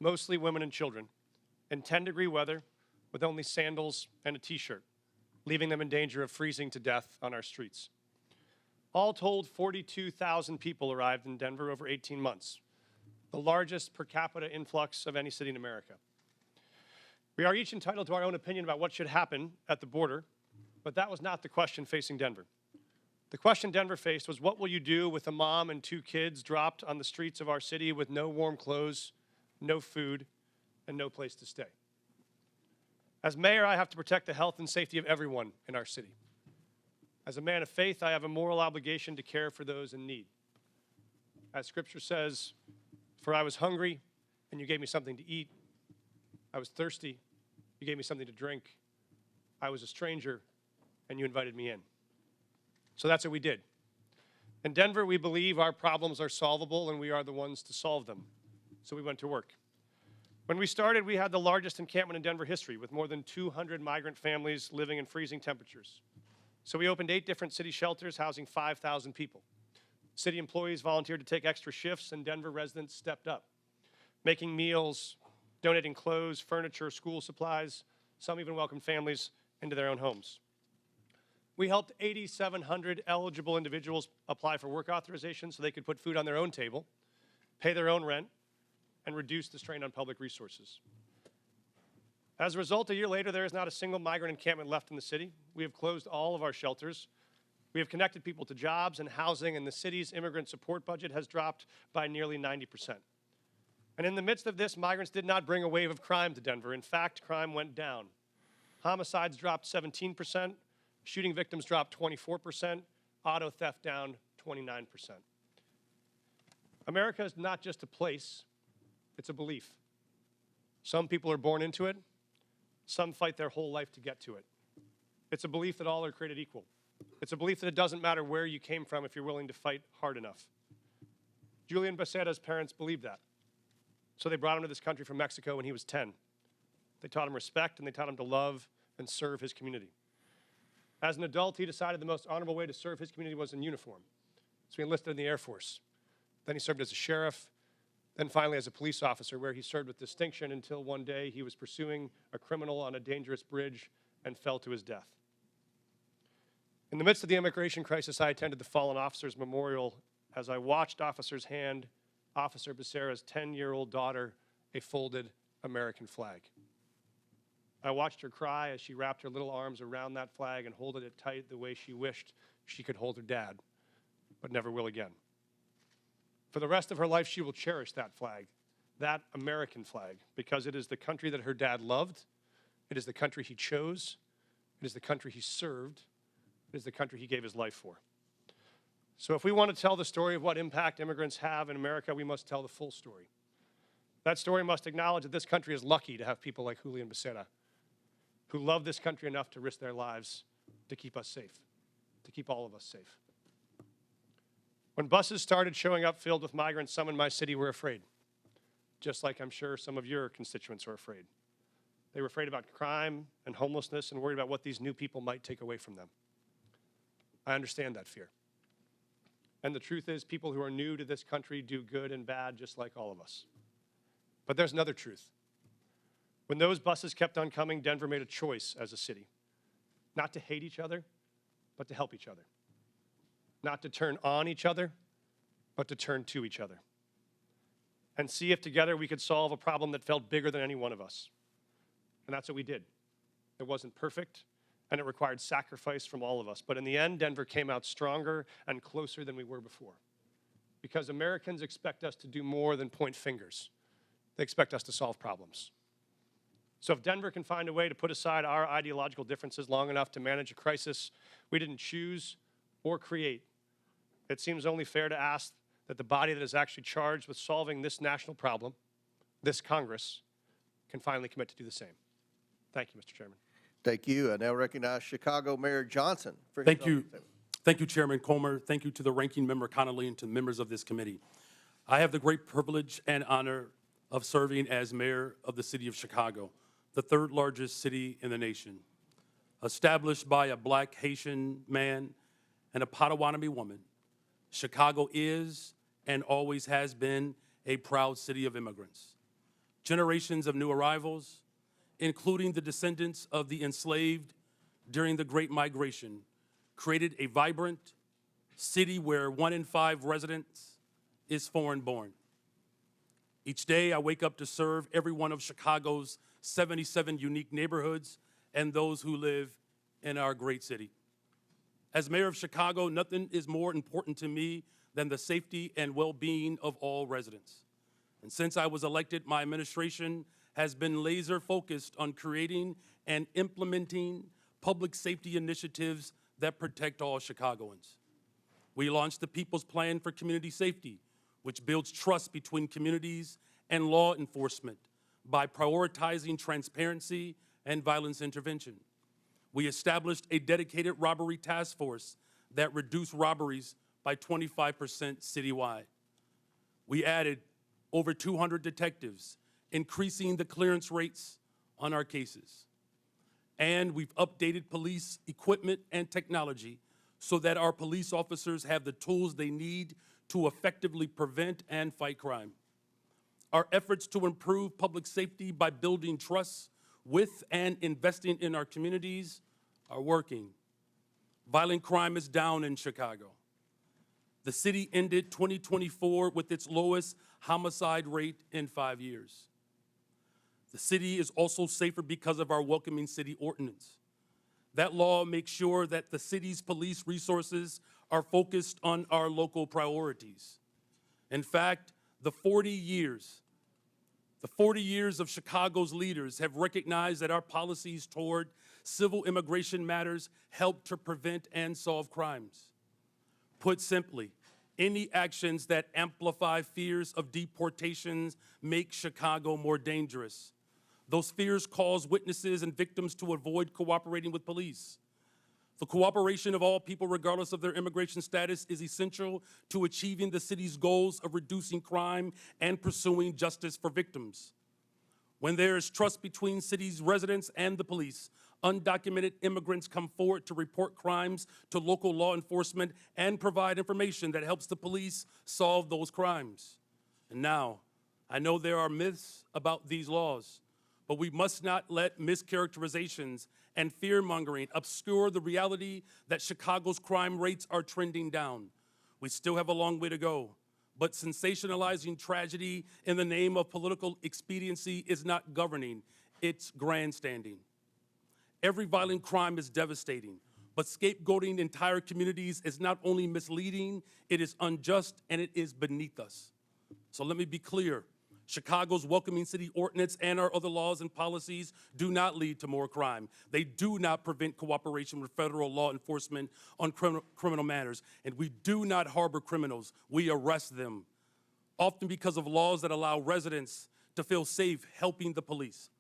mostly women and children, in 10-degree weather with only sandals and a t-shirt, leaving them in danger of freezing to death on our streets. All told, 42,000 people arrived in Denver over 18 months, the largest per capita influx of any city in America. We are each entitled to our own opinion about what should happen at the border, but that was not the question facing Denver. The question Denver faced was, what will you do with a mom and 2 kids dropped on the streets of our city with no warm clothes, no food, and no place to stay? As mayor, I have to protect the health and safety of everyone in our city. As a man of faith, I have a moral obligation to care for those in need. As Scripture says, for I was hungry, and you gave me something to eat. I was thirsty, you gave me something to drink. I was a stranger, and you invited me in. So that's what we did. In Denver, we believe our problems are solvable, and we are the ones to solve them. So we went to work. When we started, we had the largest encampment in Denver history, with more than 200 migrant families living in freezing temperatures. So we opened 8 different city shelters housing 5,000 people. City employees volunteered to take extra shifts, and Denver residents stepped up, making meals, donating clothes, furniture, school supplies. Some even welcomed families into their own homes. We helped 8,700 eligible individuals apply for work authorization so they could put food on their own table, pay their own rent, and reduce the strain on public resources. As a result, a year later, there is not a single migrant encampment left in the city. We have closed all of our shelters. We have connected people to jobs and housing, and the city's immigrant support budget has dropped by nearly 90%. And in the midst of this, migrants did not bring a wave of crime to Denver. In fact, crime went down. Homicides dropped 17%, shooting victims dropped 24%, auto theft down 29%. America is not just a place, it's a belief. Some people are born into it, some fight their whole life to get to it. It's a belief that all are created equal. It's a belief that it doesn't matter where you came from if you're willing to fight hard enough. Julian Becerra's parents believed that. So they brought him to this country from Mexico when he was 10. They taught him respect, and they taught him to love and serve his community. As an adult, he decided the most honorable way to serve his community was in uniform. So he enlisted in the Air Force. Then he served as a sheriff, then finally as a police officer, where he served with distinction until one day he was pursuing a criminal on a dangerous bridge and fell to his death. In the midst of the immigration crisis, I attended the Fallen Officers Memorial as I watched officers hand Officer Becerra's 10-year-old daughter a folded American flag. I watched her cry as she wrapped her little arms around that flag and holded it tight the way she wished she could hold her dad, but never will again. For the rest of her life, she will cherish that flag, that American flag, because it is the country that her dad loved, it is the country he chose, it is the country he served, it is the country he gave his life for. So if we want to tell the story of what impact immigrants have in America, we must tell the full story. That story must acknowledge that this country is lucky to have people like Julian Becerra, who love this country enough to risk their lives to keep us safe, to keep all of us safe. When buses started showing up filled with migrants, some in my city were afraid, just like I'm sure some of your constituents are afraid. They were afraid about crime and homelessness and worried about what these new people might take away from them. I understand that fear. And the truth is, people who are new to this country do good and bad just like all of us. But there's another truth. When those buses kept on coming, Denver made a choice as a city, not to hate each other, but to help each other. Not to turn on each other, but to turn to each other. And see if together we could solve a problem that felt bigger than any one of us. And that's what we did. It wasn't perfect, and it required sacrifice from all of us. But in the end, Denver came out stronger and closer than we were before. Because Americans expect us to do more than point fingers. They expect us to solve problems. So if Denver can find a way to put aside our ideological differences long enough to manage a crisis we didn't choose or create, it seems only fair to ask that the body that is actually charged with solving this national problem, this Congress, can finally commit to do the same. Thank you, Mr. Chairman. Thank you. I now recognize Chicago Mayor Johnson for his Thank you. statement. Thank you, Chairman Comer. Thank you to the Ranking Member Connolly and to members of this committee. I have the great privilege and honor of serving as mayor of the city of Chicago, the third largest city in the nation. Established by a Black Haitian man and a Potawatomi woman, Chicago is and always has been a proud city of immigrants. generations of new arrivals, including the descendants of the enslaved during the Great Migration, created a vibrant city where 1 in 5 residents is foreign-born. Each day, I wake up to serve every one of Chicago's 77 unique neighborhoods and those who live in our great city. As mayor of Chicago, nothing is more important to me than the safety and well-being of all residents. And since I was elected, my administration has been laser-focused on creating and implementing public safety initiatives that protect all Chicagoans. We launched the People's Plan for Community Safety, which builds trust between communities and law enforcement by prioritizing transparency and violence intervention. We established a dedicated robbery task force that reduced robberies by 25% citywide. We added over 200 detectives, increasing the clearance rates on our cases. And we've updated police equipment and technology so that our police officers have the tools they need to effectively prevent and fight crime. Our efforts to improve public safety by building trust with and investing in our communities are working. Violent crime is down in Chicago. The city ended 2024 with its lowest homicide rate in 5 years. The city is also safer because of our Welcoming City Ordinance. That law makes sure that the city's police resources are focused on our local priorities. In fact, the 40 years of Chicago's leaders have recognized that our policies toward civil immigration matters help to prevent and solve crimes. Put simply, any actions that amplify fears of deportations make Chicago more dangerous. Those fears cause witnesses and victims to avoid cooperating with police. The cooperation of all people, regardless of their immigration status, is essential to achieving the city's goals of reducing crime and pursuing justice for victims. When there is trust between city's residents and the police, undocumented immigrants come forward to report crimes to local law enforcement and provide information that helps the police solve those crimes. And now, I know there are myths about these laws, but we must not let mischaracterizations and fear-mongering obscure the reality that Chicago's crime rates are trending down. We still have a long way to go, but sensationalizing tragedy in the name of political expediency is not governing, it's grandstanding. Every violent crime is devastating, but scapegoating entire communities is not only misleading, it is unjust and it is beneath us. So let me be clear. Chicago's Welcoming City Ordinance and our other laws and policies do not lead to more crime. They do not prevent cooperation with federal law enforcement on criminal matters. And we do not harbor criminals. We arrest them, often because of laws that allow residents to feel safe helping the police.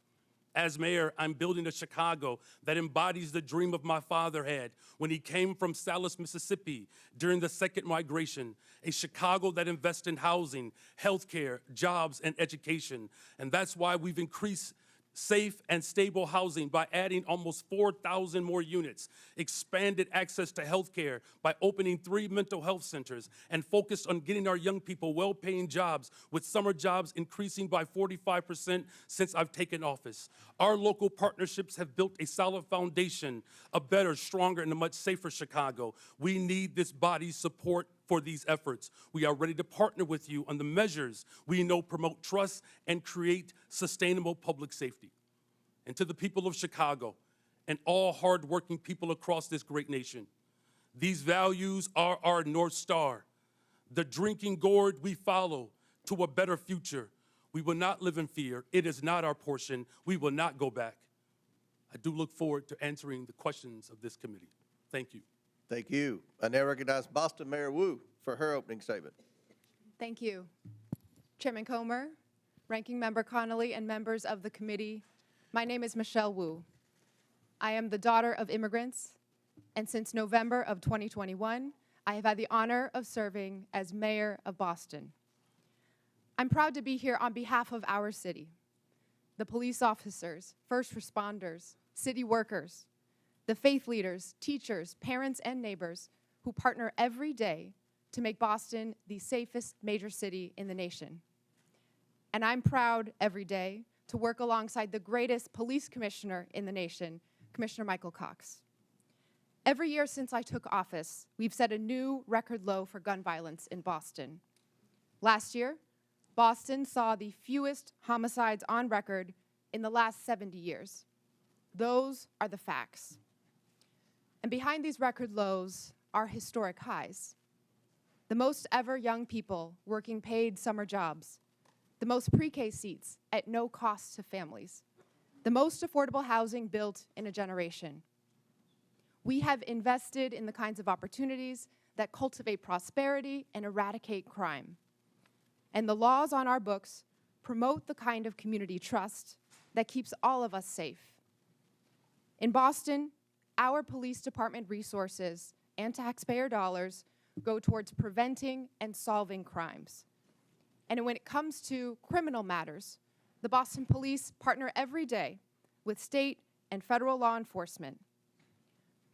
As mayor, I'm building a Chicago that embodies the dream of my father had when he came from Salis, Mississippi during the second migration, a Chicago that invests in housing, healthcare, jobs, and education. And that's why we've increased safe and stable housing by adding almost 4,000 more units, expanded access to health care by opening 3 mental health centers, and focused on getting our young people well-paying jobs, with summer jobs increasing by 45% since I've taken office. Our local partnerships have built a solid foundation, a better, stronger, and a much safer Chicago. We need this body's support for these efforts. We are ready to partner with you on the measures we know promote trust and create sustainable public safety. And to the people of Chicago and all hardworking people across this great nation, these values are our North Star, the drinking gourd we follow to a better future. We will not live in fear. It is not our portion. We will not go back. I do look forward to answering the questions of this committee. Thank you. Thank you. I now recognize Boston Mayor Wu for her opening statement. Thank you. Chairman Comer, Ranking Member Connolly, and members of the committee, my name is Michelle Wu. I am the daughter of immigrants, and since November of 2021, I have had the honor of serving as mayor of Boston. I'm proud to be here on behalf of our city, the police officers, first responders, city workers, the faith leaders, teachers, parents, and neighbors who partner every day to make Boston the safest major city in the nation. And I'm proud every day to work alongside the greatest police commissioner in the nation, Commissioner Michael Cox. Every year since I took office, we've set a new record low for gun violence in Boston. Last year, Boston saw the fewest homicides on record in the last 70 years. Those are the facts. And behind these record lows are historic highs. The most ever young people working paid summer jobs, the most pre-K seats at no cost to families, the most affordable housing built in a generation. We have invested in the kinds of opportunities that cultivate prosperity and eradicate crime. And the laws on our books promote the kind of community trust that keeps all of us safe. In Boston, our police department resources and taxpayer dollars go towards preventing and solving crimes. And when it comes to criminal matters, the Boston Police partner every day with state and federal law enforcement.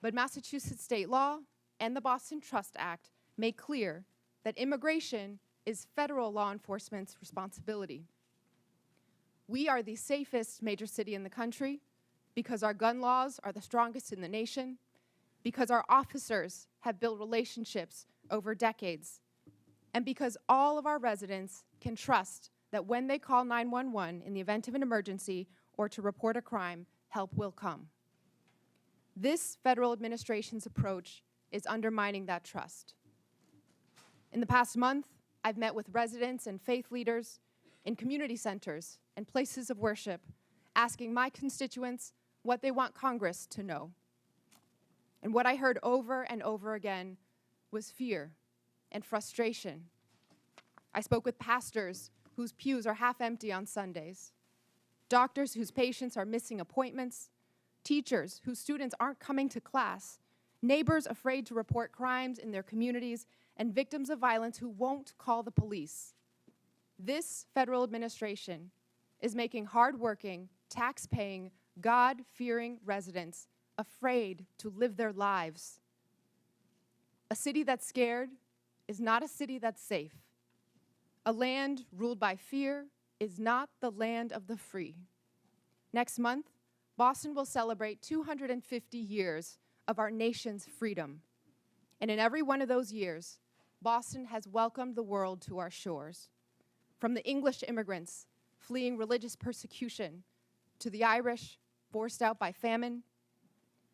But Massachusetts state law and the Boston Trust Act make clear that immigration is federal law enforcement's responsibility. We are the safest major city in the country because our gun laws are the strongest in the nation, because our officers have built relationships over decades, and because all of our residents can trust that when they call 911 in the event of an emergency or to report a crime, help will come. This federal administration's approach is undermining that trust. In the past month, I've met with residents and faith leaders in community centers and places of worship, asking my constituents what they want Congress to know. And what I heard over and over again was fear and frustration. I spoke with pastors whose pews are half empty on Sundays, doctors whose patients are missing appointments, teachers whose students aren't coming to class, neighbors afraid to report crimes in their communities, and victims of violence who won't call the police. This federal administration is making hardworking, tax-paying, God-fearing residents afraid to live their lives. A city that's scared is not a city that's safe. A land ruled by fear is not the land of the free. Next month, Boston will celebrate 250 years of our nation's freedom. And in every one of those years, Boston has welcomed the world to our shores. From the English immigrants fleeing religious persecution, to the Irish forced out by famine,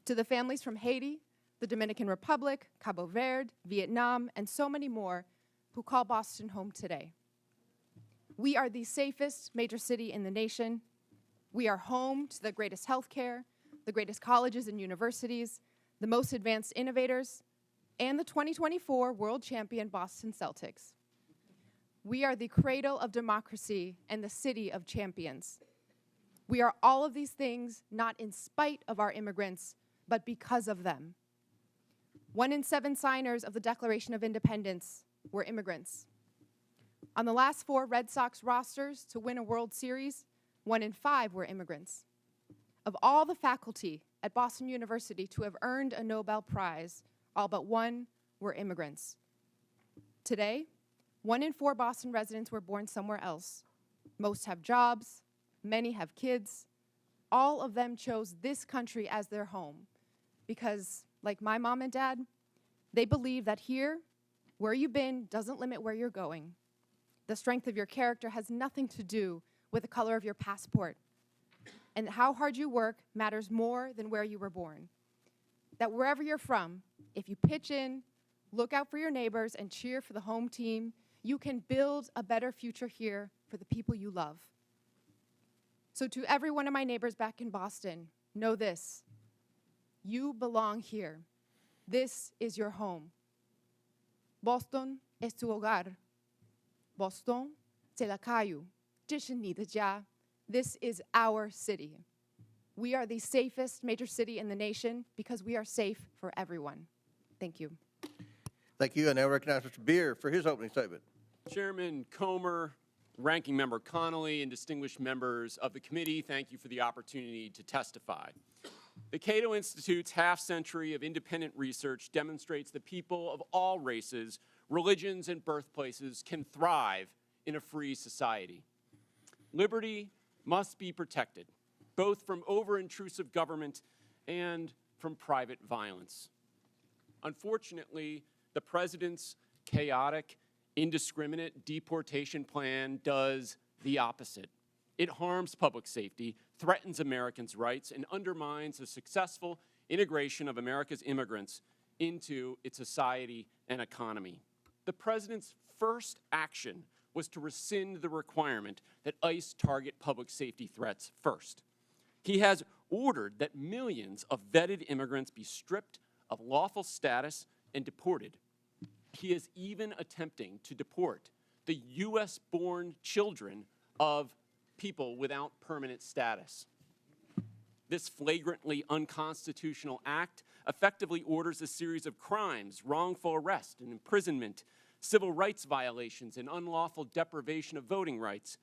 to the families from Haiti, the Dominican Republic, Cabo Verde, Vietnam, and so many more who call Boston home today. We are the safest major city in the nation. We are home to the greatest healthcare, the greatest colleges and universities, the most advanced innovators, and the 2024 world champion Boston Celtics. We are the cradle of democracy and the city of champions. We are all of these things not in spite of our immigrants, but because of them. 1 in 7 signers of the Declaration of Independence were immigrants. On the last 4 Red Sox rosters to win a World Series, 1 in 5 were immigrants. Of all the faculty at Boston University to have earned a Nobel Prize, all but 1 were immigrants. Today, 1 in 4 Boston residents were born somewhere else. Most have jobs, many have kids. All of them chose this country as their home because, like my mom and dad, they believe that here, where you've been doesn't limit where you're going. The strength of your character has nothing to do with the color of your passport. And how hard you work matters more than where you were born. That wherever you're from, if you pitch in, look out for your neighbors, and cheer for the home team, you can build a better future here for the people you love. So to every one of my neighbors back in Boston, know this: you belong here. This is your home. Boston es tu hogar. Boston, c'est la caillou. 这是你的家. This is our city. We are the safest major city in the nation because we are safe for everyone. Thank you. Thank you. I now recognize Mr. Beer for his opening statement. Chairman Comer, Ranking Member Connolly, and distinguished members of the committee, thank you for the opportunity to testify. The Cato Institute's half-century of independent research demonstrates that people of all races, religions, and birthplaces can thrive in a free society. Liberty must be protected, both from over-intrusive government and from private violence. Unfortunately, the president's chaotic, indiscriminate deportation plan does the opposite. It harms public safety, threatens Americans' rights, and undermines the successful integration of America's immigrants into its society and economy. The president's first action was to rescind the requirement that ICE target public safety threats first. He has ordered that millions of vetted immigrants be stripped of lawful status and deported. He is even attempting to deport the U.S.-born children of people without permanent status. This flagrantly unconstitutional act effectively orders a series of crimes, wrongful arrest and imprisonment, civil rights violations, and unlawful deprivation of voting rights.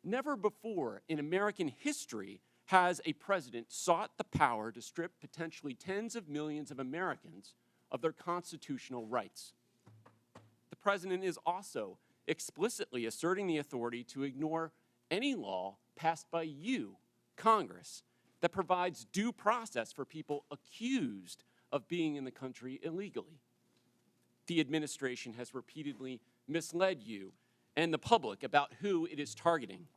Never before in American history has a president sought the power to strip potentially tens of millions of Americans of their constitutional rights. The president is also explicitly asserting the authority to ignore any law passed by you, Congress, that provides due process for people accused of being in the country illegally. The administration has repeatedly misled you and the public about who it is targeting,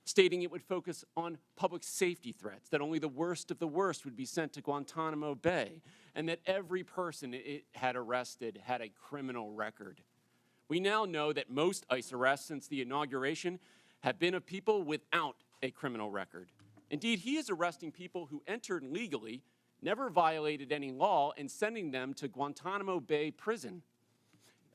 stating it would focus on public safety threats, that only the worst of the worst would be sent to Guantanamo Bay, and that every person it had arrested had a criminal record. We now know that most ICE arrests since the inauguration have been of people without a criminal record. Indeed, he is arresting people who entered legally, never violated any law, and sending them to Guantanamo Bay prison.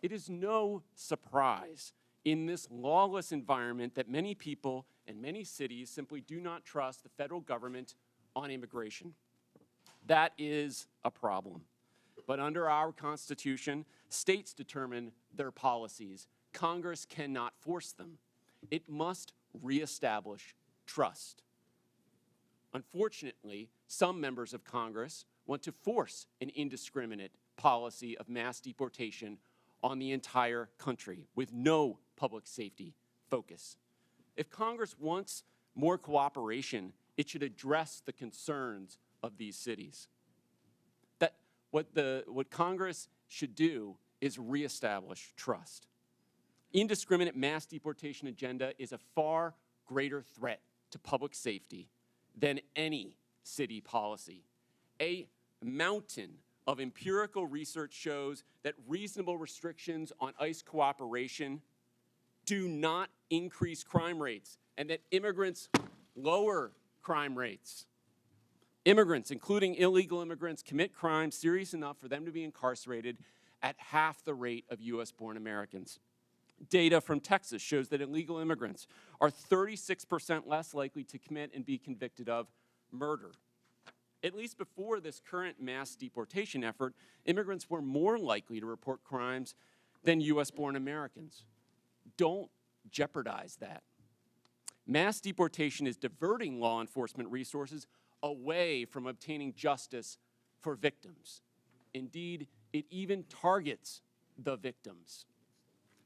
It is no surprise in this lawless environment that many people and many cities simply do not trust the federal government on immigration. That is a problem. But under our Constitution, states determine their policies. Congress cannot force them. It must reestablish trust. Unfortunately, some members of Congress want to force an indiscriminate policy of mass deportation on the entire country with no public safety focus. If Congress wants more cooperation, it should address the concerns of these cities. What Congress should do is reestablish trust. Indiscriminate mass deportation agenda is a far greater threat to public safety than any city policy. A mountain of empirical research shows that reasonable restrictions on ICE cooperation do not increase crime rates, and that immigrants lower crime rates. Immigrants, including illegal immigrants, commit crimes serious enough for them to be incarcerated at half the rate of U.S.-born Americans. Data from Texas shows that illegal immigrants are 36% less likely to commit and be convicted of murder. At least before this current mass deportation effort, immigrants were more likely to report crimes than U.S.-born Americans. Don't jeopardize that. Mass deportation is diverting law enforcement resources away from obtaining justice for victims. Indeed, it even targets the victims.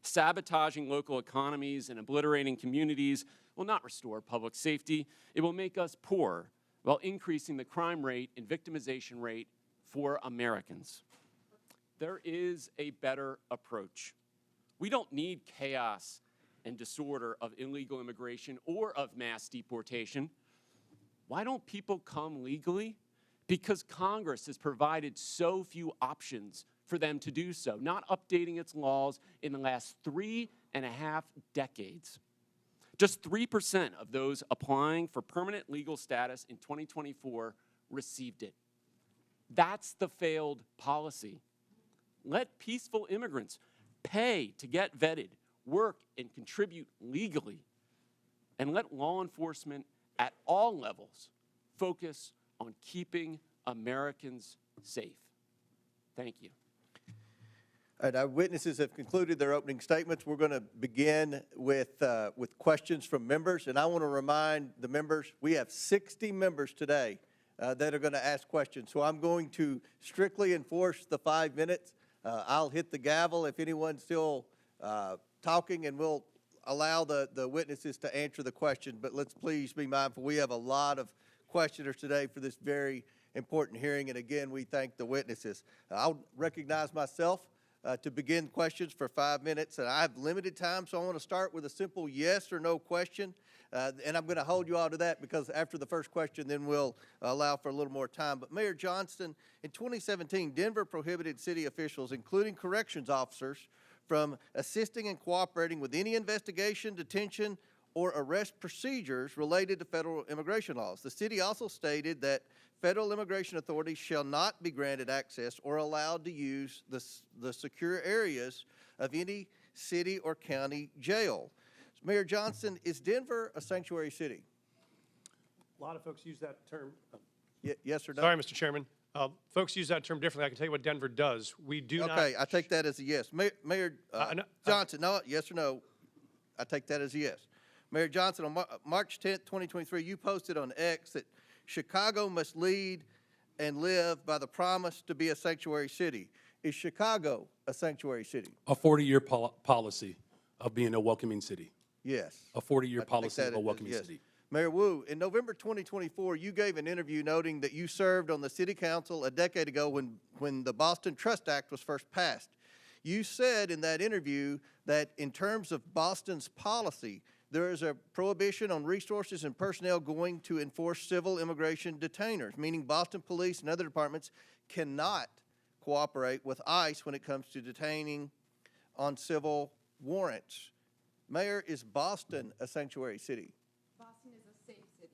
Sabotaging local economies and obliterating communities will not restore public safety. It will make us poorer while increasing the crime rate and victimization rate for Americans. There is a better approach. We don't need chaos and disorder of illegal immigration or of mass deportation. Why don't people come legally? Because Congress has provided so few options for them to do so, not updating its laws in the last 3.5 decades. Just 3% of those applying for permanent legal status in 2024 received it. That's the failed policy. Let peaceful immigrants pay to get vetted, work, and contribute legally, and let law enforcement at all levels focus on keeping Americans safe. Thank you. All right, our witnesses have concluded their opening statements. We're going to begin with questions from members, and I want to remind the members we have 60 members today that are going to ask questions. So I'm going to strictly enforce the 5 minutes. I'll hit the gavel if anyone's still talking, and allow the witnesses to answer the question, but let's please be mindful. We have a lot of questioners today for this very important hearing, and again, we thank the witnesses. I'll recognize myself to begin questions for 5 minutes, and I have limited time, so I want to start with a simple yes or no question, and I'm going to hold you all to that because after the first question, then we'll allow for a little more time. But Mayor Johnston, in 2017, Denver prohibited city officials, including corrections officers, from assisting and cooperating with any investigation, detention, or arrest procedures related to federal immigration laws. The city also stated that federal immigration authorities shall not be granted access or allowed to use the secure areas of any city or county jail. Mayor Johnston, is Denver a sanctuary city? A lot of folks use that term. Yes or no? Sorry, Mr. Chairman. Folks use that term differently. I can tell you what Denver does. We do not. Okay, I take that as a yes. Mayor no, Johnson, no, yes or no? I take that as a yes. Mayor Johnson, on March 10th, 2023, you posted on X that Chicago must lead and live by the promise to be a sanctuary city. Is Chicago a sanctuary city? A 40-year policy of being a welcoming city. Yes. A 40-year I take policy that of a as welcoming yes. city. Mayor Wu, in November 2024, you gave an interview noting that you served on the city council a decade ago when the Boston Trust Act was first passed. You said in that interview that in terms of Boston's policy, there is a prohibition on resources and personnel going to enforce civil immigration detainers, meaning Boston police and other departments cannot cooperate with ICE when it comes to detaining on civil warrants. Mayor, is Boston a sanctuary city? Boston is a safe city.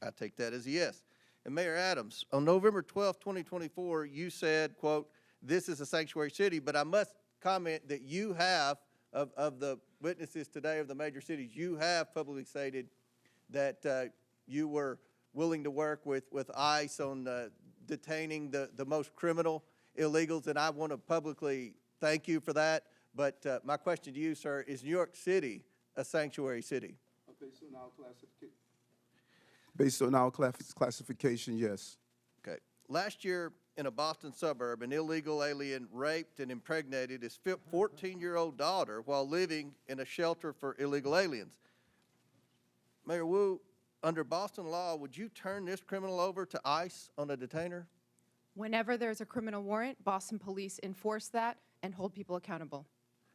I take that as a yes. And Mayor Adams, on November 12, 2024, you said, quote, "This is a sanctuary city," but I must comment that you have, of the witnesses today of the major cities, you have publicly stated that you were willing to work with ICE on detaining the most criminal illegals, and I want to publicly thank you for that. But my question to you, sir, is New York City a sanctuary city? Based on our classification, yes. Okay. Last year, in a Boston suburb, an illegal alien raped and impregnated his 14-year-old daughter while living in a shelter for illegal aliens. Mayor Wu, under Boston law, would you turn this criminal over to ICE on a detainer? Whenever there's a criminal warrant, Boston police enforce that and hold people accountable.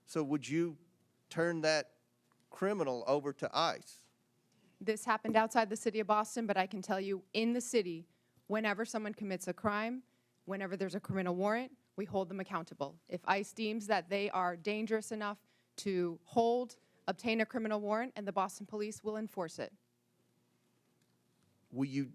So would you turn that criminal over to ICE? This happened outside the city of Boston, but I can tell you in the city, whenever someone commits a crime, whenever there's a criminal warrant, we hold them accountable. If ICE deems that they are dangerous enough to obtain a criminal warrant, and the Boston police will enforce it. Will you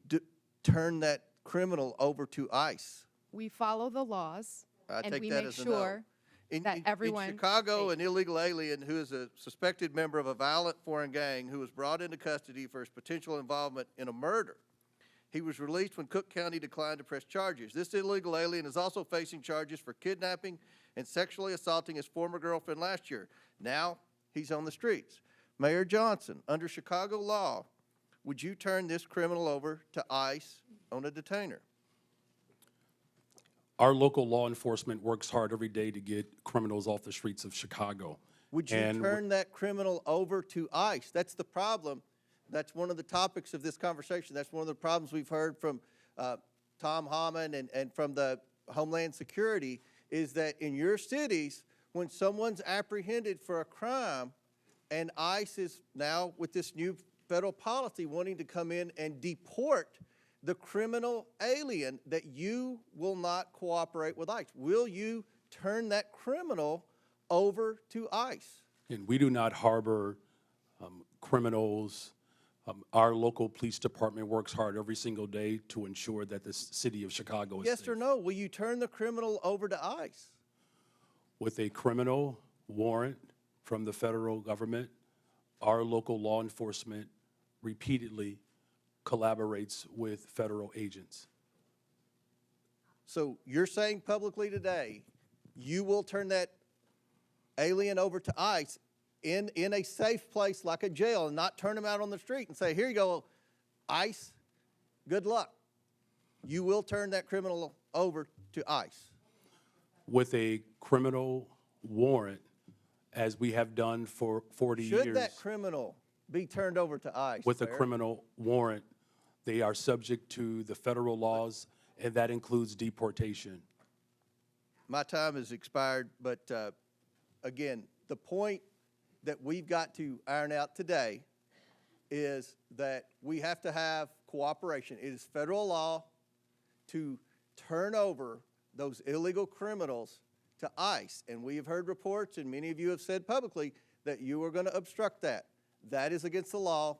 turn that criminal over to ICE? We follow the laws, I and take we that make as a sure no. that everyone. In Chicago, safe. an illegal alien who is a suspected member of a violent foreign gang who was brought into custody for his potential involvement in a murder. He was released when Cook County declined to press charges. This illegal alien is also facing charges for kidnapping and sexually assaulting his former girlfriend last year. Now he's on the streets. Mayor Johnson, under Chicago law, would you turn this criminal over to ICE on a detainer? Our local law enforcement works hard every day to get criminals off the streets of Chicago. Would you turn that criminal over to ICE? That's the problem. That's one of the topics of this conversation. That's one of the problems we've heard from Tom Hammond and from the Homeland Security is that in your cities, when someone's apprehended for a crime, and ICE is now with this new federal policy wanting to come in and deport the criminal alien, that you will not cooperate with ICE. Will you turn that criminal over to ICE? And we do not harbor criminals. Our local police department works hard every single day to ensure that the city of Chicago is Yes safe. or no? Will you turn the criminal over to ICE? With a criminal warrant from the federal government, our local law enforcement repeatedly collaborates with federal agents. So you're saying publicly today, you will turn that alien over to ICE in a safe place like a jail and not turn him out on the street and say, here you go, ICE, good luck. You will turn that criminal over to ICE. With a criminal warrant, as we have done for 40 Should years. that criminal be turned over to ICE? With a Mayor? criminal warrant, they are subject to the federal laws, and that includes deportation. My time has expired, but again, the point that we've got to iron out today is that we have to have cooperation. It is federal law to turn over those illegal criminals to ICE. And we have heard reports, and many of you have said publicly, that you are going to obstruct that. That is against the law,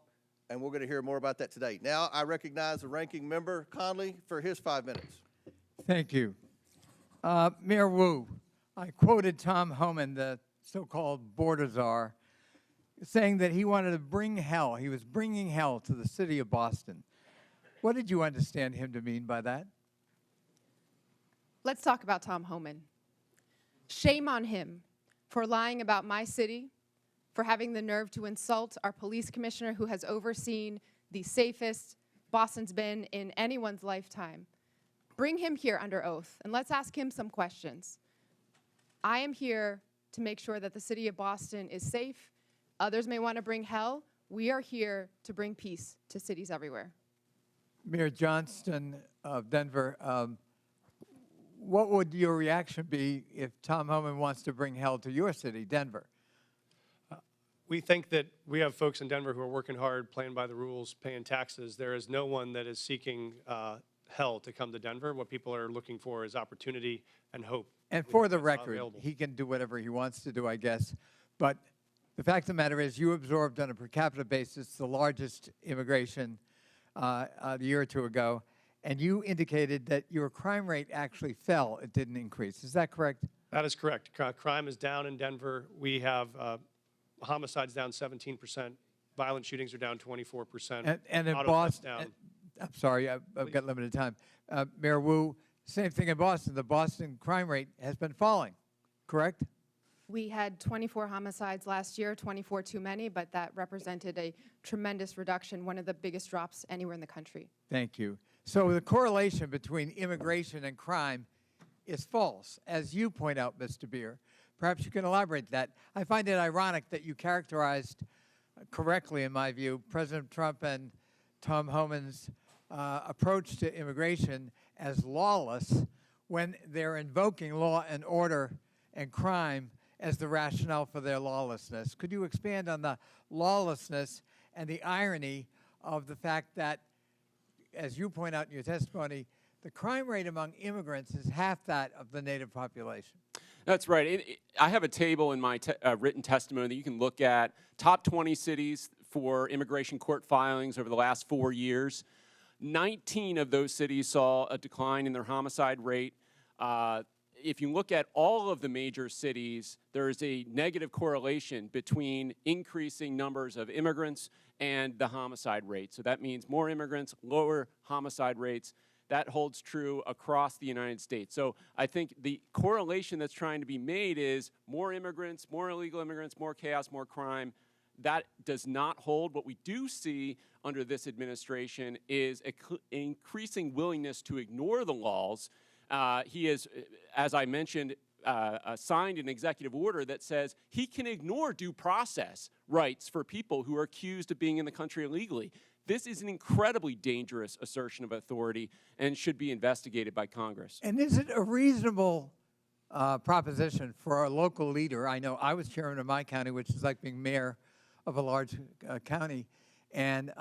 and we're going to hear more about that today. Now, I recognize the ranking member, Conley, for his 5 minutes. Thank you. Mayor Wu, I quoted Tom Homan, the so-called border czar, saying that he wanted to bring hell. He was bringing hell to the city of Boston. What did you understand him to mean by that? Let's talk about Tom Homan. Shame on him for lying about my city, for having the nerve to insult our police commissioner who has overseen the safest Boston's been in anyone's lifetime. Bring him here under oath, and let's ask him some questions. I am here to make sure that the city of Boston is safe. Others may want to bring hell. We are here to bring peace to cities everywhere. Mayor Johnston of Denver, what would your reaction be if Tom Homan wants to bring hell to your city, Denver? We think that we have folks in Denver who are working hard, playing by the rules, paying taxes. There is no one that is seeking hell to come to Denver. What people are looking for is opportunity and hope. And We for think the that's record, available. he can do whatever he wants to do, I guess. But the fact of the matter is, you absorbed on a per capita basis the largest immigration a year or two ago, and you indicated that your crime rate actually fell. It didn't increase. Is that correct? That is correct. Crime is down in Denver. We have homicides down 17%. Violent shootings are down 24%. And in Auto thefts Boston, down. I'm sorry, I've got limited time. Mayor Wu, same thing in Boston. The Boston crime rate has been falling, correct? We had 24 homicides last year, 24 too many, but that represented a tremendous reduction, one of the biggest drops anywhere in the country. Thank you. So the correlation between immigration and crime is false, as you point out, Mr. Beer. Perhaps you can elaborate that. I find it ironic that you characterized correctly, in my view, President Trump and Tom Homan's approach to immigration as lawless when they're invoking law and order and crime as the rationale for their lawlessness. Could you expand on the lawlessness and the irony of the fact that, as you point out in your testimony, the crime rate among immigrants is half that of the native population? That's right. I have a table in my written testimony that you can look at. Top 20 cities for immigration court filings over the last 4 years. 19 of those cities saw a decline in their homicide rate. If you look at all of the major cities, there is a negative correlation between increasing numbers of immigrants and the homicide rate. So that means more immigrants, lower homicide rates. That holds true across the United States. So I think the correlation that's trying to be made is more immigrants, more illegal immigrants, more chaos, more crime. That does not hold. What we do see under this administration is an increasing willingness to ignore the laws. He has, as I mentioned, signed an executive order that says he can ignore due process rights for people who are accused of being in the country illegally. This is an incredibly dangerous assertion of authority and should be investigated by Congress. And is it a reasonable proposition for a local leader? I know I was chairman of my county, which is like being mayor of a large county, and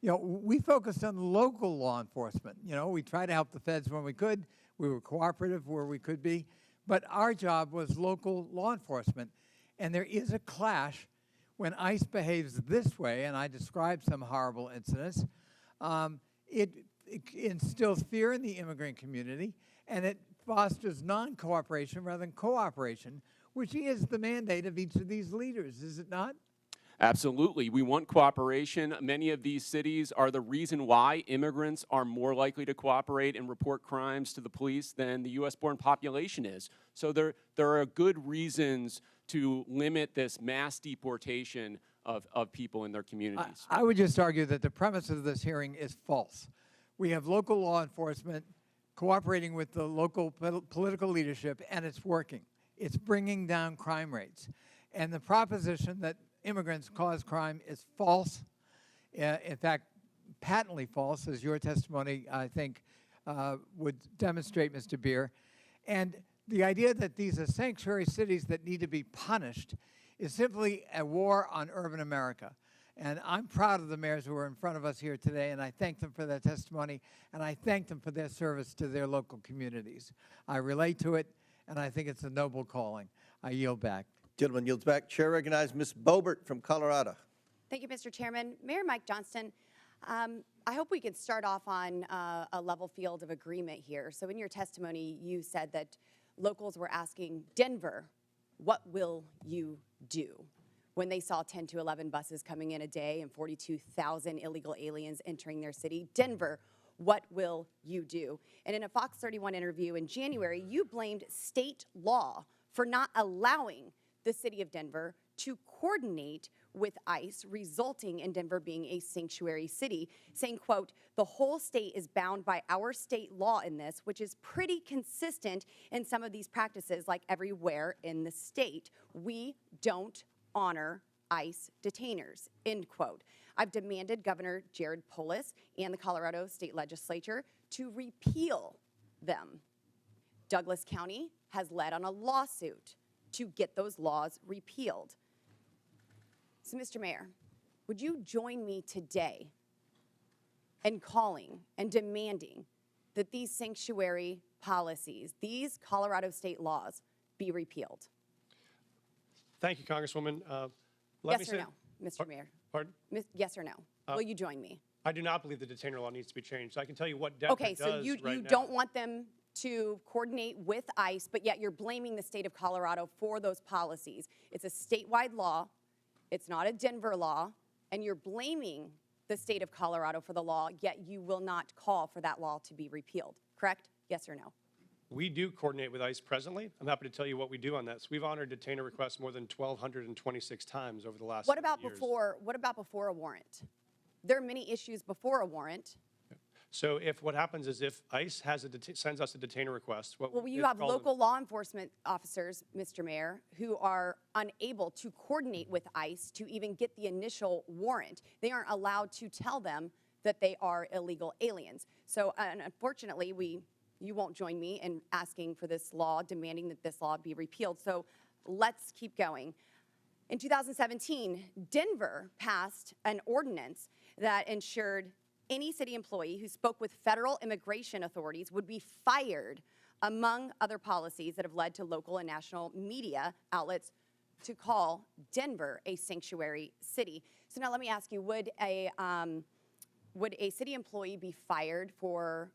you know, we focused on local law enforcement. You know, we tried to help the feds when we could. We were cooperative where we could be, but our job was local law enforcement. And there is a clash when ICE behaves this way, and I described some horrible incidents. It instills fear in the immigrant community, and it fosters non-cooperation rather than cooperation, which is the mandate of each of these leaders, is it not? Absolutely. We want cooperation. Many of these cities are the reason why immigrants are more likely to cooperate and report crimes to the police than the U.S.-born population is. So there are good reasons to limit this mass deportation of people in their communities. I would just argue that the premise of this hearing is false. We have local law enforcement cooperating with the local political leadership, and it's working. It's bringing down crime rates. And the proposition that immigrants cause crime is false. In fact, patently false, as your testimony, I think, would demonstrate, Mr. Beer. And the idea that these are sanctuary cities that need to be punished is simply a war on urban America. And I'm proud of the mayors who are in front of us here today, and I thank them for their testimony, and I thank them for their service to their local communities. I relate to it, and I think it's a noble calling. I yield back. Gentleman yields back. Chair recognizes Ms. Boebert from Colorado. Thank you, Mr. Chairman. Mayor Mike Johnston, I hope we could start off on a level field of agreement here. So in your testimony, you said that locals were asking Denver, what will you do? When they saw 10 to 11 buses coming in a day and 42,000 illegal aliens entering their city. Denver, what will you do? And in a Fox 31 interview in January, you blamed state law for not allowing the city of Denver to coordinate with ICE, resulting in Denver being a sanctuary city, saying, quote, the whole state is bound by our state law in this, which is pretty consistent in some of these practices, like everywhere in the state. We don't honor ICE detainers, end quote. I've demanded Governor Jared Polis and the Colorado State Legislature to repeal them. Douglas County has led on a lawsuit to get those laws repealed. So, Mr. Mayor, would you join me today in calling and demanding that these sanctuary policies, these Colorado state laws, be repealed? Thank you, Congresswoman. Yes or no, Mr. Mayor? Pardon? Yes or no? Will you join me? I do not believe the detainer law needs to be changed. I can tell you what Denver Okay, does so you right now. don't want them to coordinate with ICE, but yet you're blaming the state of Colorado for those policies. It's a statewide law. It's not a Denver law, and you're blaming the state of Colorado for the law, yet you will not call for that law to be repealed, correct? Yes or no? We do coordinate with ICE presently. I'm happy to tell you what we do on that. So we've honored detainer requests more than 1,226 times over the last What about years. before a warrant? There are many issues before a warrant. So what happens is if ICE sends us a detainer request, Well, you have local law enforcement officers, Mr. Mayor, who are unable to coordinate with ICE to even get the initial warrant. They aren't allowed to tell them that they are illegal aliens. So unfortunately, you won't join me in asking for this law, demanding that this law be repealed. So let's keep going. In 2017, Denver passed an ordinance that ensured any city employee who spoke with federal immigration authorities would be fired, among other policies that have led to local and national media outlets to call Denver a sanctuary city. So now let me ask you, would a city employee be fired for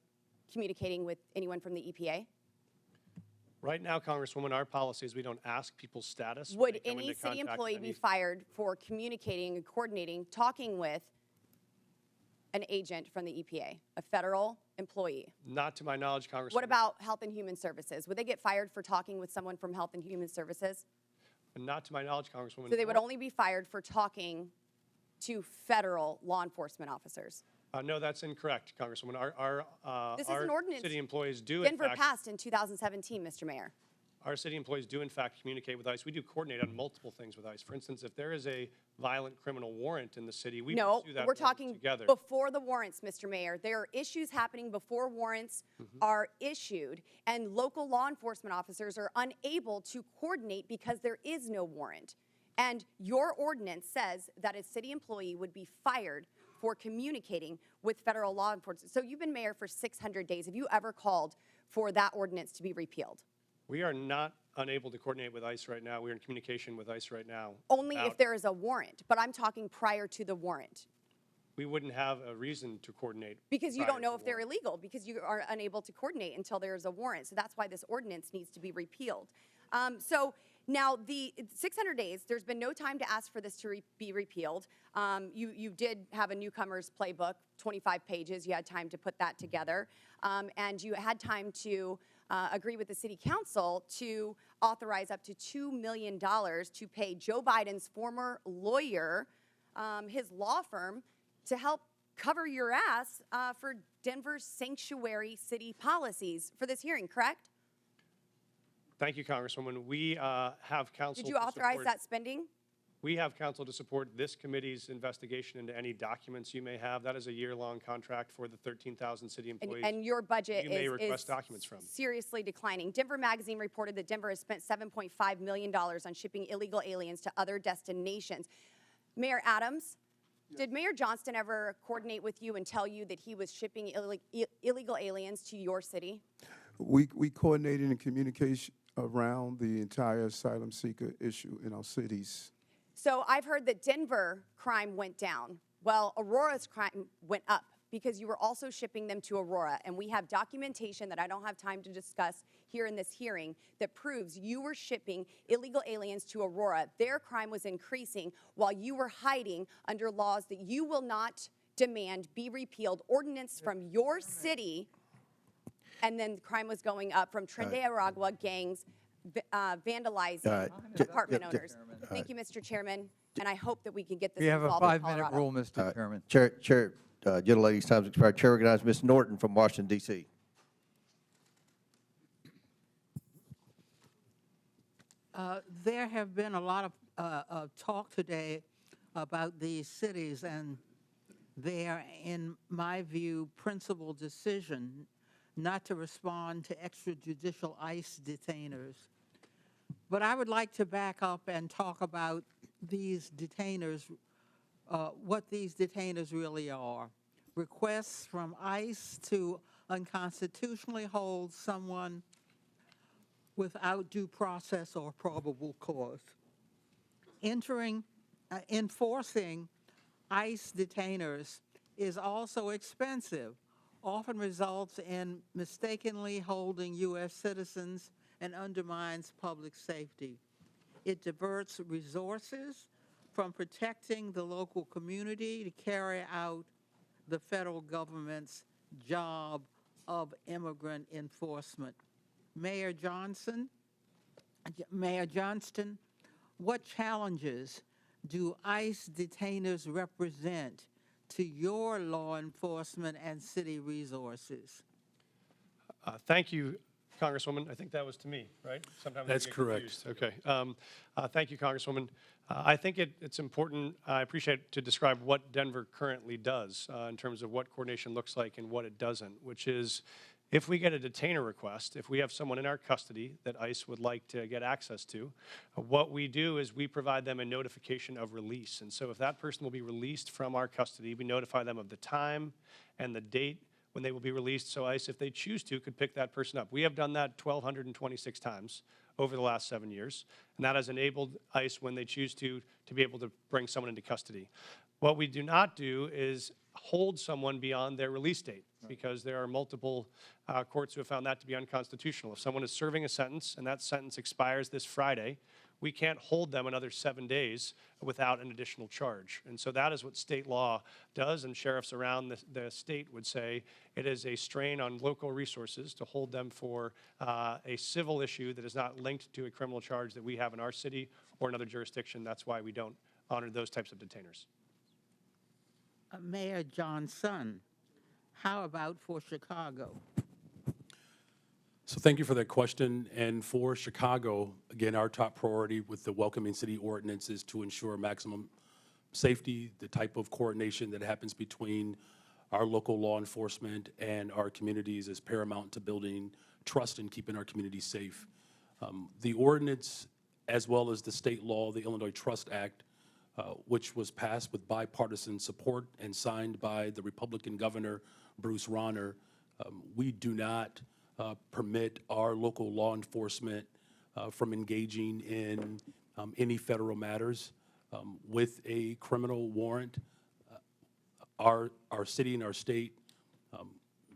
communicating with anyone from the EPA? Right now, Congresswoman, our policy is we don't ask people's status. when Would they come any into city contact employee with be any- fired for communicating and coordinating, talking with an agent from the EPA, a federal employee? Not to my knowledge, Congresswoman. What about Health and Human Services? Would they get fired for talking with someone from Health and Human Services? Not to my knowledge, Congresswoman. So they would only be fired for talking to federal law enforcement officers. No, that's incorrect, Congresswoman. This is an ordinance city employees do, Denver in fact, passed in 2017, Mr. Mayor. our city employees do, in fact, communicate with ICE. We do coordinate on multiple things with ICE. For instance, if there is a violent criminal warrant in the city, we No, pursue that we're warrant talking together. before the warrants, Mr. Mayor. There are issues happening before warrants are issued, and local law enforcement officers are unable to coordinate because there is no warrant. And your ordinance says that a city employee would be fired for communicating with federal law enforcement. So you've been mayor for 600 days. Have you ever called for that ordinance to be repealed? We are not unable to coordinate with ICE right now. We are in communication with ICE right now. Only if about- there is a warrant, but I'm talking prior to the warrant. We wouldn't have a reason to coordinate. Because you prior don't know to if they're warrant. illegal, because you are unable to coordinate until there is a warrant. So that's why this ordinance needs to be repealed. So now the 600 days, there's been no time to ask for this to be repealed. You did have a newcomer's playbook, 25 pages. You had time to put that together. And you had time to agree with the city council to authorize up to $2 million to pay Joe Biden's former lawyer, his law firm, to help cover your ass for Denver's sanctuary city policies for this hearing, correct? Thank you, Congresswoman. We have counsel. Did you to authorize support- that spending? We have counsel to support this committee's investigation into any documents you may have. That is a year-long contract for the 13,000 city employees. And your budget you may is request documents from. seriously declining. Denver Magazine reported that Denver has spent $7.5 million on shipping illegal aliens to other destinations. Mayor Adams, did Mayor Johnston ever coordinate with you and tell you that he was shipping illegal aliens to your city? We coordinated in communication around the entire asylum seeker issue in our cities. So I've heard that Denver crime went down. Well, Aurora's crime went up because you were also shipping them to Aurora. And we have documentation that I don't have time to discuss here in this hearing that proves you were shipping illegal aliens to Aurora. Their crime was increasing while you were hiding under laws that you will not demand be repealed, ordinance from your city, and then crime was going up from Trinidad Aragua gangs vandalizing apartment owners. Thank you, Mr. Chairman, and I hope that we can get this We have a resolved in 5-minute Colorado. rule, Mr. Chairman. Chair, gentlelady's time's expired. Chair recognizes Ms. Norton from Washington, D.C. There have been a lot of talk today about these cities and their, in my view, principal decision not to respond to extrajudicial ICE detainers. But I would like to back up and talk about these detainers, what these detainers really are. Requests from ICE to unconstitutionally hold someone without due process or probable cause. Enforcing ICE detainers is also expensive, often results in mistakenly holding U.S. citizens and undermines public safety. It diverts resources from protecting the local community to carry out the federal government's job of immigrant enforcement. Mayor Johnston, what challenges do ICE detainers represent to your law enforcement and city resources? Thank you, Congresswoman. I think that was to me, right? Sometimes I That's get correct. confused. Okay. Thank you, Congresswoman. I think it's important, I appreciate to describe what Denver currently does in terms of what coordination looks like and what it doesn't, which is if we get a detainer request, if we have someone in our custody that ICE would like to get access to, what we do is we provide them a notification of release. And so if that person will be released from our custody, we notify them of the time and the date when they will be released, so ICE, if they choose to, could pick that person up. We have done that 1,226 times over the last 7 years, and that has enabled ICE, when they choose to be able to bring someone into custody. What we do not do is hold someone beyond their release date, because there are multiple courts who have found that to be unconstitutional. If someone is serving a sentence and that sentence expires this Friday, we can't hold them another 7 days without an additional charge. And so that is what state law does, and sheriffs around the state would say it is a strain on local resources to hold them for a civil issue that is not linked to a criminal charge that we have in our city or another jurisdiction. That's why we don't honor those types of detainers. Mayor Johnson, how about for Chicago? So thank you for that question. And for Chicago, again, our top priority with the Welcoming City Ordinance is to ensure maximum safety. The type of coordination that happens between our local law enforcement and our communities is paramount to building trust and keeping our communities safe. The ordinance, as well as the state law, the Illinois Trust Act, which was passed with bipartisan support and signed by the Republican governor, Bruce Rauner, we do not permit our local law enforcement from engaging in any federal matters. With a criminal warrant, our city and our state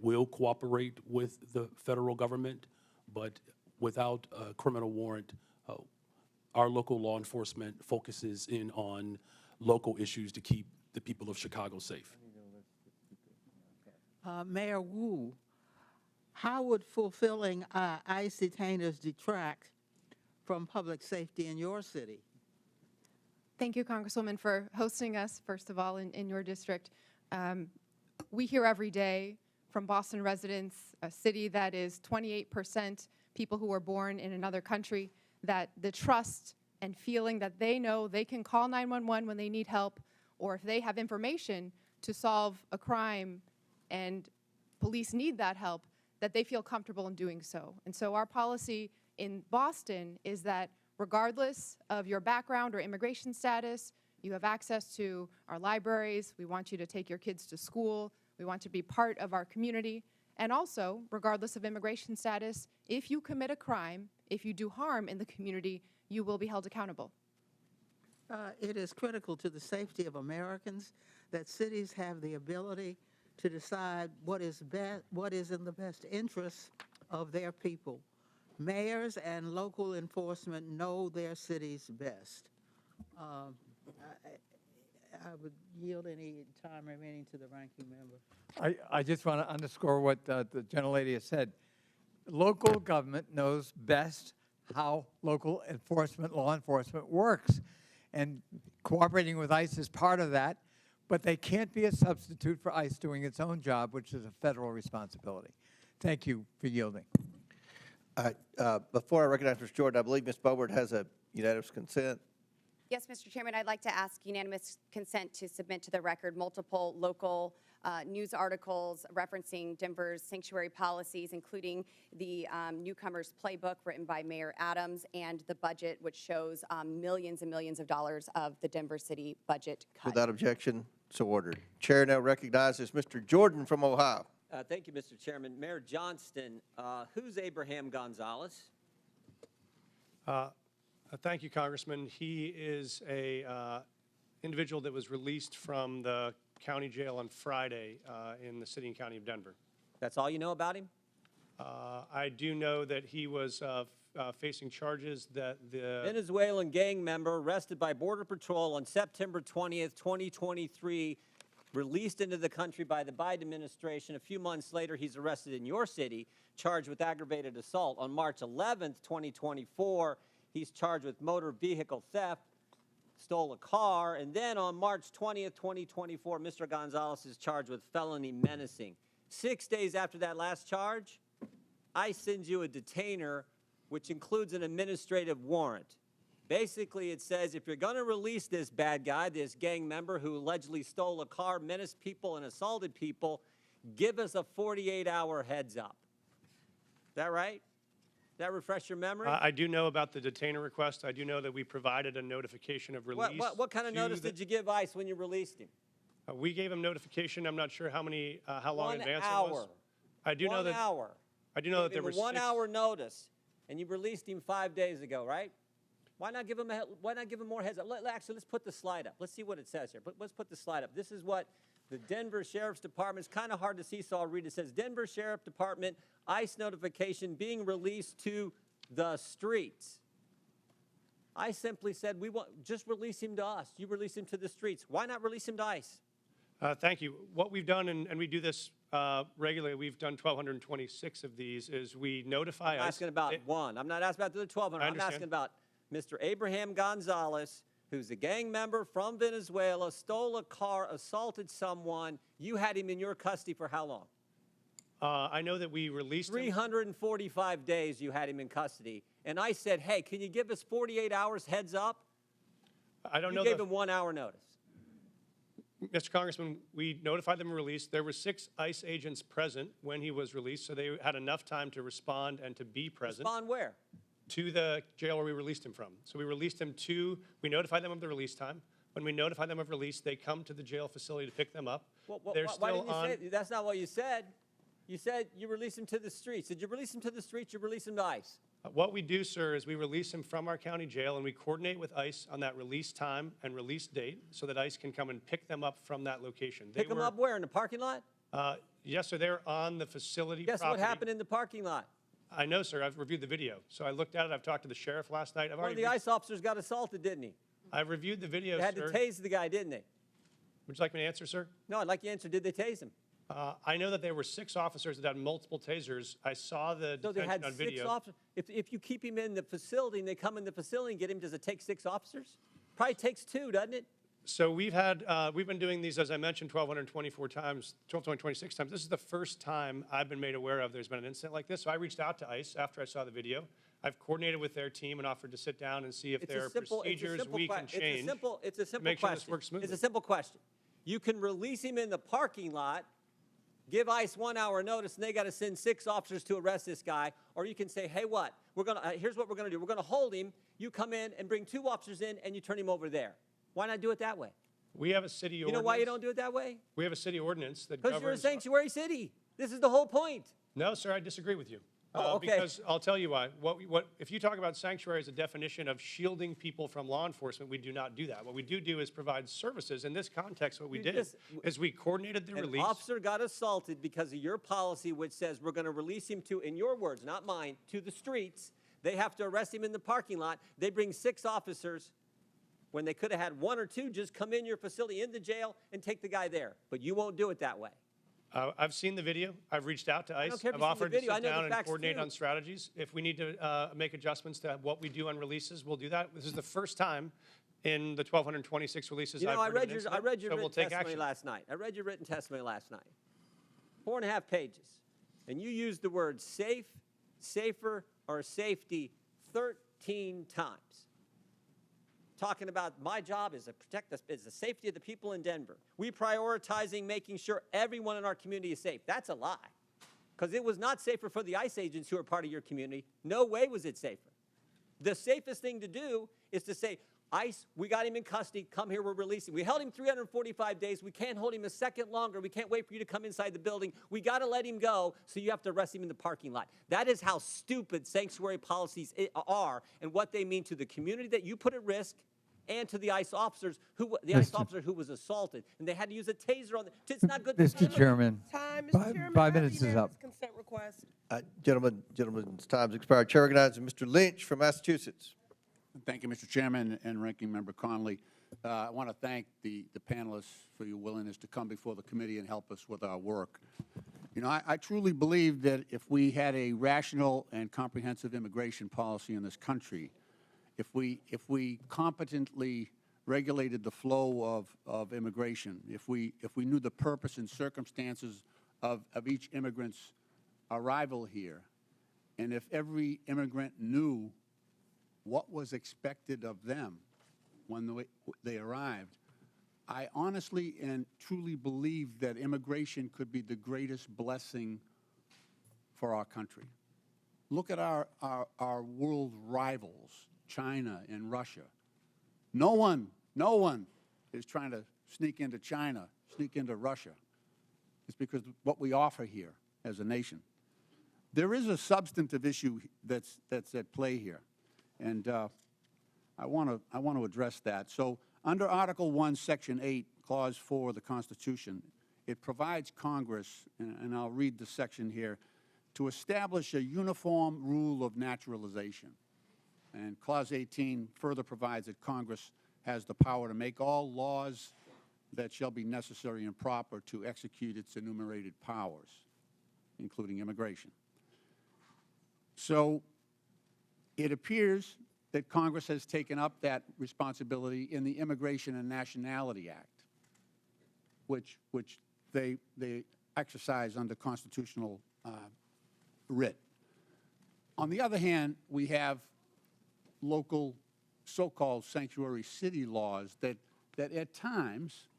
will cooperate with the federal government, but without a criminal warrant, our local law enforcement focuses in on local issues to keep the people of Chicago safe. Mayor Wu, how would fulfilling ICE detainers detract from public safety in your city? Thank you, Congresswoman, for hosting us, first of all, in your district. We hear every day from Boston residents, a city that is 28% people who are born in another country, that the trust and feeling that they know they can call 911 when they need help, or if they have information to solve a crime and police need that help, that they feel comfortable in doing so. And so our policy in Boston is that regardless of your background or immigration status, you have access to our libraries. We want you to take your kids to school. We want you to be part of our community. And also, regardless of immigration status, if you commit a crime, if you do harm in the community, you will be held accountable. It is critical to the safety of Americans that cities have the ability to decide what is in the best interest of their people. Mayors and local enforcement know their cities best. I would yield any time remaining to the ranking member. I just want to underscore what the gentlelady has said. Local government knows best how local enforcement, law enforcement works. And cooperating with ICE is part of that, but they can't be a substitute for ICE doing its own job, which is a federal responsibility. Thank you for yielding. Before I recognize Mr. Jordan, I believe Ms. Boebert has a unanimous consent. Yes, Mr. Chairman, I'd like to ask unanimous consent to submit to the record multiple local news articles referencing Denver's sanctuary policies, including the Newcomers Playbook written by Mayor Adams and the budget, which shows millions and millions of dollars of the Denver city budget cut. Without objection, so ordered. Chair now recognizes Mr. Jordan from Ohio. Thank you, Mr. Chairman. Mayor Johnston, who's Abraham Gonzalez? Thank you, Congressman. He is a individual that was released from the county jail on Friday in the city and county of Denver. That's all you know about him? I do know that he was facing charges that the Venezuelan gang member arrested by Border Patrol on September 20th, 2023, released into the country by the Biden administration. A few months later, he's arrested in your city, charged with aggravated assault. On March 11th, 2024, he's charged with motor vehicle theft, stole a car, and then on March 20th, 2024, Mr. Gonzalez is charged with felony menacing. 6 days after that last charge, ICE sends you a detainer, which includes an administrative warrant. Basically, it says if you're going to release this bad guy, this gang member who allegedly stole a car, menaced people, and assaulted people, give us a 48-hour heads up. Is that right? Does that refresh your memory? I do know about the detainer request. I do know that we provided a notification of release. What kind of notice did you give ICE when you released him? We gave him notification. I'm not sure how long in advance 1 hour. it was. I do know 1 that. hour. I do know that Gave there him were a 1 hour notice, and you released him 5 days ago, right? Why not give him more heads up? Actually, let's put the slide up. Let's see what it says here. Let's put the slide up. This is what the Denver Sheriff's Department, it's kind of hard to see, so I'll read it. It says, Denver Sheriff Department, ICE notification being released to the streets. I simply said, just release him to us. You release him to the streets. Why not release him to ICE? Thank you. What we've done, and we do this regularly, we've done 1,226 of these, is we notify I'm ICE. asking about one. I'm not asking about the other 1,200. I'm asking about Mr. Abraham Gonzalez, who's a gang member from Venezuela, stole a car, assaulted someone. You had him in your custody for how long? I know that we released him. 345 days you had him in custody. And I said, hey, can you give us 48 hours heads up? I don't know. You gave him 1 hour notice. Mr. Congressman, we notified them of release. There were 6 ICE agents present when he was released, so they had enough time to respond and to be present. Respond where? To the jail where we released him from. So we released him we notified them of the release time. When we notify them of release, they come to the jail facility to pick them up. Why didn't you say, that's not what you said. You said you release him to the streets. Did you release him to the streets? You release him to ICE? What we do, sir, is we release him from our county jail, and we coordinate with ICE on that release time and release date so that ICE can come and pick them up from that location. Pick them up where? In the parking lot? Yes, sir. They're on the facility Guess property. what happened in the parking lot? I know, sir. I've reviewed the video. So I looked at it. I've talked to the sheriff last night. One of the ICE officers got assaulted, didn't he? I've reviewed the video, They had sir. to tase the guy, didn't they? Would you like me to answer, sir? No, I'd like you to answer. Did they tase him? I know that there were 6 officers that had multiple tasers. I saw the So they detention had on 6 video. officers. If you keep him in the facility and they come in the facility and get him, does it take 6 officers? Probably takes 2, doesn't it? So we've been doing these, as I mentioned, 1,224 times, 1,226 times. This is the first time I've been made aware of there's been an incident like this. So I reached out to ICE after I saw the video. I've coordinated with their team and offered to sit down and see if there are procedures we can change It's a simple to make sure question. this works smoothly. It's a simple question. You can release him in the parking lot, give ICE 1 hour notice, and they got to send 6 officers to arrest this guy. Or you can say, hey, what? Here's what we're going to do. We're going to hold him. You come in and bring 2 officers in, and you turn him over there. Why not do it that way? We have a city ordinance. You know why you don't do it that way? We have a city ordinance that governs. Because you're a sanctuary city. This is the whole point. No, sir, I disagree with you. Oh, okay. Because I'll tell you why. If you talk about sanctuary as a definition of shielding people from law enforcement, we do not do that. What we do is provide services. In this context, what we did is we coordinated the release. An officer got assaulted because of your policy, which says we're going to release him to, in your words, not mine, to the streets. They have to arrest him in the parking lot. They bring 6 officers when they could have had 1 or 2 just come in your facility, in the jail, and take the guy there. But you won't do it that way. I've seen the video. I've reached out to ICE. I've offered to sit down and coordinate on strategies. If we need to make adjustments to what we do on releases, we'll do that. This is the first time in the 1,226 releases I've heard of an incident, I read your so we'll written take testimony action. last night. I read your written testimony last night. 4.5 pages. And you used the word safe, safer, or safety 13 times. Talking about my job is to protect the safety of the people in Denver. We prioritizing making sure everyone in our community is safe. That's a lie. Because it was not safer for the ICE agents who are part of your community. No way was it safer. The safest thing to do is to say, ICE, we got him in custody. Come here, we're releasing. We held him 345 days. We can't hold him a second longer. We can't wait for you to come inside the building. We got to let him go, so you have to arrest him in the parking lot. That is how stupid sanctuary policies are and what they mean to the community that you put at risk and to the ICE officers ICE officer who was assaulted, and they had to use a taser on them. It's not good. Mr. Chairman, Mr. Chairman, 5 minutes is up. Consent request. Gentlemen's time's expired. Chair recognizes Mr. Lynch from Massachusetts. Thank you, Mr. Chairman and Ranking Member Connolly. I want to thank the panelists for your willingness to come before the committee and help us with our work. You know, I truly believe that if we had a rational and comprehensive immigration policy in this country, if we competently regulated the flow of immigration, if we knew the purpose and circumstances of each immigrant's arrival here, and if every immigrant knew what was expected of them when they arrived, I honestly and truly believe that immigration could be the greatest blessing for our country. Look at our world rivals, China and Russia. No one is trying to sneak into China, sneak into Russia. It's because of what we offer here as a nation. There is a substantive issue that's at play here, and I want to address that. So under Article 1, Section 8, Clause 4 of the Constitution, it provides Congress, and I'll read the section here, to establish a uniform rule of naturalization. And Clause 18 further provides that Congress has the power to make all laws that shall be necessary and proper to execute its enumerated powers, including immigration. So it appears that Congress has taken up that responsibility in the Immigration and Nationality Act, which they exercise under constitutional writ. On the other hand, we have local so-called sanctuary city laws that at times,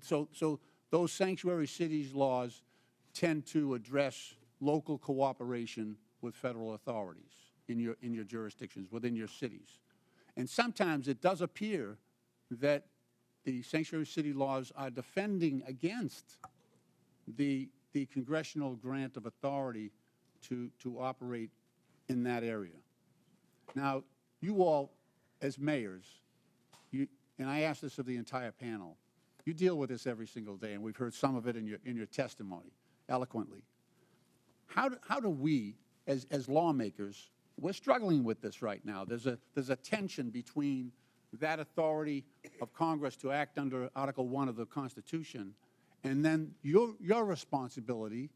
so those sanctuary cities laws tend to address local cooperation with federal authorities in your jurisdictions, within your cities. And sometimes it does appear that the sanctuary city laws are defending against the congressional grant of authority to operate in that area. Now, you all, as mayors, and I ask this of the entire panel, you deal with this every single day, and we've heard some of it in your testimony, eloquently. How do we, as lawmakers, we're struggling with this right now. There's a tension between that authority of Congress to act under Article 1 of the Constitution, and then your responsibility,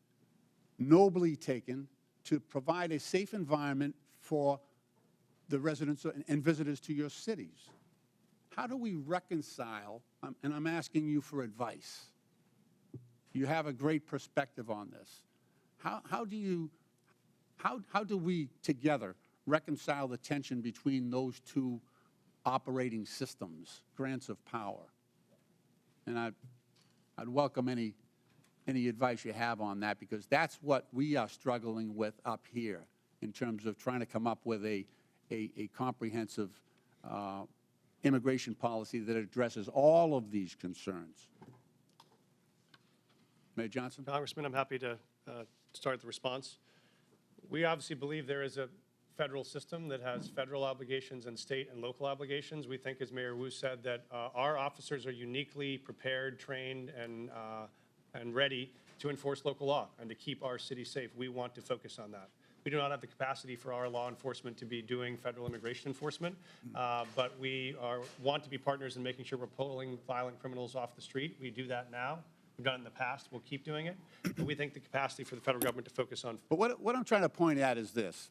nobly taken, to provide a safe environment for the residents and visitors to your cities. how do we reconcile, and I'm asking you for advice. You have a great perspective on this. How do we together reconcile the tension between those two operating systems, grants of power? And I'd welcome any advice you have on that, because that's what we are struggling with up here in terms of trying to come up with a comprehensive immigration policy that addresses all of these concerns. Mayor Johnson? Congressman, I'm happy to start the response. We obviously believe there is a federal system that has federal obligations and state and local obligations. We think, as Mayor Wu said, that our officers are uniquely prepared, trained, and ready to enforce local law and to keep our city safe. We want to focus on that. We do not have the capacity for our law enforcement to be doing federal immigration enforcement, but we want to be partners in making sure we're pulling violent criminals off the street. We do that now. We've done it in the past. We'll keep doing it. But we think the capacity for the federal government to focus on. But what I'm trying to point at is this.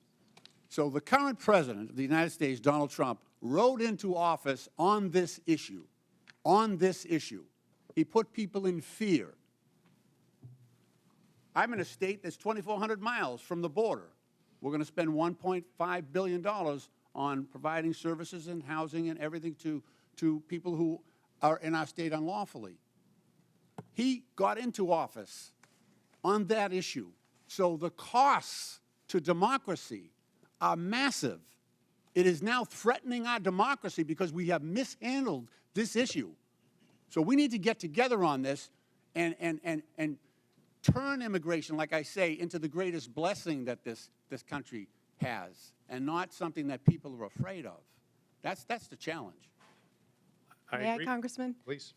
So the current president of the United States, Donald Trump, rode into office on this issue. On this issue. He put people in fear. I'm in a state that's 2,400 miles from the border. We're going to spend $1.5 billion on providing services and housing and everything to people who are in our state unlawfully. He got into office on that issue. So the costs to democracy are massive. It is now threatening our democracy because we have mishandled this issue. So we need to get together on this and turn immigration, like I say, into the greatest blessing that this country has, and not something that people are afraid of. That's the challenge. May I, agree. Congressman? Please.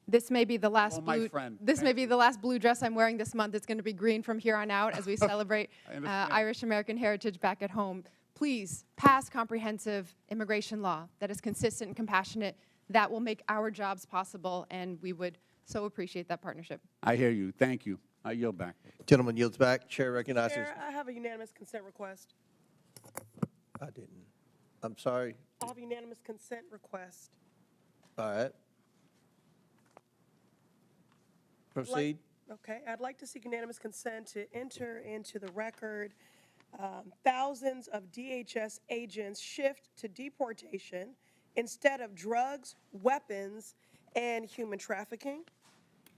This may be the last Oh, my blue. friend. This may Thank be you. the last blue dress I'm wearing this month. It's going to be green from here on out as we celebrate I understand. Irish American heritage back at home. Please pass comprehensive immigration law that is consistent and compassionate. That will make our jobs possible, and we would so appreciate that partnership. I hear you. Thank you. I yield back. Gentleman yields back. Chair recognizes. Chair, I have a unanimous consent request. I didn't. I'm sorry. I have a unanimous consent request. All right. Proceed. Okay, I'd like to seek unanimous consent to enter into the record thousands of DHS agents shift to deportation instead of drugs, weapons, and human trafficking.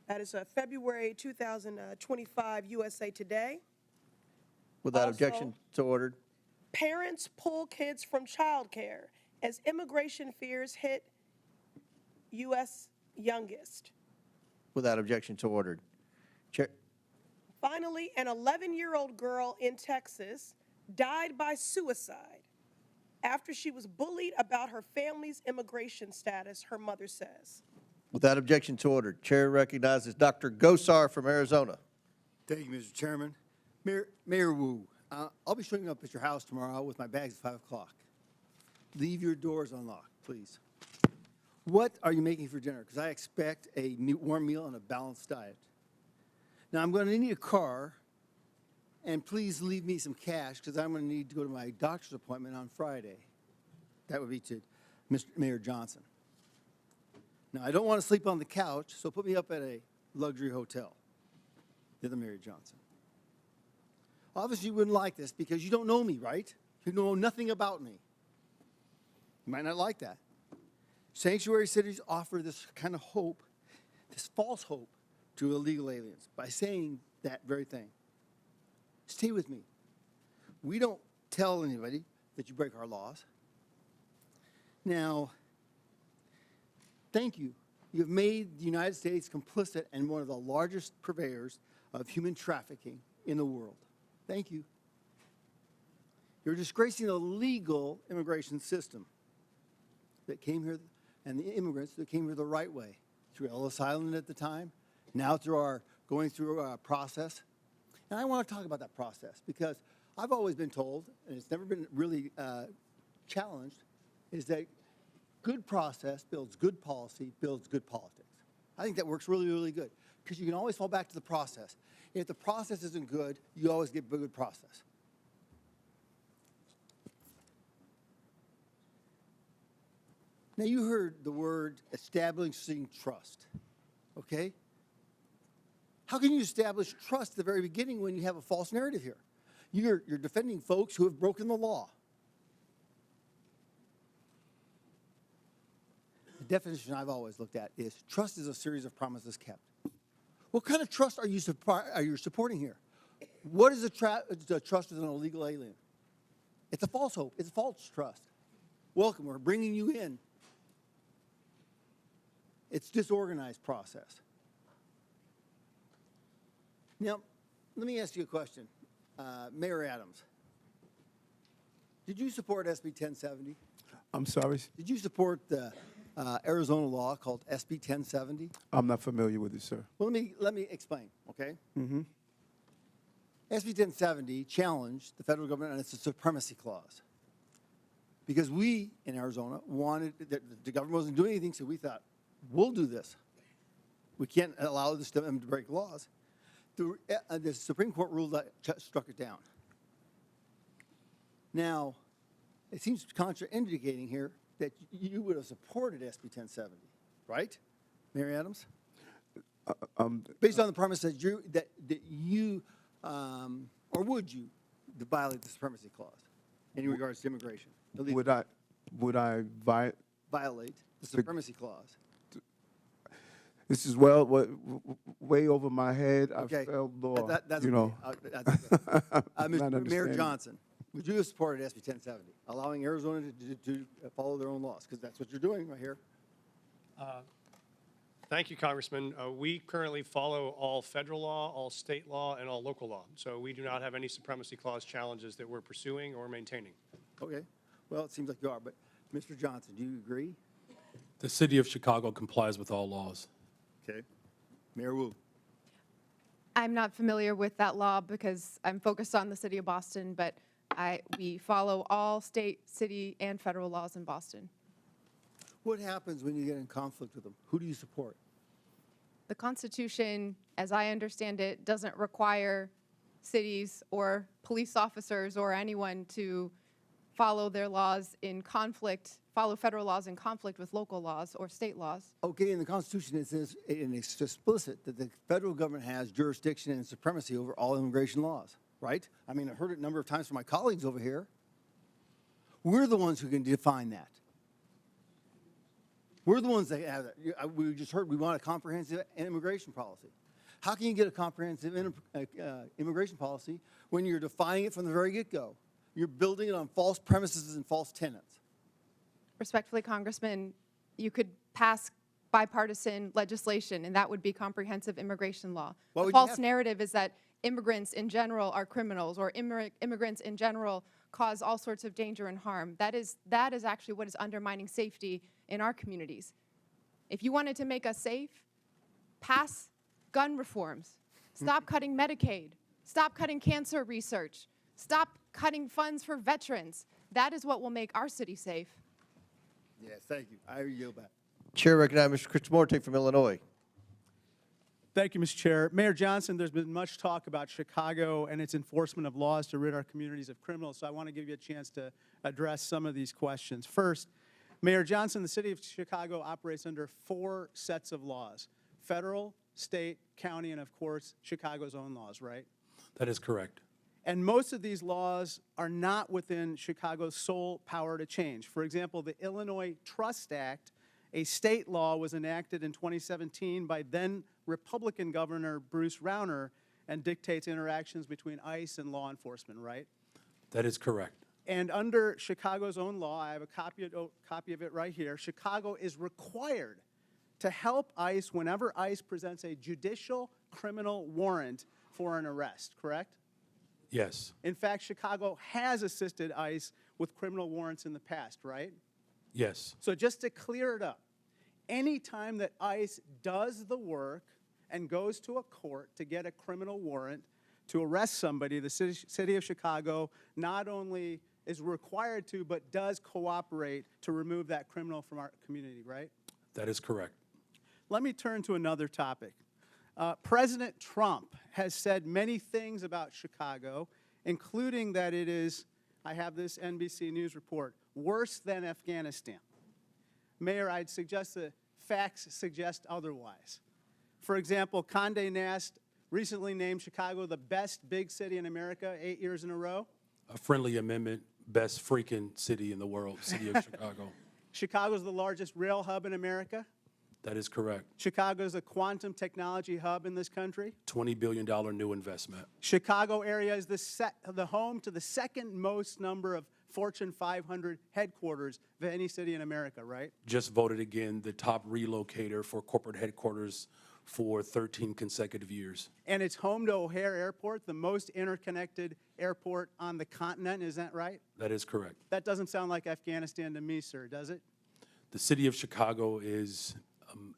That is February 2025 USA Today. Without Also, objection, so ordered. Parents pull kids from childcare as immigration fears hit U.S. youngest. Without objection, so ordered. Chair. Finally, an 11-year-old girl in Texas died by suicide after she was bullied about her family's immigration status, her mother says. Without objection, so ordered. Chair recognizes Dr. Gosar from Arizona. Thank you, Mr. Chairman. Mayor Wu, I'll be showing up at your house tomorrow with my bags at 5 o'clock. Leave your doors unlocked, please. What are you making for dinner? Because I expect a warm meal and a balanced diet. Now, I'm going to need a car, and please leave me some cash because I'm going to need to go to my doctor's appointment on Friday. That would be to Mr. Mayor Johnson. Now, I don't want to sleep on the couch, so put me up at a luxury hotel. The other Mayor Johnson. Obviously, you wouldn't like this because you don't know me, right? You know nothing about me. You might not like that. Sanctuary cities offer this kind of hope, this false hope, to illegal aliens by saying that very thing. Stay with me. We don't tell anybody that you break our laws. Now, thank you. You've made the United States complicit and one of the largest purveyors of human trafficking in the world. Thank you. You're disgracing the legal immigration system that came here, and the immigrants that came here the right way, through Ellis Island at the time, now through our going through a process. And I want to talk about that process because I've always been told, and it's never been really challenged, is that good process builds good policy, builds good politics. I think that works really, really good because you can always fall back to the process. If the process isn't good, you always get a good process. Now, you heard the word establishing trust, okay? How can you establish trust at the very beginning when you have a false narrative here? You're defending folks who have broken the law. The definition I've always looked at is trust is a series of promises kept. What kind of trust are you supporting here? What is the trust with an illegal alien? It's a false hope. It's a false trust. Welcome, we're bringing you in. It's disorganized process. Now, let me ask you a question. Mayor Adams, did you support SB 1070? I'm sorry, Did you support the Arizona law called SB 1070? I'm not familiar with it, sir. Well, let me explain, okay? SB 1070 challenged the federal government on its supremacy clause. Because we, in Arizona, wanted, the government wasn't doing anything, so we thought, we'll do this. We can't allow them to break laws. The Supreme Court ruled that struck it down. Now, it seems contraindicating here that you would have supported SB 1070, right, Mayor Adams? Based on the premise that you or would you violate the supremacy clause in regards to immigration? Would I Violate the supremacy clause? This is way over my head. Okay. I felt law. That's you know. okay. That's okay. Not Mayor understanding. Johnson, would you have supported SB 1070, allowing Arizona to follow their own laws? Because that's what you're doing right here. Thank you, Congressman. We currently follow all federal law, all state law, and all local law. So we do not have any supremacy clause challenges that we're pursuing or maintaining. Okay. Well, it seems like you are, but Mr. Johnson, do you agree? The city of Chicago complies with all laws. Okay. Mayor Wu. I'm not familiar with that law because I'm focused on the city of Boston, but we follow all state, city, and federal laws in Boston. What happens when you get in conflict with them? Who do you support? The Constitution, as I understand it, doesn't require cities or police officers or anyone to follow their laws in conflict, follow federal laws in conflict with local laws or state laws. Okay, in the Constitution it says, and it's explicit, that the federal government has jurisdiction and supremacy over all immigration laws, right? I mean, I've heard it a number of times from my colleagues over here. We're the ones who can define that. We're the ones that have that. We just heard we want a comprehensive immigration policy. How can you get a comprehensive immigration policy when you're defining it from the very get-go? You're building it on false premises and false tenets. Respectfully, Congressman, you could pass bipartisan legislation, and that would be comprehensive immigration law. Why The would you false have- narrative is that immigrants in general are criminals, or immigrants in general cause all sorts of danger and harm. That is actually what is undermining safety in our communities. If you wanted to make us safe, pass gun reforms. Stop cutting Medicaid. Stop cutting cancer research. Stop cutting funds for veterans. That is what will make our city safe. Yes, thank you. I yield back. Chair recognizes Mr. Krishnamurti from Illinois. Thank you, Mr. Chair. Mayor Johnson, there's been much talk about Chicago and its enforcement of laws to rid our communities of criminals, so I want to give you a chance to address some of these questions. First, Mayor Johnson, the city of Chicago operates under 4 sets of laws: federal, state, county, and of course, Chicago's own laws, right? That is correct. And most of these laws are not within Chicago's sole power to change. For example, the Illinois Trust Act, a state law, was enacted in 2017 by then Republican Governor Bruce Rauner and dictates interactions between ICE and law enforcement, right? That is correct. And under Chicago's own law, I have a copy of it right here, Chicago is required to help ICE whenever ICE presents a judicial criminal warrant for an arrest, correct? Yes. In fact, Chicago has assisted ICE with criminal warrants in the past, right? Yes. So just to clear it up, any time that ICE does the work and goes to a court to get a criminal warrant to arrest somebody, the city of Chicago not only is required to, but does cooperate to remove that criminal from our community, right? That is correct. Let me turn to another topic. President Trump has said many things about Chicago, including that it is, I have this NBC News report, worse than Afghanistan. Mayor, I'd suggest the facts suggest otherwise. For example, Condé Nast recently named Chicago the best big city in America 8 years in a row. A friendly amendment, best freaking city in the world, city of Chicago. Chicago's the largest rail hub in America. That is correct. Chicago's a quantum technology hub in this country. $20 billion new investment. Chicago area is the home to the second most number of Fortune 500 headquarters of any city in America, right? Just voted again the top relocator for corporate headquarters for 13 consecutive years. And it's home to O'Hare Airport, the most interconnected airport on the continent, is that right? That is correct. That doesn't sound like Afghanistan to me, sir, does it? The city of Chicago is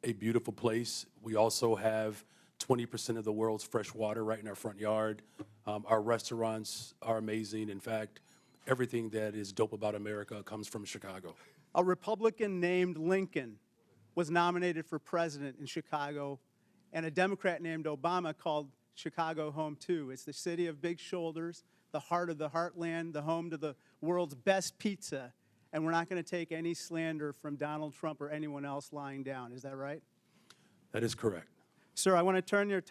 a beautiful place. We also have 20% of the world's fresh water right in our front yard. Our restaurants are amazing. In fact, everything that is dope about America comes from Chicago. A Republican named Lincoln was nominated for president in Chicago, and a Democrat named Obama called Chicago home too. It's the city of big shoulders, the heart of the heartland, the home to the world's best pizza, and we're not going to take any slander from Donald Trump or anyone else lying down. Is that right? That is correct. Sir, I want to turn your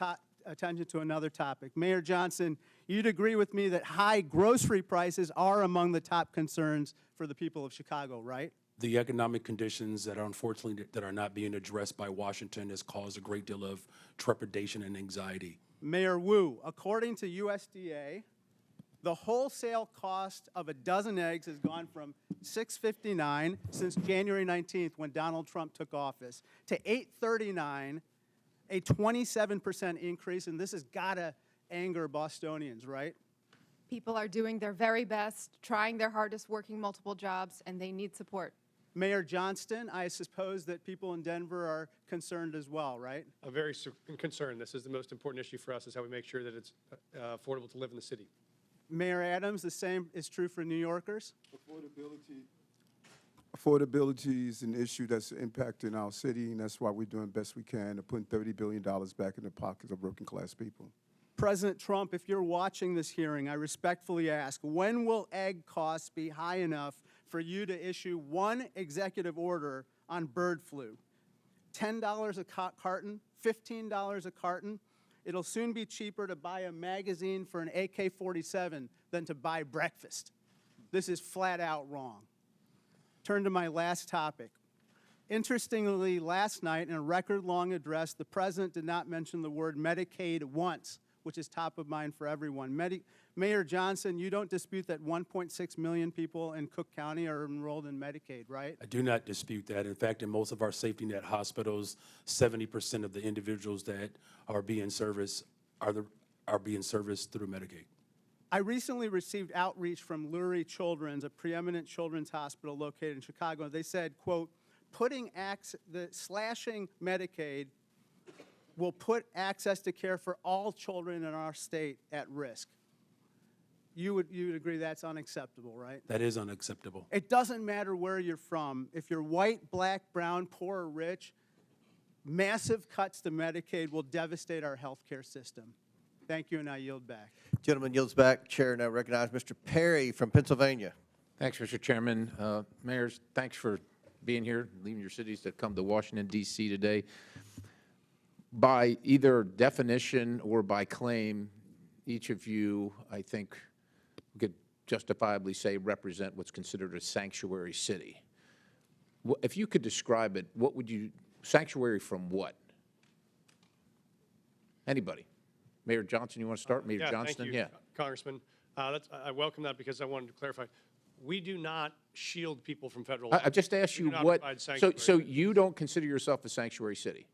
attention to another topic. Mayor Johnson, you'd agree with me that high grocery prices are among the top concerns for the people of Chicago, right? The economic conditions that are unfortunately that are not being addressed by Washington has caused a great deal of trepidation and anxiety. Mayor Wu, according to USDA, the wholesale cost of a dozen eggs has gone from $6.59 since January 19th when Donald Trump took office to $8.39, a 27% increase, and this has got to anger Bostonians, right? People are doing their very best, trying their hardest, working multiple jobs, and they need support. Mayor Johnston, I suppose that people in Denver are concerned as well, right? I'm very concerned. This is the most important issue for us, is how we make sure that it's affordable to live in the city. Mayor Adams, the same is true for New Yorkers? Affordability is an issue that's impacting our city, and that's why we're doing the best we can to put $30 billion back in the pockets of working-class people. President Trump, if you're watching this hearing, I respectfully ask, when will egg costs be high enough for you to issue one executive order on bird flu? $10 a carton, $15 a carton. It'll soon be cheaper to buy a magazine for an AK-47 than to buy breakfast. This is flat out wrong. Turn to my last topic. Interestingly, last night in a record-long address, the president did not mention the word Medicaid once, which is top of mind for everyone. Mayor Johnson, you don't dispute that 1.6 million people in Cook County are enrolled in Medicaid, right? I do not dispute that. In fact, in most of our safety net hospitals, 70% of the individuals that are being serviced are being serviced through Medicaid. I recently received outreach from Lurie Children's, a preeminent children's hospital located in Chicago. They said, quote, slashing Medicaid will put access to care for all children in our state at risk. You would agree that's unacceptable, right? That is unacceptable. It doesn't matter where you're from. If you're white, black, brown, poor, or rich, massive cuts to Medicaid will devastate our health care system. Thank you, and I yield back. Gentleman yields back. Chair now recognize Mr. Perry from Pennsylvania. Thanks, Mr. Chairman. Mayors, thanks for being here, leaving your cities to come to Washington, D.C. today. By either definition or by claim, each of you, I think, could justifiably say represent what's considered a sanctuary city. If you could describe it, what would you, sanctuary from what? Anybody? Mayor Johnson, you want to start? Mayor Johnston? Thank you, Congressman. I welcome that because I wanted to clarify. We do not shield people from federal law. I just asked you what, so you don't consider yourself a sanctuary city?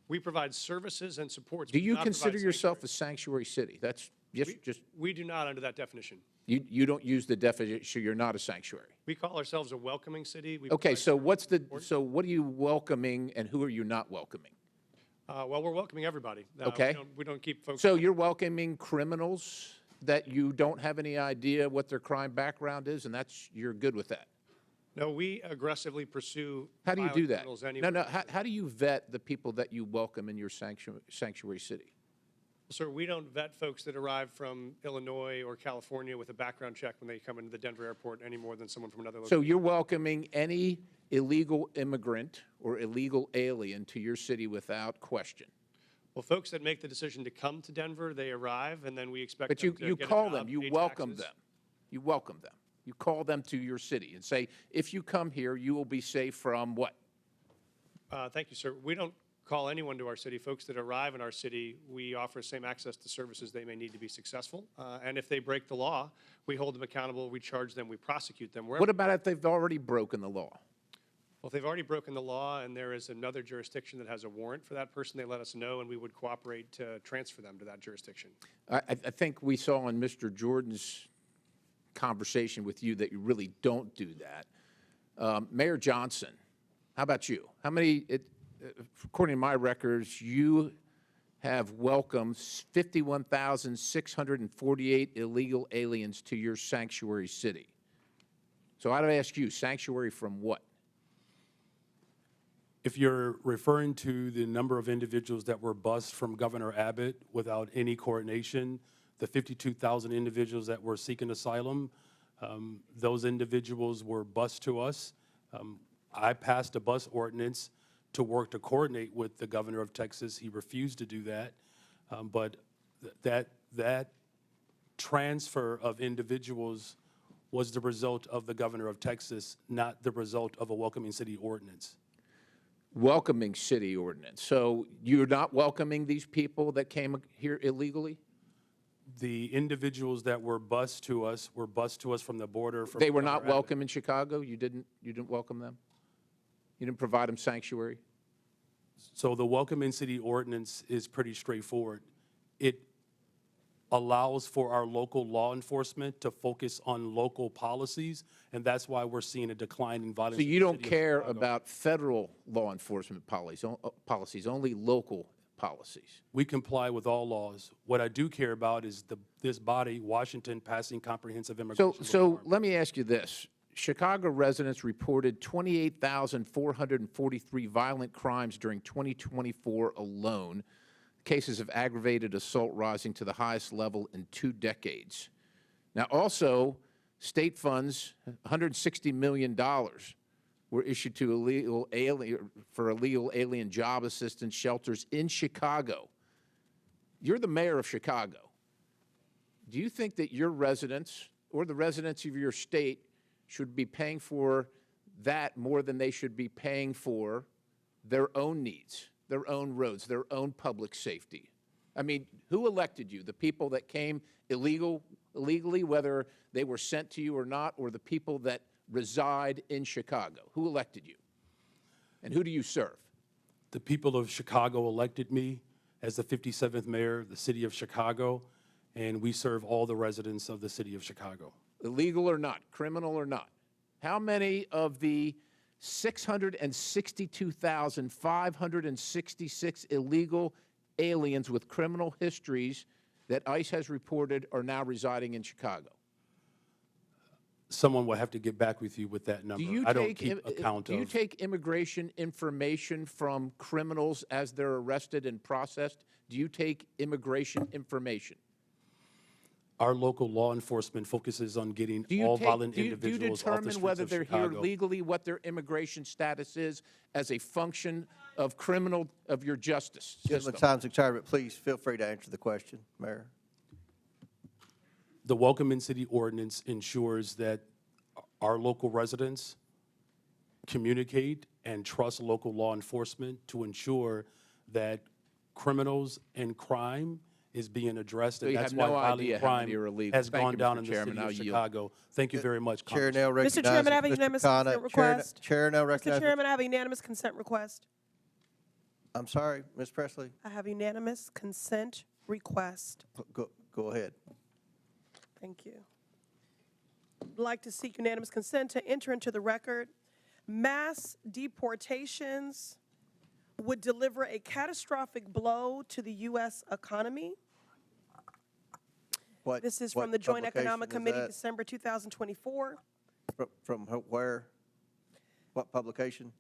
We provide services and supports. Do you consider yourself a sanctuary city? That's just. We do not under that definition. You don't use the definition, you're not a sanctuary. We call ourselves a welcoming city. Okay, so what are you welcoming and who are you not welcoming? Well, we're welcoming everybody. Okay. We don't keep folks. So you're welcoming criminals that you don't have any idea what their crime background is, and you're good with that? No, we aggressively pursue. How do you do that? Anyway. No. How do you vet the people that you welcome in your sanctuary city? Sir, we don't vet folks that arrive from Illinois or California with a background check when they come into the Denver airport any more than someone from another So location. you're welcoming any illegal immigrant or illegal alien to your city without question? Well, folks that make the decision to come to Denver, they arrive, and then we expect But them to you get a call job, them, you pay welcome taxes. them. You welcome them. You call them to your city and say, if you come here, you will be safe from what? Thank you, sir. We don't call anyone to our city. Folks that arrive in our city, we offer same access to services they may need to be successful. And if they break the law, we hold them accountable, we charge them, we prosecute them. What about if they've already broken the law? Well, if they've already broken the law and there is another jurisdiction that has a warrant for that person, they let us know, and we would cooperate to transfer them to that jurisdiction. I think we saw in Mr. Jordan's conversation with you that you really don't do that. Mayor Johnson, how about you? How many, according to my records, you have welcomed 51,648 illegal aliens to your sanctuary city. So I'd ask you, sanctuary from what? If you're referring to the number of individuals that were bused from Governor Abbott without any coordination, the 52,000 individuals that were seeking asylum, those individuals were bused to us. I passed a bus ordinance to work to coordinate with the governor of Texas. He refused to do that. But that transfer of individuals was the result of the governor of Texas, not the result of a welcoming city ordinance. Welcoming city ordinance. So you're not welcoming these people that came here illegally? The individuals that were bused to us from the border. From They were Governor not Abbott. welcome in Chicago? You didn't welcome them? You didn't provide them sanctuary? So the welcoming city ordinance is pretty straightforward. It allows for our local law enforcement to focus on local policies, and that's why we're seeing a decline in violence. So you in the don't city of care Chicago. about federal law enforcement policies, only local policies? We comply with all laws. What I do care about is this body, Washington, passing comprehensive immigration So reform. let me ask you this. Chicago residents reported 28,443 violent crimes during 2024 alone, cases of aggravated assault rising to the highest level in 2 decades. Now, also, state funds, $160 million, were issued to illegal alien job assistance shelters in Chicago. You're the mayor of Chicago. Do you think that your residents or the residents of your state should be paying for that more than they should be paying for their own needs, their own roads, their own public safety? I mean, who elected you? The people that came illegally, whether they were sent to you or not, or the people that reside in Chicago? Who elected you? And who do you serve? The people of Chicago elected me as the 57th mayor of the city of Chicago, and we serve all the residents of the city of Chicago. Illegal or not, criminal or not. How many of the 662,566 illegal aliens with criminal histories that ICE has reported are now residing in Chicago? Someone will have to get back with you with that number. I don't keep account Do you of. take immigration information from criminals as they're arrested and processed? Do you take immigration information? Our local law enforcement focuses on getting all violent individuals off the determine streets whether of they're Chicago. here legally, what their immigration status is as a function of your justice Gentlemen, system? time's expired, but please feel free to answer the question, Mayor. The Welcome in City ordinance ensures that our local residents communicate and trust local law enforcement to ensure that criminals and crime is being addressed, So and you that's have why no violent idea how crime many are illegal. has Thank gone you, down Mr. in Chairman. the I'll city of yield. Chicago. Thank you very much, Chair Congressman. now recognizes Chairman, I have a Mr. unanimous Khanna. consent request. Chair now Mr. recognizes. Chairman, I have a unanimous consent request. I'm sorry, Ms. Presley. I have unanimous consent request. Go ahead. Thank you. I'd like to seek unanimous consent to enter into the record. Mass deportations would deliver a catastrophic blow to the U.S. economy. This is from the Joint Economic Committee, December 2024. From where? What publication?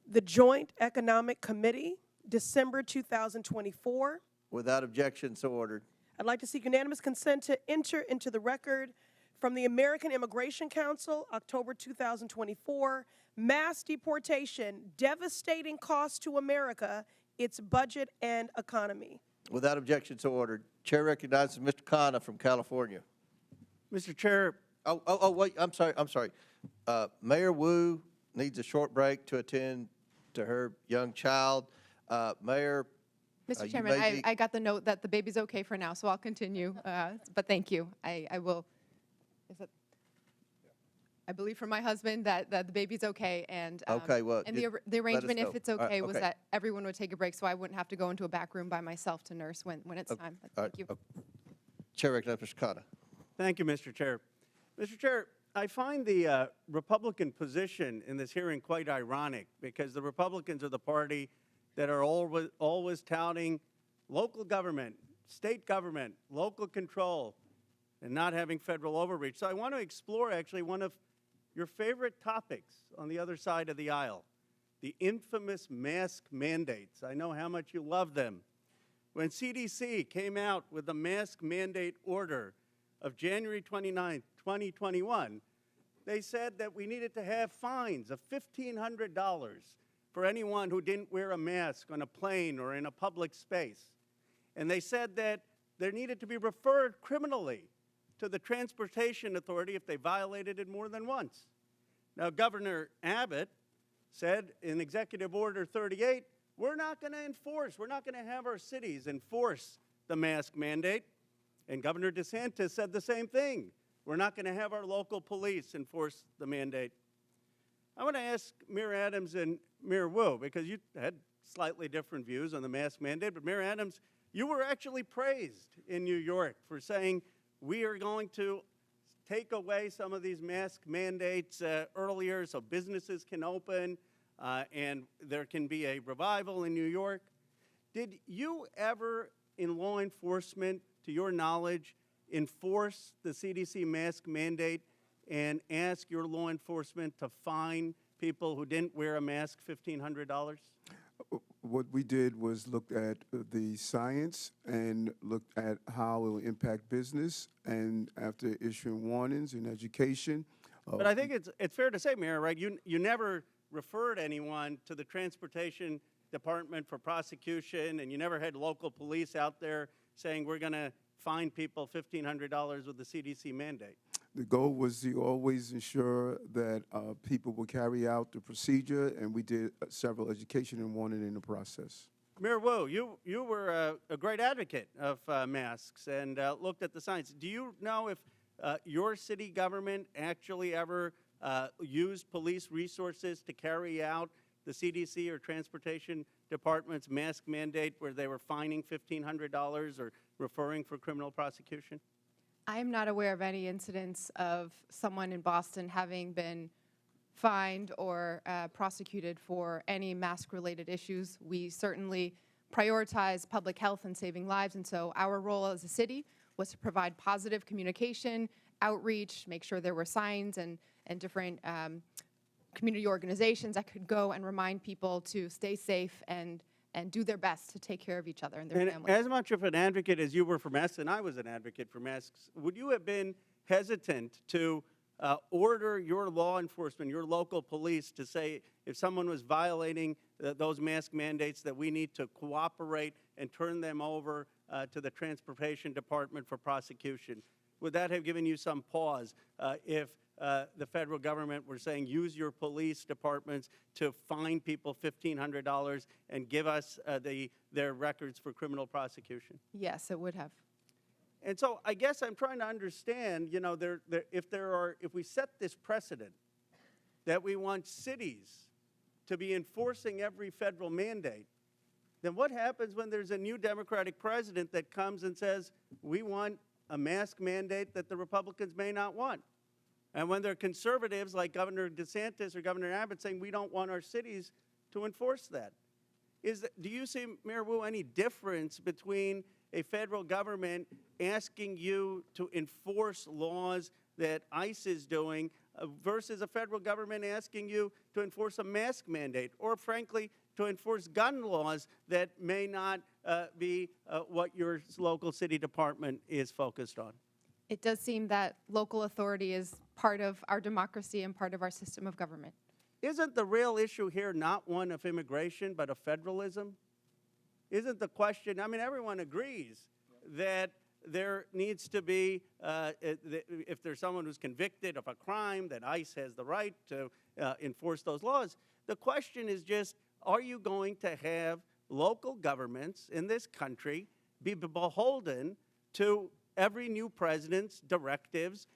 The Joint Economic Committee, December 2024. Without objection, so ordered. I'd like to seek unanimous consent to enter into the record from the American Immigration Council, October 2024, mass deportation, devastating cost to America, its budget and economy. Without objection, so ordered. Chair recognizes Mr. Khanna from California. Mr. Chair, Wait, I'm sorry. Mayor Wu needs a short break to attend to her young child. Mayor. Mr. you Chairman, may be- I got the note that the baby's okay for now, so I'll continue. But thank you. I will. I believe from my husband that the baby's okay, and Okay, well, and just the arrangement, know. if it's All right, okay, was okay. that everyone would take a break, so I wouldn't have to go into a back room by myself to nurse when it's time. But All right, thank you. Chair recognizes Mr. Khanna. thank you, Mr. Chair. Mr. Chair, I find the Republican position in this hearing quite ironic because the Republicans are the party that are always touting local government, state government, local control, and not having federal overreach. So I want to explore actually one of your favorite topics on the other side of the aisle, the infamous mask mandates. I know how much you love them. When CDC came out with the mask mandate order of January 29, 2021, they said that we needed to have fines of $1,500 for anyone who didn't wear a mask on a plane or in a public space. And they said that there needed to be referred criminally to the Transportation Authority if they violated it more than once. Now, Governor Abbott said in Executive Order 38, we're not going to enforce, we're not going to have our cities enforce the mask mandate. And Governor DeSantis said the same thing. We're not going to have our local police enforce the mandate. I want to ask Mayor Adams and Mayor Wu, because you had slightly different views on the mask mandate, but Mayor Adams, you were actually praised in New York for saying we are going to take away some of these mask mandates earlier so businesses can open and there can be a revival in New York. Did you ever, in law enforcement, to your knowledge, enforce the CDC mask mandate and ask your law enforcement to fine people who didn't wear a mask $1,500? What we did was looked at the science and looked at how it will impact business, and after issuing warnings in education. But I think it's fair to say, Mayor, right, you never referred anyone to the Transportation Department for prosecution, and you never had local police out there saying we're going to fine people $1,500 with the CDC mandate. The goal was to always ensure that people will carry out the procedure, and we did several education and warning in the process. Mayor Wu, you were a great advocate of masks and looked at the science. Do you know if your city government actually ever used police resources to carry out the CDC or Transportation Department's mask mandate where they were fining $1,500 or referring for criminal prosecution? I am not aware of any incidents of someone in Boston having been fined or prosecuted for any mask-related issues. We certainly prioritize public health and saving lives, and so our role as a city was to provide positive communication, outreach, make sure there were signs and different community organizations that could go and remind people to stay safe and do their best to take care of each other and their families. As much of an advocate as you were for masks, and I was an advocate for masks, would you have been hesitant to order your law enforcement, your local police, to say if someone was violating those mask mandates that we need to cooperate and turn them over to the Transportation Department for prosecution? Would that have given you some pause if the federal government were saying use your police departments to fine people $1,500 and give us their records for criminal prosecution? Yes, it would have. And so I guess I'm trying to understand, you know, if we set this precedent that we want cities to be enforcing every federal mandate, then what happens when there's a new Democratic president that comes and says, we want a mask mandate that the Republicans may not want? And when there are conservatives like Governor DeSantis or Governor Abbott saying we don't want our cities to enforce that. Do you see, Mayor Wu, any difference between a federal government asking you to enforce laws that ICE is doing versus a federal government asking you to enforce a mask mandate, or frankly, to enforce gun laws that may not be what your local city department is focused on? It does seem that local authority is part of our democracy and part of our system of government. Isn't the real issue here not one of immigration, but of federalism? Isn't the question, I mean, everyone agrees that there needs to be, if there's someone who's convicted of a crime, that ICE has the right to enforce those laws. The question is just, are you going to have local governments in this country be beholden to every new president's directives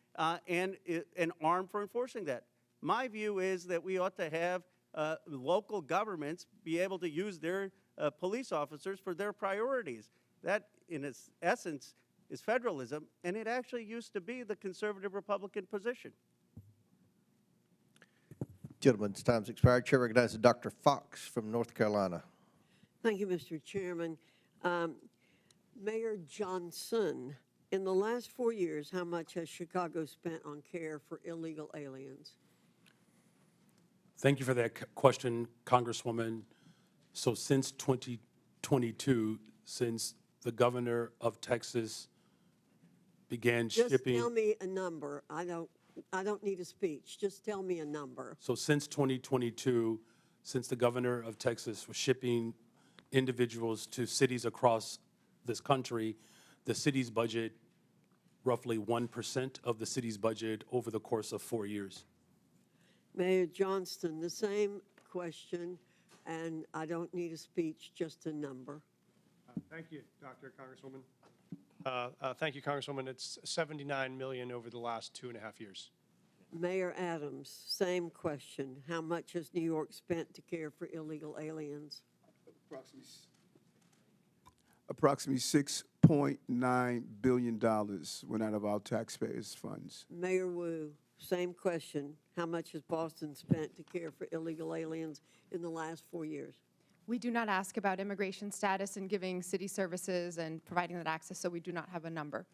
and an arm for enforcing that? My view is that we ought to have local governments be able to use their police officers for their priorities. That, in its essence, is federalism, and it actually used to be the conservative Republican position. Gentlemen's time's expired. Chair recognizes Dr. Fox from North Carolina. Thank you, Mr. Chairman. Mayor Johnson, in the last 4 years, how much has Chicago spent on care for illegal aliens? Thank you for that question, Congresswoman. So since 2022, since the governor of Texas began Just shipping. tell me a number. I don't need a speech. Just tell me a number. So since 2022, since the governor of Texas was shipping individuals to cities across this country, the city's budget, roughly 1% of the city's budget over the course of 4 years. Mayor Johnston, the same question, and I don't need a speech, just a number. Thank you, Dr. Congresswoman. Thank you, Congresswoman. It's $79 million over the last 2.5 years. Mayor Adams, same question. How much has New York spent to care for illegal aliens? Approximately $6.9 billion went out of our taxpayers' funds. Mayor Wu, same question. How much has Boston spent to care for illegal aliens in the last 4 years? We do not ask about immigration status and giving city services and providing that access, so we do not have a number.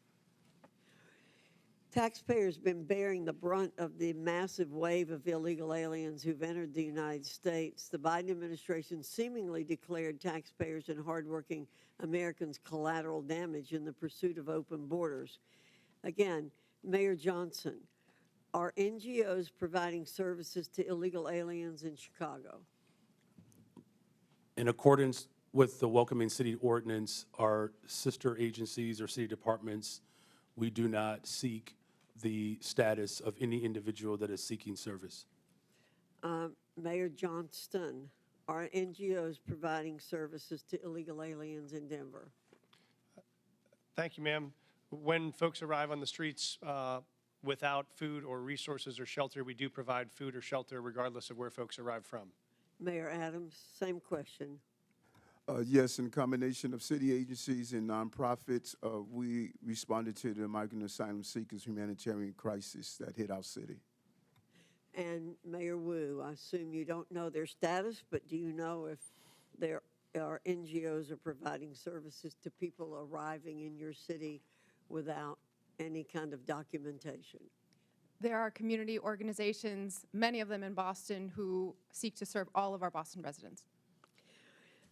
Taxpayers have been bearing the brunt of the massive wave of illegal aliens who've entered the United States. The Biden administration seemingly declared taxpayers and hardworking Americans collateral damage in the pursuit of open borders. Again, Mayor Johnson, are NGOs providing services to illegal aliens in Chicago? In accordance with the Welcoming City Ordinance, our sister agencies or city departments, we do not seek the status of any individual that is seeking service. Mayor Johnston, are NGOs providing services to illegal aliens in Denver? Thank you, ma'am. When folks arrive on the streets without food or resources or shelter, we do provide food or shelter regardless of where folks arrive from. Mayor Adams, same question. Yes, in combination of city agencies and nonprofits, we responded to the migrant asylum seekers humanitarian crisis that hit our city. And Mayor Wu, I assume you don't know their status, but do you know if there are NGOs are providing services to people arriving in your city without any kind of documentation? There are community organizations, many of them in Boston, who seek to serve all of our Boston residents.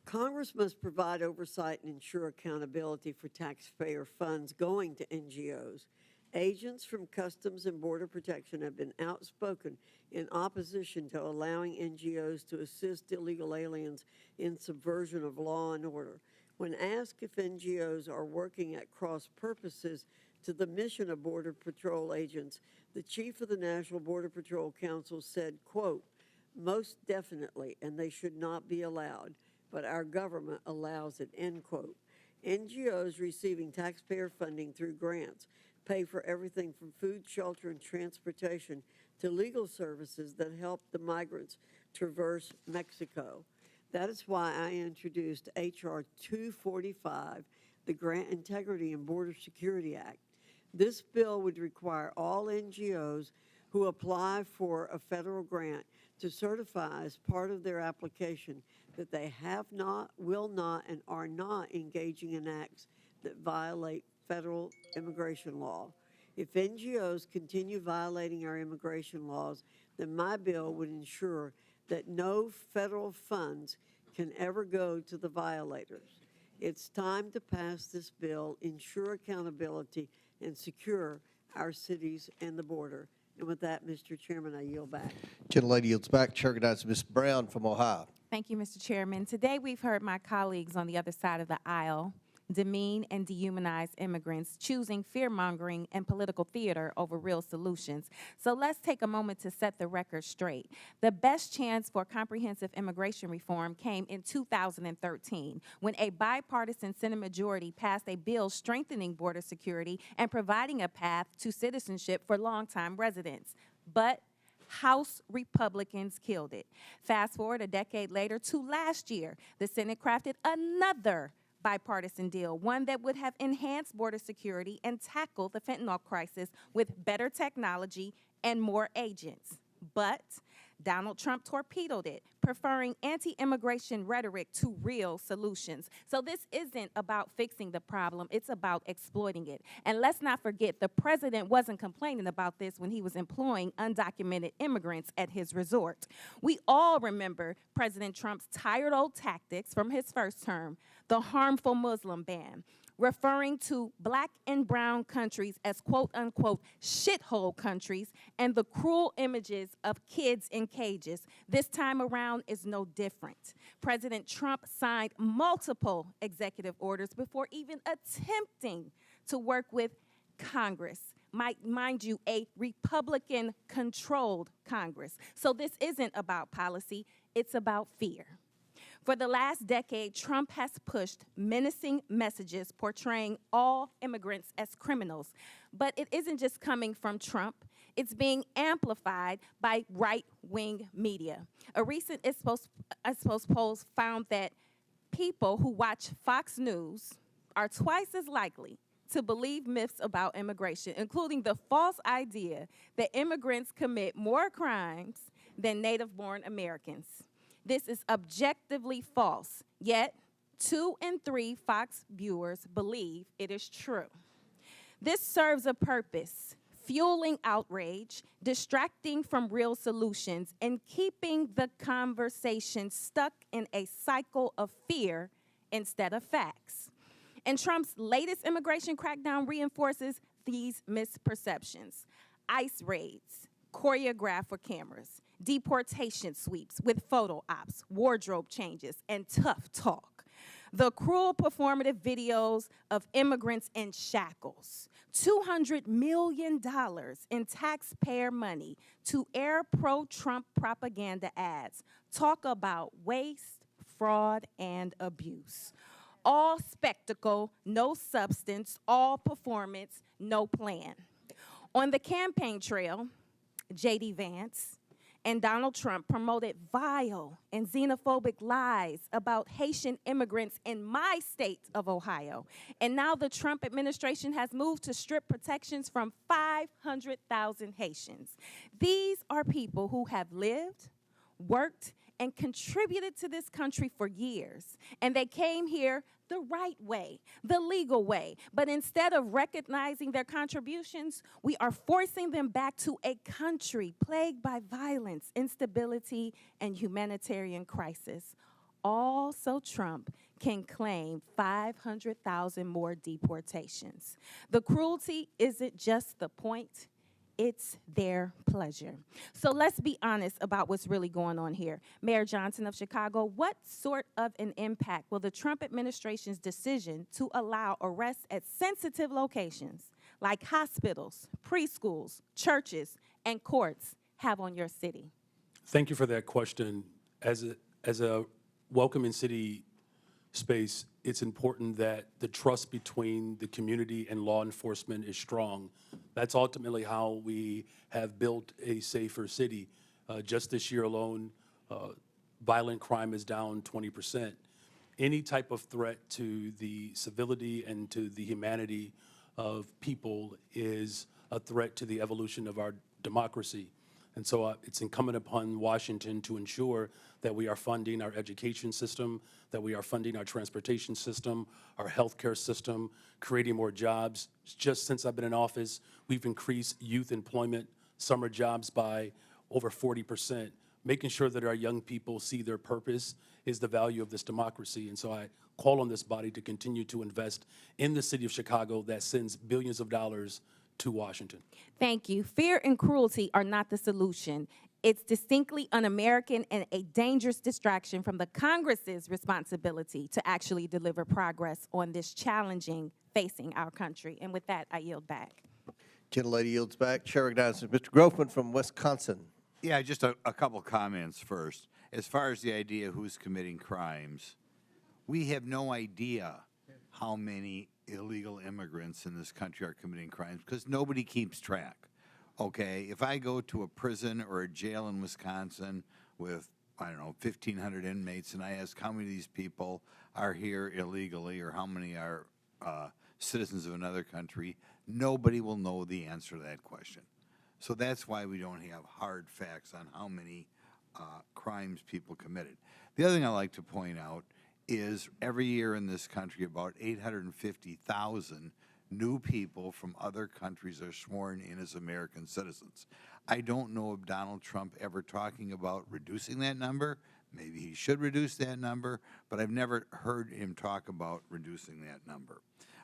Congress must provide oversight and ensure accountability for taxpayer funds going to NGOs. Agents from Customs and Border Protection have been outspoken in opposition to allowing NGOs to assist illegal aliens in subversion of law and order. When asked if NGOs are working at cross purposes to the mission of Border Patrol agents, the chief of the National Border Patrol Council said, quote, "Most definitely, and they should not be allowed, but our government allows it," end quote. NGOs receiving taxpayer funding through grants pay for everything from food, shelter, and transportation to legal services that help the migrants traverse Mexico. That is why I introduced H.R. 245, the Grant Integrity and Border Security Act. This bill would require all NGOs who apply for a federal grant to certify as part of their application that they have not, will not, and are not engaging in acts that violate federal immigration law. If NGOs continue violating our immigration laws, then my bill would ensure that no federal funds can ever go to the violators. It's time to pass this bill, ensure accountability, and secure our cities and the border. And with that, Mr. Chairman, I yield back. Gentlelady yields back. Chair recognizes Ms. Brown from Ohio. Thank you, Mr. Chairman. Today we've heard my colleagues on the other side of the aisle demean and dehumanize immigrants, choosing fear-mongering and political theater over real solutions. So let's take a moment to set the record straight. The best chance for comprehensive immigration reform came in 2013, when a bipartisan Senate majority passed a bill strengthening border security and providing a path to citizenship for longtime residents. But House Republicans killed it. Fast forward a decade later to last year, the Senate crafted another bipartisan deal, one that would have enhanced border security and tackled the fentanyl crisis with better technology and more agents. But Donald Trump torpedoed it, preferring anti-immigration rhetoric to real solutions. So this isn't about fixing the problem, it's about exploiting it. And let's not forget, the president wasn't complaining about this when he was employing undocumented immigrants at his resort. We all remember President Trump's tired old tactics from his first term, the harmful Muslim ban, referring to black and brown countries as quote-unquote shithole countries, and the cruel images of kids in cages. This time around is no different. President Trump signed multiple executive orders before even attempting to work with Congress. Mind you, a Republican-controlled Congress. So this isn't about policy, it's about fear. For the last decade, Trump has pushed menacing messages portraying all immigrants as criminals. But it isn't just coming from Trump. It's being amplified by right-wing media. A recent Ipsos poll found that people who watch Fox News are twice as likely to believe myths about immigration, including the false idea that immigrants commit more crimes than native-born Americans. This is objectively false, yet 2 in 3 Fox viewers believe it is true. This serves a purpose: fueling outrage, distracting from real solutions, and keeping the conversation stuck in a cycle of fear instead of facts. And Trump's latest immigration crackdown reinforces these misperceptions. ICE raids, choreographed for cameras, deportation sweeps with photo ops, wardrobe changes, and tough talk. The cruel performative videos of immigrants in shackles. $200 million in taxpayer money to air pro-Trump propaganda ads. Talk about waste, fraud, and abuse. All spectacle, no substance, all performance, no plan. On the campaign trail, J.D. Vance and Donald Trump promoted vile and xenophobic lies about Haitian immigrants in my state of Ohio. And now the Trump administration has moved to strip protections from 500,000 Haitians. These are people who have lived, worked, and contributed to this country for years. And they came here the right way, the legal way. But instead of recognizing their contributions, we are forcing them back to a country plagued by violence, instability, and humanitarian crisis. All so Trump can claim 500,000 more deportations. The cruelty isn't just the point, it's their pleasure. So let's be honest about what's really going on here. Mayor Johnson of Chicago, what sort of an impact will the Trump administration's decision to allow arrests at sensitive locations like hospitals, preschools, churches, and courts have on your city? Thank you for that question. As a welcoming city space, it's important that the trust between the community and law enforcement is strong. That's ultimately how we have built a safer city. Just this year alone, violent crime is down 20%. Any type of threat to the civility and to the humanity of people is a threat to the evolution of our democracy. And so it's incumbent upon Washington to ensure that we are funding our education system, that we are funding our transportation system, our healthcare system, creating more jobs. Just since I've been in office, we've increased youth employment, summer jobs by over 40%, making sure that our young people see their purpose is the value of this democracy. And so I call on this body to continue to invest in the city of Chicago that sends billions of dollars to Washington. Thank you. Fear and cruelty are not the solution. It's distinctly un-American and a dangerous distraction from the Congress's responsibility to actually deliver progress on this challenging facing our country. And with that, I yield back. Gentlelady yields back. Chair recognizes Mr. Grofman from Wisconsin. Yeah, just a couple comments first. As far as the idea who's committing crimes, we have no idea how many illegal immigrants in this country are committing crimes because nobody keeps track. Okay, if I go to a prison or a jail in Wisconsin with, I don't know, 1,500 inmates, and I ask how many of these people are here illegally or how many are citizens of another country, nobody will know the answer to that question. So that's why we don't have hard facts on how many crimes people committed. The other thing I like to point out is every year in this country, about 850,000 new people from other countries are sworn in as American citizens. I don't know of Donald Trump ever talking about reducing that number. Maybe he should reduce that number, but I've never heard him talk about reducing that number.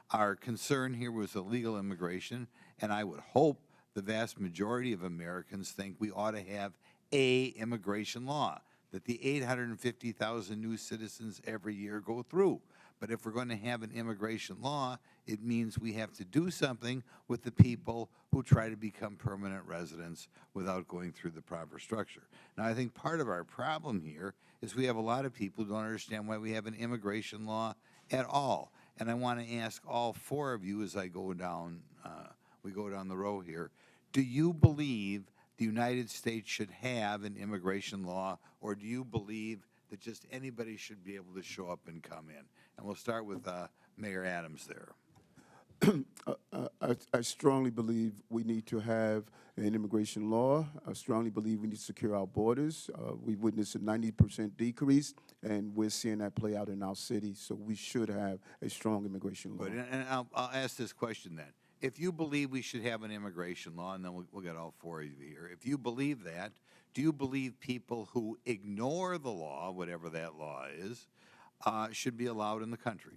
Our concern here was illegal immigration, and I would hope the vast majority of Americans think we ought to have a immigration law that the 850,000 new citizens every year go through. But if we're going to have an immigration law, it means we have to do something with the people who try to become permanent residents without going through the proper structure. Now, I think part of our problem here is we have a lot of people who don't understand why we have an immigration law at all. And I want to ask all four of you as I go down, we go down the row here, do you believe the United States should have an immigration law, or do you believe that just anybody should be able to show up and come in? And we'll start with Mayor Adams there. I strongly believe we need to have an immigration law. I strongly believe we need to secure our borders. We witnessed a 90% decrease, and we're seeing that play out in our city, so we should have a strong immigration law. Good. And I'll ask this question then. If you believe we should have an immigration law, and then we'll get all four of you here, if you believe that, do you believe people who ignore the law, whatever that law is, should be allowed in the country?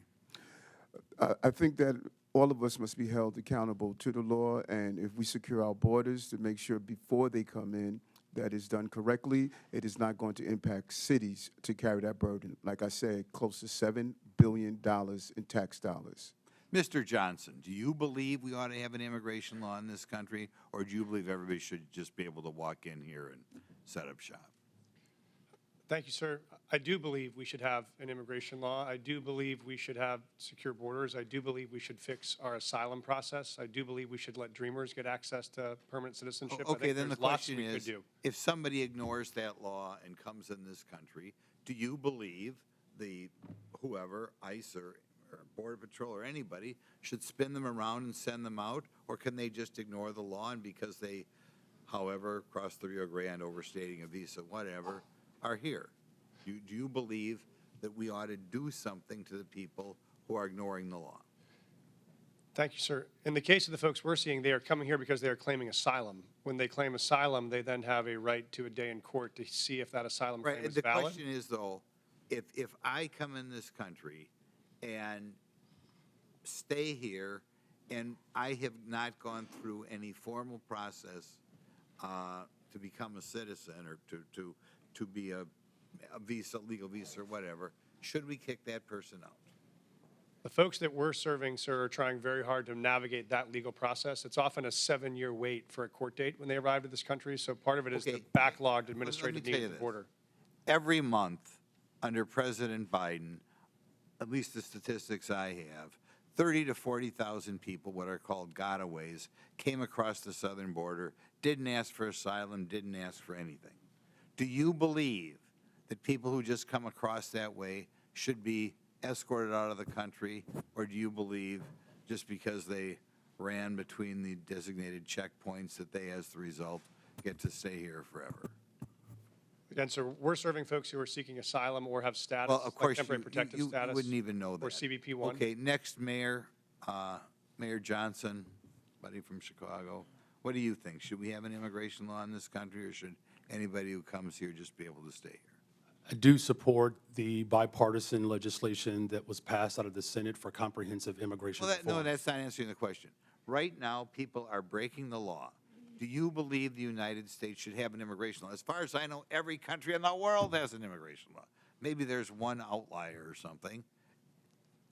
I think that all of us must be held accountable to the law, and if we secure our borders to make sure before they come in that is done correctly, it is not going to impact cities to carry that burden. Like I said, close to $7 billion in tax dollars. Mr. Johnson, do you believe we ought to have an immigration law in this country, or do you believe everybody should just be able to walk in here and set up shop? Thank you, sir. I do believe we should have an immigration law. I do believe we should have secure borders. I do believe we should fix our asylum process. I do believe we should let dreamers get access to permanent citizenship. Okay, then the question we is, could do. if somebody ignores that law and comes in this country, do you believe the whoever, ICE or Border Patrol or anybody, should spin them around and send them out, or can they just ignore the law and because they, however, crossed the Rio Grande, overstating a visa, whatever, are here? Do you believe that we ought to do something to the people who are ignoring the law? Thank you, sir. In the case of the folks we're seeing, they are coming here because they are claiming asylum. When they claim asylum, they then have a right to a day in court to see if that asylum claim is The valid. question is, though, if I come in this country and stay here and I have not gone through any formal process to become a citizen or to be a visa, legal visa or whatever, should we kick that person out? The folks that we're serving, sir, are trying very hard to navigate that legal process. It's often a 7-year wait for a court date when they arrive to this country, so part of it is the backlogged administrative need at the border. Every month under President Biden, at least the statistics I have, 30 to 40,000 people, what are called gotaways, came across the southern border, didn't ask for asylum, didn't ask for anything. Do you believe that people who just come across that way should be escorted out of the country, or do you believe just because they ran between the designated checkpoints that they, as the result, get to stay here forever? Again, sir, we're serving folks who are seeking asylum or have status, Well, of course, like temporary protective you status. wouldn't even know that. Or CBP-1. Okay, next, Mayor Johnson, buddy from Chicago. What do you think? Should we have an immigration law in this country, or should anybody who comes here just be able to stay here? I do support the bipartisan legislation that was passed out of the Senate for comprehensive immigration Well, reform. no, that's not answering the question. Right now, people are breaking the law. Do you believe the United States should have an immigration law? As far as I know, every country in the world has an immigration law. Maybe there's one outlier or something.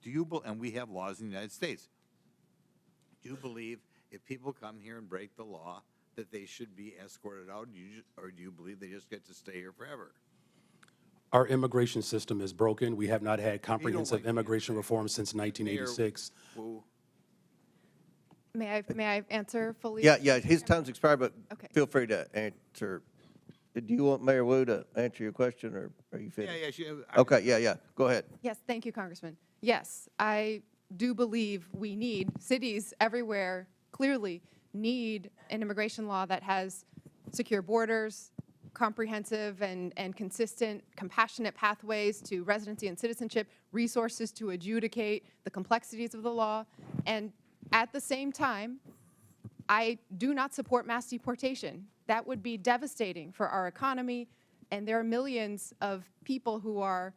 And we have laws in the United States. Do you believe if people come here and break the law that they should be escorted out, or do you believe they just get to stay here forever? Our immigration system is broken. We have not had comprehensive immigration reform since 1986. May I answer fully? Yeah, his time's expired, but Okay. feel free to answer. Do you want Mayor Wu to answer your question, or are you finished? Okay, yeah, go ahead. Yes, thank you, Congressman. Yes, I do believe we need, cities everywhere clearly need an immigration law that has secure borders, comprehensive and consistent, compassionate pathways to residency and citizenship, resources to adjudicate the complexities of the law. And at the same time, I do not support mass deportation. That would be devastating for our economy, and there are millions of people who are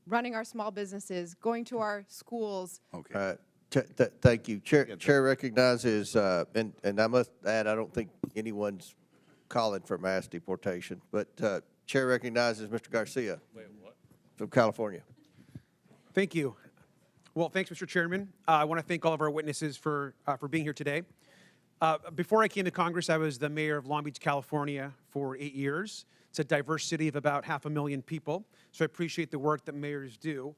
running our small businesses, going to our schools. Okay. Thank you. Chair recognizes, and I must add, I don't think anyone's calling for mass deportation, but Chair recognizes Mr. Garcia. Wait, what? From California. Thank you. Well, thanks, Mr. Chairman. I want to thank all of our witnesses for being here today. Before I came to Congress, I was the mayor of Long Beach, California for 8 years. It's a diverse city of about 500,000 people, so I appreciate the work that mayors do.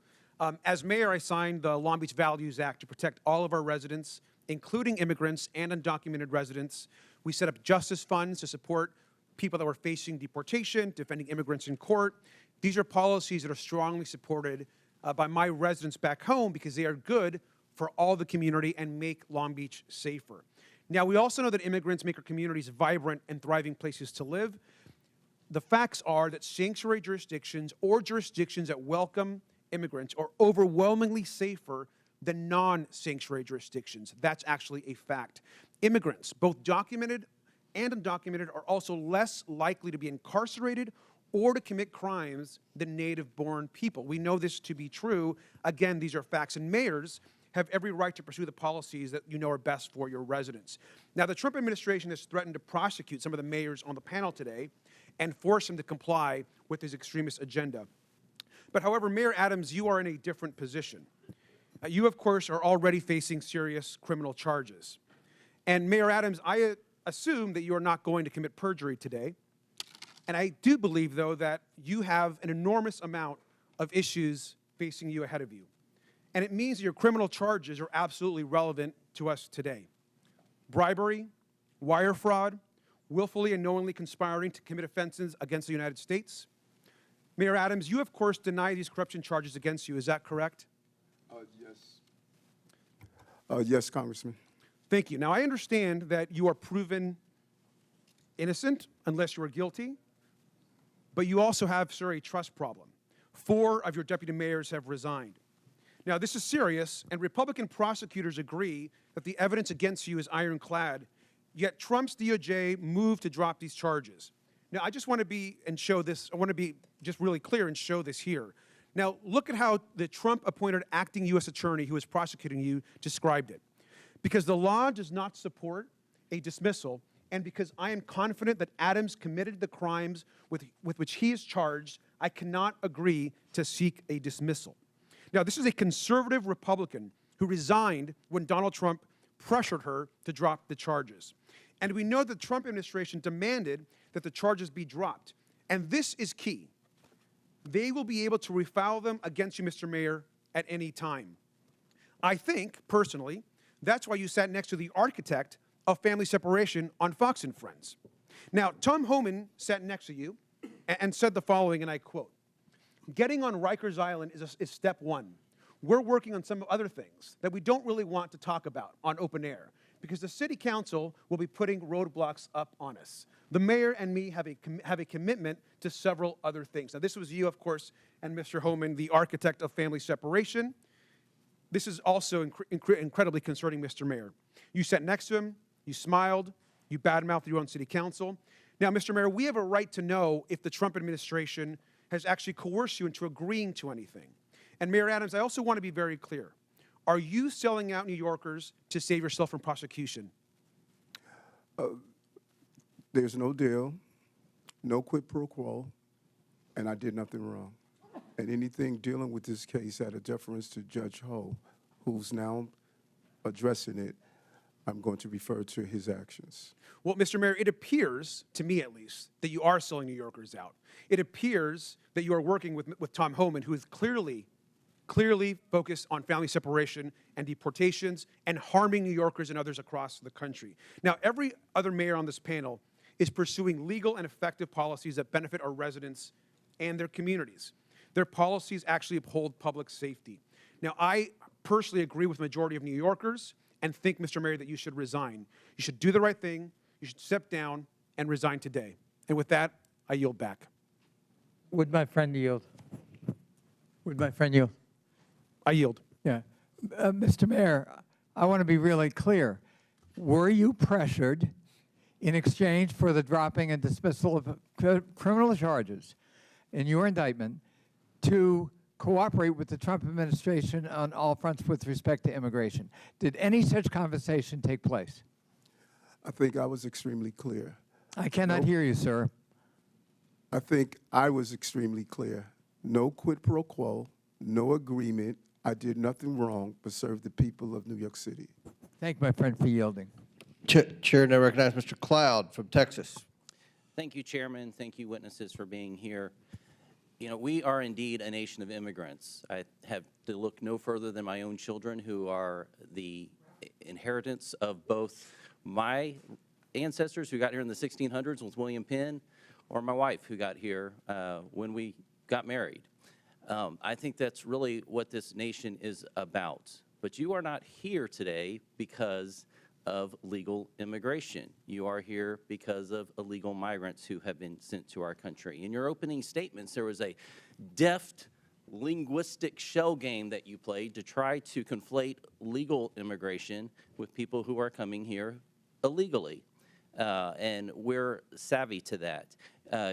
As mayor, I signed the Long Beach Values Act to protect all of our residents, including immigrants and undocumented residents. We set up justice funds to support people that were facing deportation, defending immigrants in court. These are policies that are strongly supported by my residents back home because they are good for all the community and make Long Beach safer. Now, we also know that immigrants make our communities vibrant and thriving places to live. The facts are that sanctuary jurisdictions or jurisdictions that welcome immigrants are overwhelmingly safer than non-sanctuary jurisdictions. That's actually a fact. Immigrants, both documented and undocumented, are also less likely to be incarcerated or to commit crimes than native-born people. We know this to be true. Again, these are facts, and mayors have every right to pursue the policies that you know are best for your residents. Now, the Trump administration has threatened to prosecute some of the mayors on the panel today and force them to comply with his extremist agenda. But however, Mayor Adams, you are in a different position. You, of course, are already facing serious criminal charges. And Mayor Adams, I assume that you are not going to commit perjury today. And I do believe, though, that you have an enormous amount of issues facing you ahead of you. And it means that your criminal charges are absolutely relevant to us today. Bribery, wire fraud, willfully and knowingly conspiring to commit offenses against the United States. Mayor Adams, you, of course, deny these corruption charges against you. Is that correct? Yes. Yes, Congressman. Thank you. Now, I understand that you are proven innocent unless you are guilty, but you also have, sir, a trust problem. 4 of your deputy mayors have resigned. Now, this is serious, and Republican prosecutors agree that the evidence against you is ironclad, yet Trump's DOJ moved to drop these charges. Now, I just want to be just really clear and show this here. Now, look at how the Trump-appointed acting U.S. attorney who is prosecuting you described it. Because the law does not support a dismissal, and because I am confident that Adams committed the crimes with which he is charged, I cannot agree to seek a dismissal. Now, this is a conservative Republican who resigned when Donald Trump pressured her to drop the charges. And we know the Trump administration demanded that the charges be dropped. And this is key. They will be able to refile them against you, Mr. Mayor, at any time. I think, personally, that's why you sat next to the architect of family separation on Fox and Friends. Now, Tom Homan sat next to you and said the following, and I quote, "Getting on Rikers Island is step one. We're working on some other things that we don't really want to talk about on open air because the city council will be putting roadblocks up on us. The mayor and me have a commitment to several other things." Now, this was you, of course, and Mr. Homan, the architect of family separation. This is also incredibly concerning, Mr. Mayor. You sat next to him, you smiled, you badmouthed your own city council. Now, Mr. Mayor, we have a right to know if the Trump administration has actually coerced you into agreeing to anything. And Mayor Adams, I also want to be very clear. Are you selling out New Yorkers to save yourself from prosecution? There's no deal, no quid pro quo, and I did nothing wrong. And anything dealing with this case out of deference to Judge Ho, who's now addressing it, I'm going to refer to his actions. Well, Mr. Mayor, it appears, to me at least, that you are selling New Yorkers out. It appears that you are working with Tom Homan, who is clearly focused on family separation and deportations and harming New Yorkers and others across the country. Now, every other mayor on this panel is pursuing legal and effective policies that benefit our residents and their communities. Their policies actually uphold public safety. Now, I personally agree with the majority of New Yorkers and think, Mr. Mayor, that you should resign. You should do the right thing. You should step down and resign today. And with that, I yield back. Would my friend yield? Would my friend yield? I yield. Yeah. Mr. Mayor, I want to be really clear. Were you pressured in exchange for the dropping and dismissal of criminal charges in your indictment to cooperate with the Trump administration on all fronts with respect to immigration? Did any such conversation take place? I think I was extremely clear. I cannot hear you, sir. I think I was extremely clear. No quid pro quo, no agreement. I did nothing wrong but serve the people of New York City. Thank my friend for yielding. Chair, now recognize Mr. Cloud from Texas. Thank you, Chairman. Thank you, witnesses, for being here. You know, we are indeed a nation of immigrants. I have to look no further than my own children, who are the inheritance of both my ancestors who got here in the 1600s with William Penn, or my wife who got here when we got married. I think that's really what this nation is about. But you are not here today because of legal immigration. You are here because of illegal migrants who have been sent to our country. In your opening statements, there was a deft linguistic shell game that you played to try to conflate legal immigration with people who are coming here illegally. And we're savvy to that.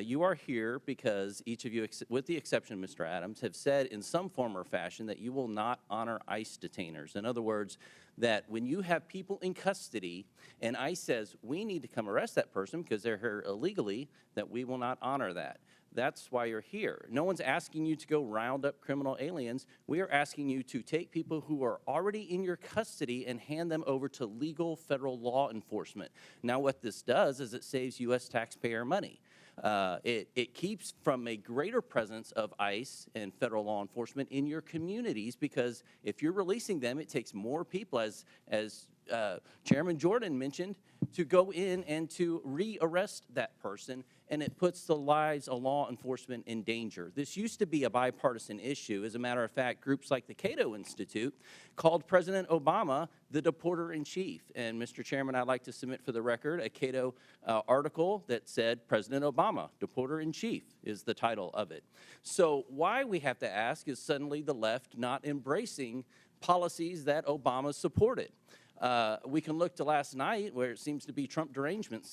You are here because each of you, with the exception of Mr. Adams, have said in some form or fashion that you will not honor ICE detainers. In other words, that when you have people in custody and ICE says, we need to come arrest that person because they're here illegally, that we will not honor that. That's why you're here. No one's asking you to go round up criminal aliens. We are asking you to take people who are already in your custody and hand them over to legal federal law enforcement. Now, what this does is it saves U.S. taxpayer money. It keeps from a greater presence of ICE and federal law enforcement in your communities, because if you're releasing them, it takes more people, as Chairman Jordan mentioned, to go in and to re-arrest that person, and it puts the lives of law enforcement in danger. This used to be a bipartisan issue. As a matter of fact, groups like the Cato Institute called President Obama the deporter-in-chief. And Mr. Chairman, I'd like to submit for the record a Cato article that said President Obama, deporter-in-chief, is the title of it. So why we have to ask is suddenly the left not embracing policies that Obama supported. We can look to last night, where it seems to be Trump derangement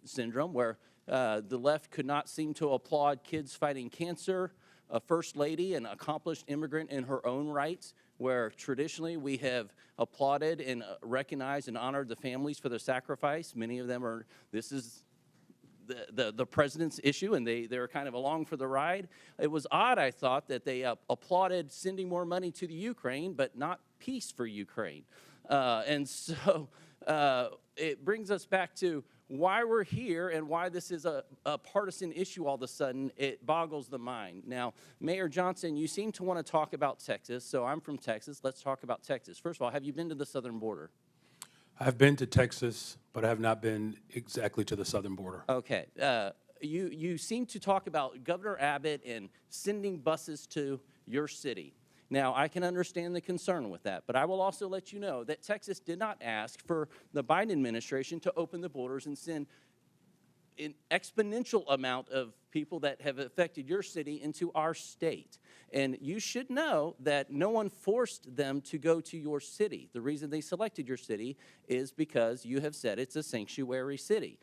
syndrome, where the left could not seem to applaud kids fighting cancer, a first lady, an accomplished immigrant in her own rights, where traditionally we have applauded and recognized and honored the families for their sacrifice. Many of them are, this is the president's issue, and they're kind of along for the ride. It was odd, I thought, that they applauded sending more money to the Ukraine, but not peace for Ukraine. And so it brings us back to why we're here and why this is a partisan issue all of a sudden. It boggles the mind. Now, Mayor Johnson, you seem to want to talk about Texas, so I'm from Texas. Let's talk about Texas. First of all, have you been to the southern border? I've been to Texas, but I have not been exactly to the southern border. Okay. You seem to talk about Governor Abbott and sending buses to your city. Now, I can understand the concern with that, but I will also let you know that Texas did not ask for the Biden administration to open the borders and send an exponential amount of people that have affected your city into our state. And you should know that no one forced them to go to your city. The reason they selected your city is because you have said it's a sanctuary city.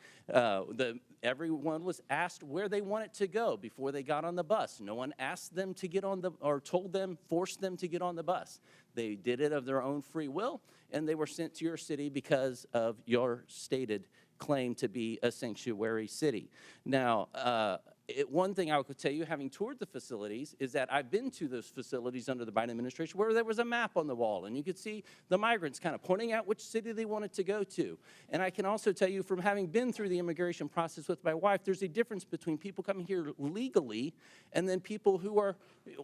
Everyone was asked where they wanted to go before they got on the bus. No one asked them to get on or told them, forced them to get on the bus. They did it of their own free will, and they were sent to your city because of your stated claim to be a sanctuary city. Now, one thing I could tell you, having toured the facilities, is that I've been to those facilities under the Biden administration where there was a map on the wall, and you could see the migrants kind of pointing out which city they wanted to go to. And I can also tell you, from having been through the immigration process with my wife, there's a difference between people coming here legally and then people who are,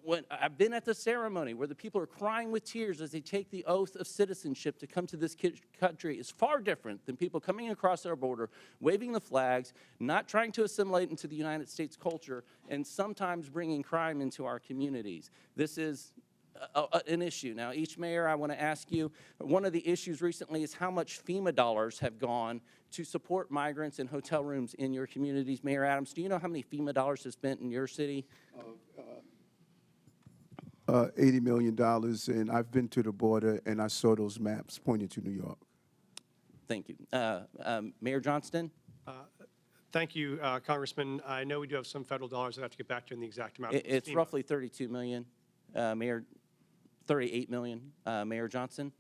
when I've been at the ceremony where the people are crying with tears as they take the oath of citizenship to come to this country, is far different than people coming across our border, waving the flags, not trying to assimilate into the United States culture, and sometimes bringing crime into our communities. This is an issue. Now, each mayor, I want to ask you, one of the issues recently is how much FEMA dollars have gone to support migrants and hotel rooms in your communities. Mayor Adams, do you know how many FEMA dollars is spent in your city? $80 million, and I've been to the border, and I saw those maps pointing to New York. Thank you. Mayor Johnston? Thank you, Congressman. I know we do have some federal dollars. I'd have to get back to you on the exact amount. It's roughly 32 million, Mayor, 38 million. Mayor Johnson?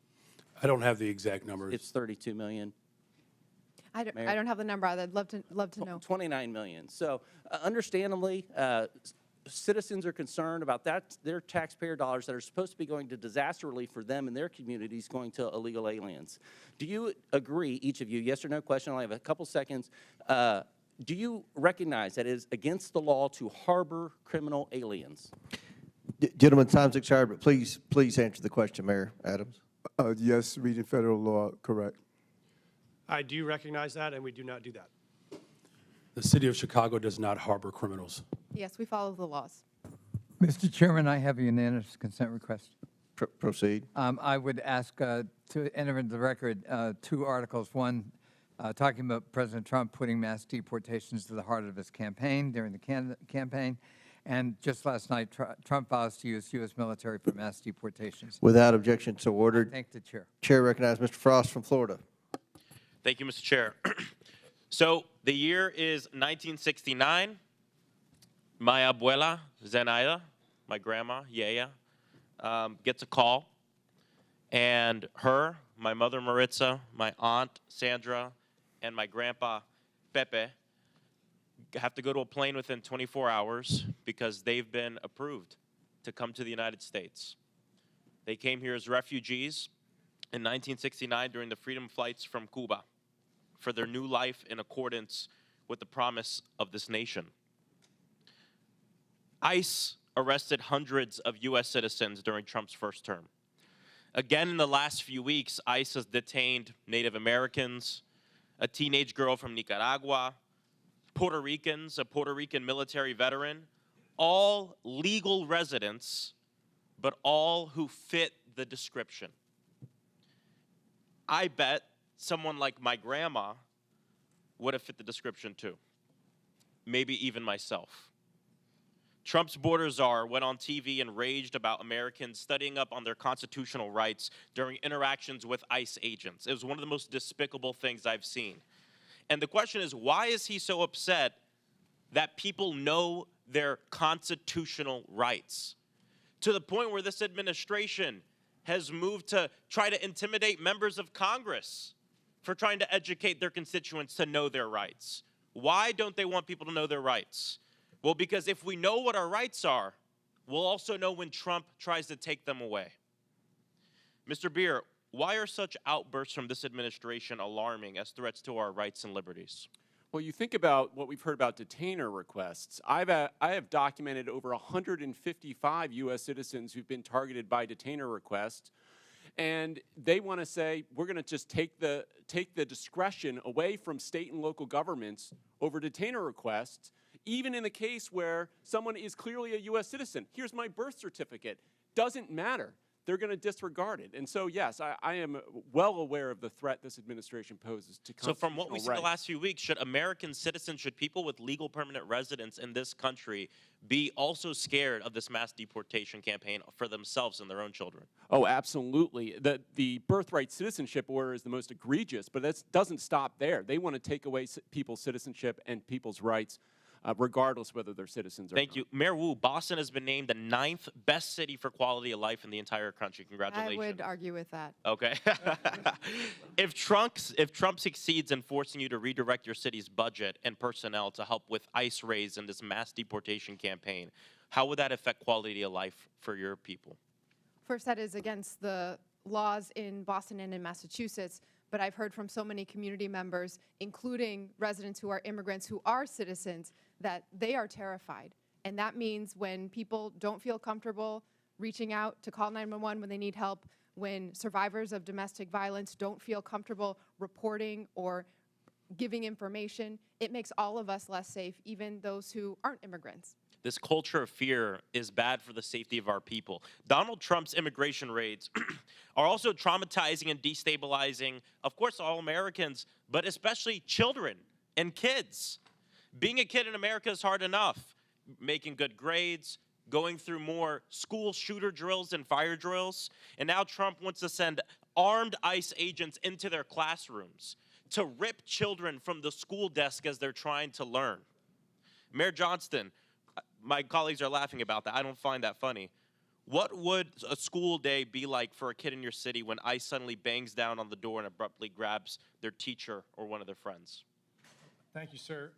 I don't have the exact numbers. It's 32 million. I don't have the number. I'd love to know. 29 million. So understandably, citizens are concerned about that, their taxpayer dollars that are supposed to be going to disaster relief for them and their communities going to illegal aliens. Do you agree, each of you, yes or no question, I only have a couple seconds, do you recognize that it is against the law to harbor criminal aliens? Gentlemen, time's expired, but please answer the question, Mayor Adams. Yes, reading federal law, correct. I do recognize that, and we do not do that. The city of Chicago does not harbor criminals. Yes, we follow the laws. Mr. Chairman, I have a unanimous consent request. Proceed. I would ask to enter into the record two articles. One, talking about President Trump putting mass deportations to the heart of his campaign during the campaign. And just last night, Trump vows to use U.S. military for mass deportations. Without objection, so ordered. I thank the chair. Chair recognizes Mr. Frost from Florida. Thank you, Mr. Chair. So the year is 1969. My abuela, Zenaida, my grandma, Yaya, gets a call. And her, my mother, Maritza, my aunt, Sandra, and my grandpa, Pepe, have to go to a plane within 24 hours because they've been approved to come to the United States. They came here as refugees in 1969 during the freedom flights from Cuba for their new life in accordance with the promise of this nation. ICE arrested hundreds of U.S. citizens during Trump's first term. Again, in the last few weeks, ICE has detained Native Americans, a teenage girl from Nicaragua, Puerto Ricans, a Puerto Rican military veteran, all legal residents, but all who fit the description. I bet someone like my grandma would have fit the description too. Maybe even myself. Trump's border czar went on TV and raged about Americans studying up on their constitutional rights during interactions with ICE agents. It was one of the most despicable things I've seen. And the question is, why is he so upset that people know their constitutional rights? To the point where this administration has moved to try to intimidate members of Congress for trying to educate their constituents to know their rights. Why don't they want people to know their rights? Well, because if we know what our rights are, we'll also know when Trump tries to take them away. Mr. Beer, why are such outbursts from this administration alarming as threats to our rights and liberties? Well, you think about what we've heard about detainer requests. I have documented over 155 U.S. citizens who've been targeted by detainer requests, and they want to say, we're going to just take the discretion away from state and local governments over detainer requests, even in the case where someone is clearly a U.S. citizen. Here's my birth certificate. Doesn't matter. they're going to disregard it. And so, yes, I am well aware of the threat this administration poses to So constitutional from what we see rights. the last few weeks, should American citizens, should people with legal permanent residence in this country be also scared of this mass deportation campaign for themselves and their own children? Oh, absolutely. The birthright citizenship order is the most egregious, but that doesn't stop there. They want to take away people's citizenship and people's rights, regardless whether they're citizens or Thank not. you. Mayor Wu, Boston has been named the 9th best city for quality of life in the entire country. Congratulations. I would argue with that. Okay. If Trump succeeds in forcing you to redirect your city's budget and personnel to help with ICE raids in this mass deportation campaign, how would that affect quality of life for your people? First, that is against the laws in Boston and in Massachusetts, but I've heard from so many community members, including residents who are immigrants who are citizens, that they are terrified. And that means when people don't feel comfortable reaching out to call 911 when they need help, when survivors of domestic violence don't feel comfortable reporting or giving information, it makes all of us less safe, even those who aren't immigrants. This culture of fear is bad for the safety of our people. Donald Trump's immigration raids are also traumatizing and destabilizing, of course, all Americans, but especially children and kids. Being a kid in America is hard enough. Making good grades, going through more school shooter drills and fire drills. And now Trump wants to send armed ICE agents into their classrooms to rip children from the school desk as they're trying to learn. Mayor Johnston, my colleagues are laughing about that. I don't find that funny. What would a school day be like for a kid in your city when ICE suddenly bangs down on the door and abruptly grabs their teacher or one of their friends? Thank you, sir.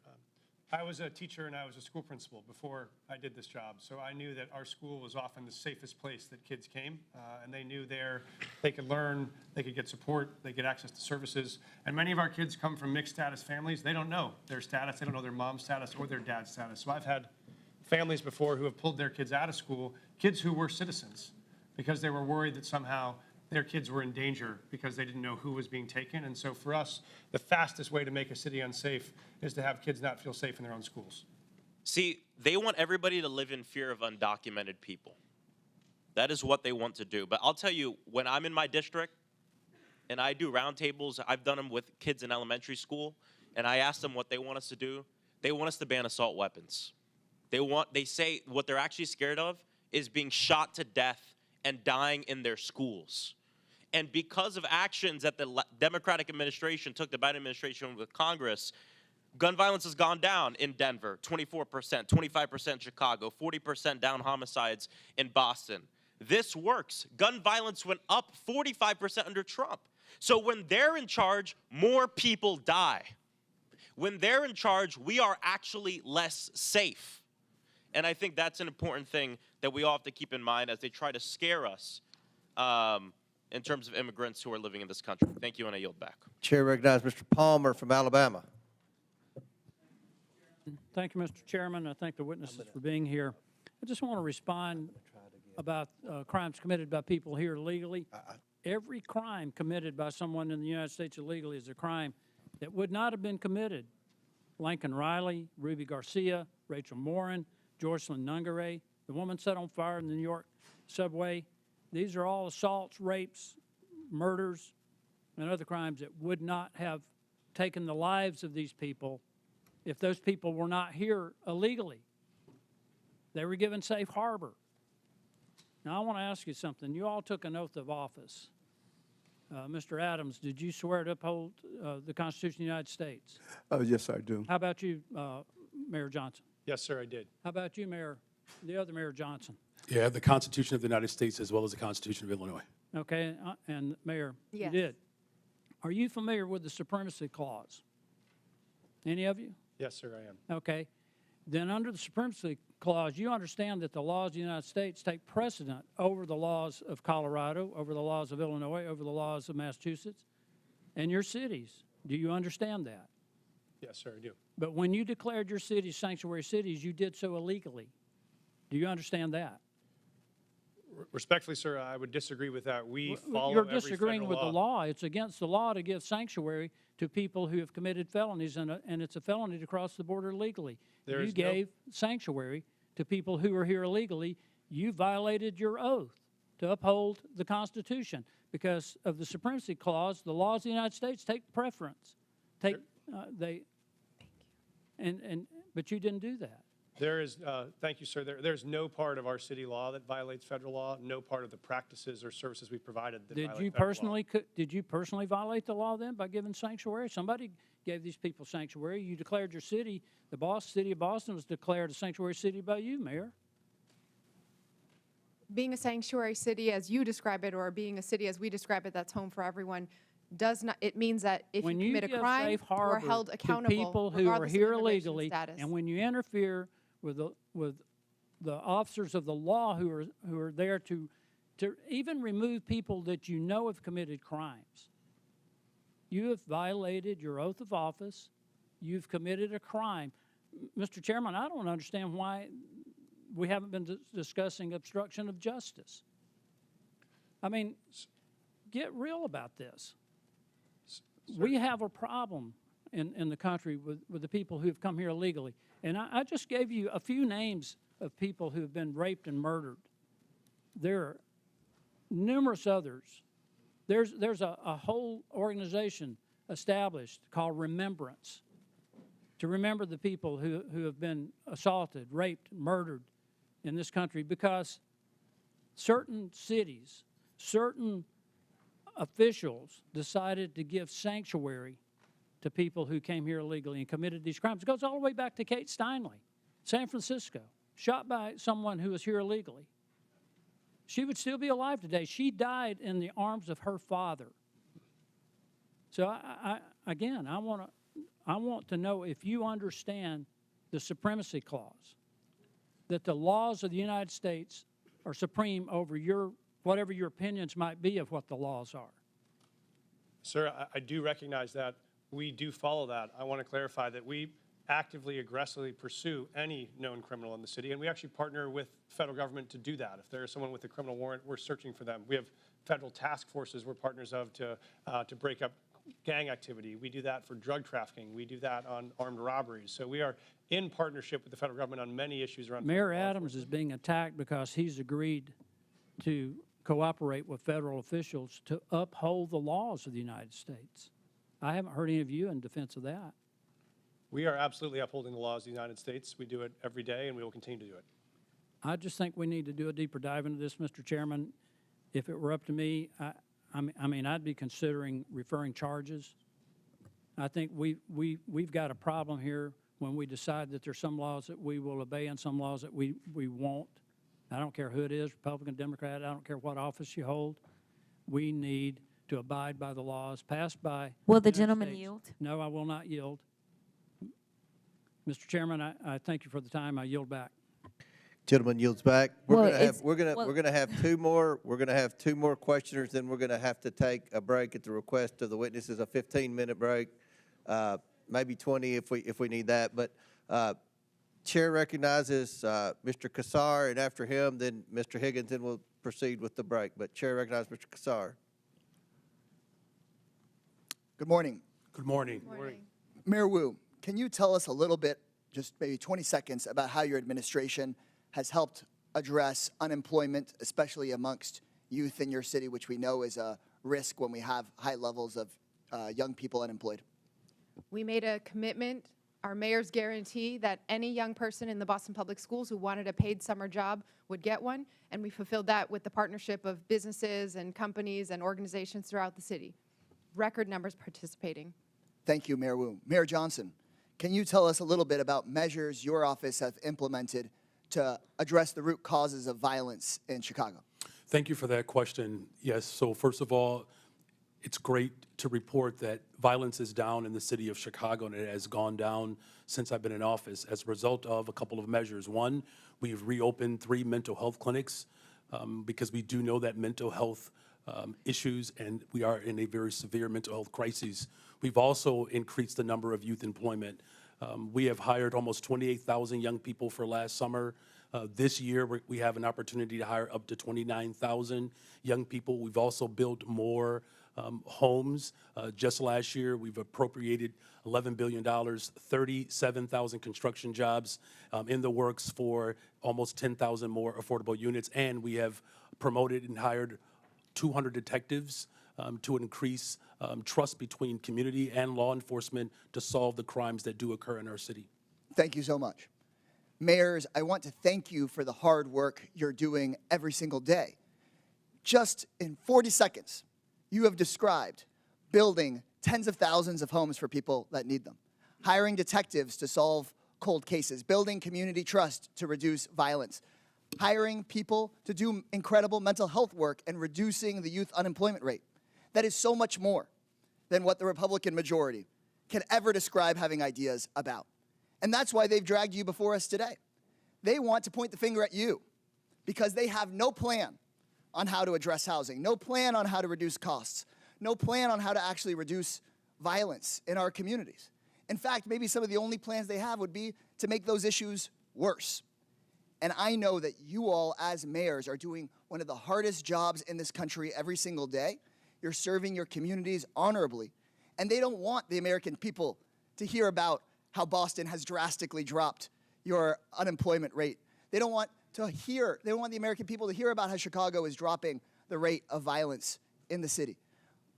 I was a teacher and I was a school principal before I did this job, so I knew that our school was often the safest place that kids came, and they knew there they could learn, they could get support, they get access to services. And many of our kids come from mixed status families. They don't know their status, they don't know their mom's status or their dad's status. So I've had families before who have pulled their kids out of school, kids who were citizens, because they were worried that somehow their kids were in danger because they didn't know who was being taken. And so for us, the fastest way to make a city unsafe is to have kids not feel safe in their own schools. See, they want everybody to live in fear of undocumented people. That is what they want to do. But I'll tell you, when I'm in my district and I do roundtables, I've done them with kids in elementary school, and I ask them what they want us to do. They want us to ban assault weapons. They say what they're actually scared of is being shot to death and dying in their schools. And because of actions that the Democratic administration took, the Biden administration with Congress, gun violence has gone down in Denver, 24%, 25% in Chicago, 40% down homicides in Boston. This works. Gun violence went up 45% under Trump. So when they're in charge, more people die. When they're in charge, we are actually less safe. And I think that's an important thing that we all have to keep in mind as they try to scare us in terms of immigrants who are living in this country. Thank you, and I yield back. Chair recognizes Mr. Palmer from Alabama. Thank you, Mr. Chairman. I thank the witnesses for being here. I just want to respond about crimes committed by people here illegally. Every crime committed by someone in the United States illegally is a crime that would not have been committed. Lincoln Riley, Ruby Garcia, Rachel Morin, Joycelyn Nungaray, the woman set on fire in the New York subway. These are all assaults, rapes, murders, and other crimes that would not have taken the lives of these people if those people were not here illegally. They were given safe harbor. Now, I want to ask you something. You all took an oath of office. Mr. Adams, did you swear to uphold the Constitution of the United States? Yes, I do. How about you, Mayor Johnson? Yes, sir, I did. How about you, the other Mayor Johnson? Yeah, the Constitution of the United States as well as the Constitution of Illinois. Okay, and Mayor, Yes. you did. Are you familiar with the Supremacy Clause? Any of you? Yes, sir, I am. Okay. Then under the Supremacy Clause, you understand that the laws of the United States take precedent over the laws of Colorado, over the laws of Illinois, over the laws of Massachusetts, and your cities. Do you understand that? Yes, sir, I do. But when you declared your cities sanctuary cities, you did so illegally. Do you understand that? Respectfully, sir, I would disagree with that. We follow You're every disagreeing federal with law. the law. It's against the law to give sanctuary to people who have committed felonies, and it's a felony to cross the border illegally. There You is no- gave sanctuary to people who are here illegally. You violated your oath. to uphold the Constitution. Because of the supremacy clause, the laws of the United States take preference. But you didn't do that. There is, thank you, sir. There's no part of our city law that violates federal law, no part of the practices or services we provided that violate federal law. Did you personally violate the law then by giving sanctuary? Somebody gave these people sanctuary. You declared your city, city of Boston was declared a sanctuary city by you, Mayor. Being a sanctuary city as you describe it, or being a city as we describe it, that's home for everyone, it means that if When you commit a give crime, safe you are harbor held accountable to people who are regardless of here immigration illegally, status. and when you interfere with the officers of the law who are there to even remove people that you know have committed crimes, you have violated your oath of office. You've committed a crime. Mr. Chairman, I don't understand why we haven't been discussing obstruction of justice. I mean, get real about this. We have a problem in the country with the people who have come here illegally. And I just gave you a few names of people who have been raped and murdered. There are numerous others. There's a whole organization established called Remembrance to remember the people who have been assaulted, raped, murdered in this country, because certain cities, certain officials decided to give sanctuary to people who came here illegally and committed these crimes. It goes all the way back to Kate Steinle, San Francisco, shot by someone who was here illegally. She would still be alive today. She died in the arms of her father. So I want to know if you understand the supremacy clause, that the laws of the United States are supreme over whatever your opinions might be of what the laws are. Sir, I do recognize that. We do follow that. I want to clarify that we actively, aggressively pursue any known criminal in the city, and we actually partner with federal government to do that. If there is someone with a criminal warrant, we're searching for them. We have federal task forces we're partners of to break up gang activity. We do that for drug trafficking. We do that on armed robberies. So we are in partnership with the federal government on many issues around. Mayor Adams is being attacked because he's agreed to cooperate with federal officials to uphold the laws of the United States. I haven't heard any of you in defense of that. We are absolutely upholding the laws of the United States. We do it every day, and we will continue to do it. I just think we need to do a deeper dive into this, Mr. Chairman. If it were up to me, I mean, I'd be considering referring charges. I think we've got a problem here when we decide that there's some laws that we will obey and some laws that we won't. I don't care who it is, Republican, Democrat, I don't care what office you hold. We need to abide by the laws passed by. Will the gentleman yield? No, I will not yield. Mr. Chairman, I thank you for the time. I yield back. Gentleman yields back. We're Well, gonna have two more. We're gonna have two more questioners. Then we're gonna have to take a break at the request of the witnesses, a 15-minute break, maybe 20 if we need that. But Chair recognizes Mr. Kassar, and after him, then Mr. Higgins, and we'll proceed with the break. But Chair recognizes Mr. Kassar. Good morning. Good morning. Good morning. Mayor Wu, can you tell us a little bit, just maybe 20 seconds, about how your administration has helped address unemployment, especially amongst youth in your city, which we know is a risk when we have high levels of young people unemployed? We made a commitment, our mayor's guarantee, that any young person in the Boston Public Schools who wanted a paid summer job would get one, and we fulfilled that with the partnership of businesses and companies and organizations throughout the city. Record numbers participating. Thank you, Mayor Wu. Mayor Johnson, can you tell us a little bit about measures your office has implemented to address the root causes of violence in Chicago? Thank you for that question. Yes, so first of all, it's great to report that violence is down in the city of Chicago, and it has gone down since I've been in office as a result of a couple of measures. One, we've reopened 3 mental health clinics because we do know that mental health issues, and we are in a very severe mental health crisis. We've also increased the number of youth employment. We have hired almost 28,000 young people for last summer. This year, we have an opportunity to hire up to 29,000 young people. We've also built more homes. Just last year, we've appropriated $11 billion, 37,000 construction jobs in the works for almost 10,000 more affordable units, and we have promoted and hired 200 detectives to increase trust between community and law enforcement to solve the crimes that do occur in our city. Thank you so much. Mayors, I want to thank you for the hard work you're doing every single day. Just in 40 seconds, you have described building tens of thousands of homes for people that need them, hiring detectives to solve cold cases, building community trust to reduce violence, hiring people to do incredible mental health work, and reducing the youth unemployment rate. That is so much more than what the Republican majority can ever describe having ideas about. And that's why they've dragged you before us today. They want to point the finger at you because they have no plan on how to address housing, no plan on how to reduce costs, no plan on how to actually reduce violence in our communities. In fact, maybe some of the only plans they have would be to make those issues worse. And I know that you all, as mayors, are doing one of the hardest jobs in this country every single day. You're serving your communities honorably. And they don't want the American people to hear about how Boston has drastically dropped your unemployment rate. They don't want the American people to hear about how Chicago is dropping the rate of violence in the city.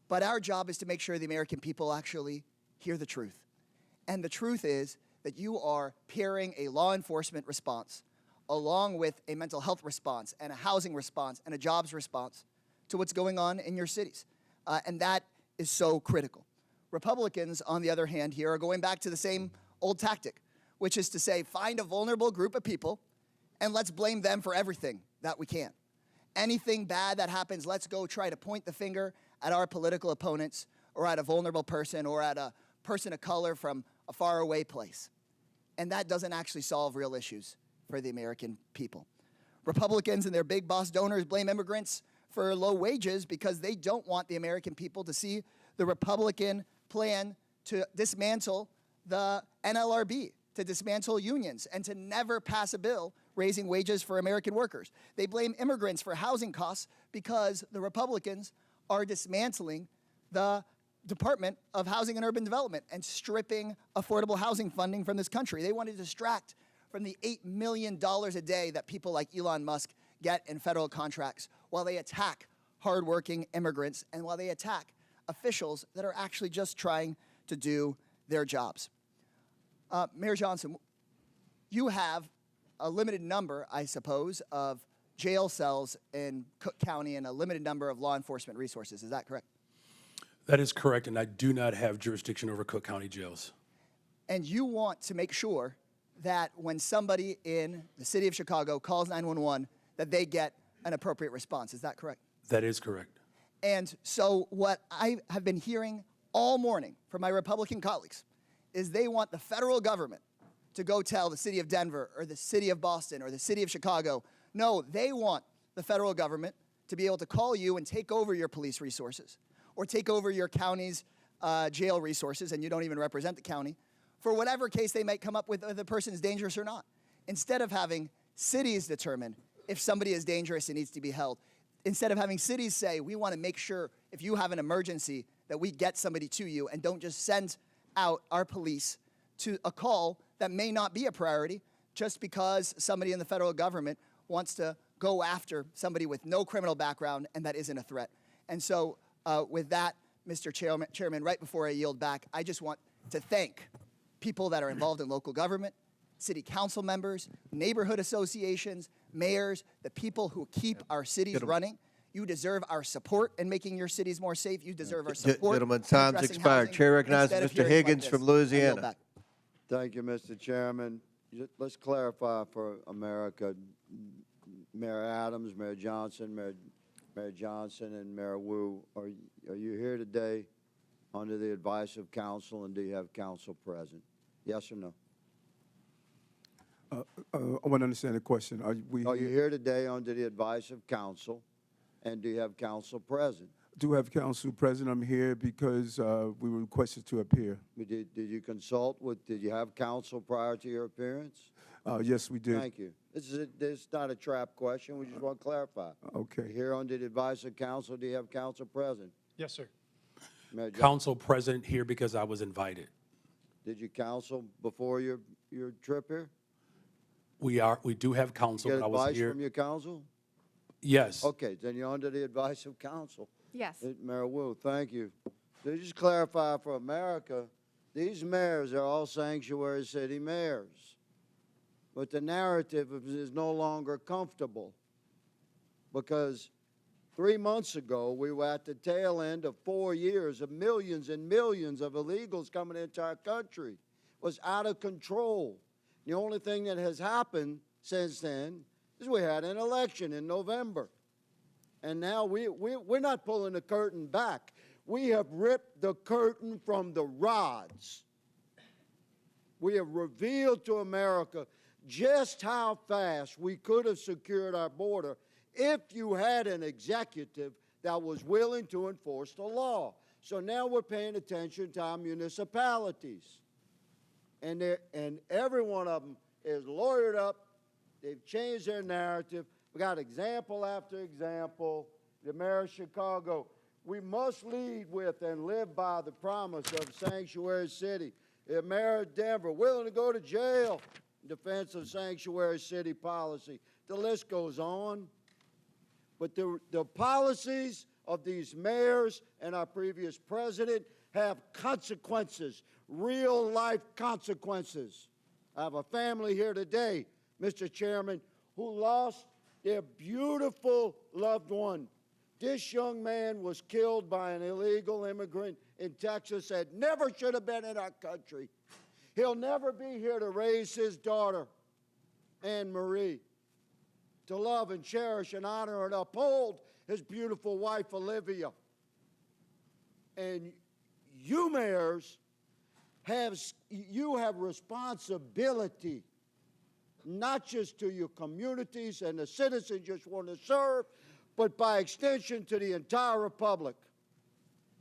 But our job is to make sure the American people actually hear the truth. And the truth is that you are pairing a law enforcement response along with a mental health response and a housing response and a jobs response to what's going on in your cities. And that is so critical. Republicans, on the other hand, here are going back to the same old tactic, which is to say, find a vulnerable group of people and let's blame them for everything that we can. Anything bad that happens, let's go try to point the finger at our political opponents or at a vulnerable person or at a person of color from a faraway place. And that doesn't actually solve real issues for the American people. Republicans and their big boss donors blame immigrants for low wages because they don't want the American people to see the Republican plan to dismantle the NLRB, to dismantle unions, and to never pass a bill raising wages for American workers. They blame immigrants for housing costs because the Republicans are dismantling the Department of Housing and Urban Development and stripping affordable housing funding from this country. They want to distract from the $8 million a day that people like Elon Musk get in federal contracts while they attack hardworking immigrants and while they attack officials that are actually just trying to do their jobs. Mayor Johnson, you have a limited number, I suppose, of jail cells in Cook County and a limited number of law enforcement resources. Is that correct? That is correct, and I do not have jurisdiction over Cook County jails. And you want to make sure that when somebody in the city of Chicago calls 911, that they get an appropriate response. Is that correct? That is correct. And so what I have been hearing all morning from my Republican colleagues is they want the federal government to go tell the city of Denver or the city of Boston or the city of Chicago. No, they want the federal government to be able to call you and take over your police resources or take over your county's jail resources, and you don't even represent the county, for whatever case they might come up with, whether the person is dangerous or not. Instead of having cities determine if somebody is dangerous and needs to be held, instead of having cities say, we want to make sure if you have an emergency that we get somebody to you and don't just send out our police to a call that may not be a priority just because somebody in the federal government wants to go after somebody with no criminal background and that isn't a threat. And so with that, Mr. Chairman, right before I yield back, I just want to thank people that are involved in local government, city council members, neighborhood associations, mayors, the people who keep our cities running. You deserve our support in making your cities more safe. You deserve our support. Gentlemen, in time's addressing expired. housing Chair recognizes instead of Mr. hearings like Higgins this. from I yield Louisiana. back. Thank you, Mr. Chairman. Let's clarify for America. Mayor Adams, Mayor Johnson, and Mayor Wu, are you here today under the advice of council, and do you have council present? Yes or no? I want to understand the question. Are you here today under the advice of council, and do you have council present? Do have council present. I'm here because we were requested to appear. Did you consult with, did you have council prior to your appearance? Yes, we did. Thank you. This is not a trap question. We just want to clarify. Okay. You're here under the advice of council. Do you have council present? Yes, sir. Mayor Johnson, council present here because I was invited. did you counsel before your trip here? We do have counsel, Get but I was advice here. from your counsel? Yes. Okay, then you're under the advice of counsel. Yes. Mayor Wu, thank you. To just clarify for America, these mayors are all sanctuary city mayors. But the narrative is no longer comfortable because 3 months ago, we were at the tail end of 4 years of millions and millions of illegals coming into our country. It was out of control. The only thing that has happened since then is we had an election in November. And now we're not pulling the curtain back. We have ripped the curtain from the rods. We have revealed to America just how fast we could have secured our border if you had an executive that was willing to enforce the law. So now we're paying attention to our municipalities. And every one of them is lawyered up. They've changed their narrative. We got example after example. The mayor of Chicago, we must lead with and live by the promise of sanctuary city. The mayor of Denver, willing to go to jail in defense of sanctuary city policy. The list goes on. But the policies of these mayors and our previous president have consequences, real life consequences. I have a family here today, Mr. Chairman, who lost their beautiful loved one. This young man was killed by an illegal immigrant in Texas that never should have been in our country. He'll never be here to raise his daughter, Anne Marie, to love and cherish and honor and uphold his beautiful wife, Olivia. And you mayors have responsibility, not just to your communities and the citizens you just want to serve, but by extension to the entire republic.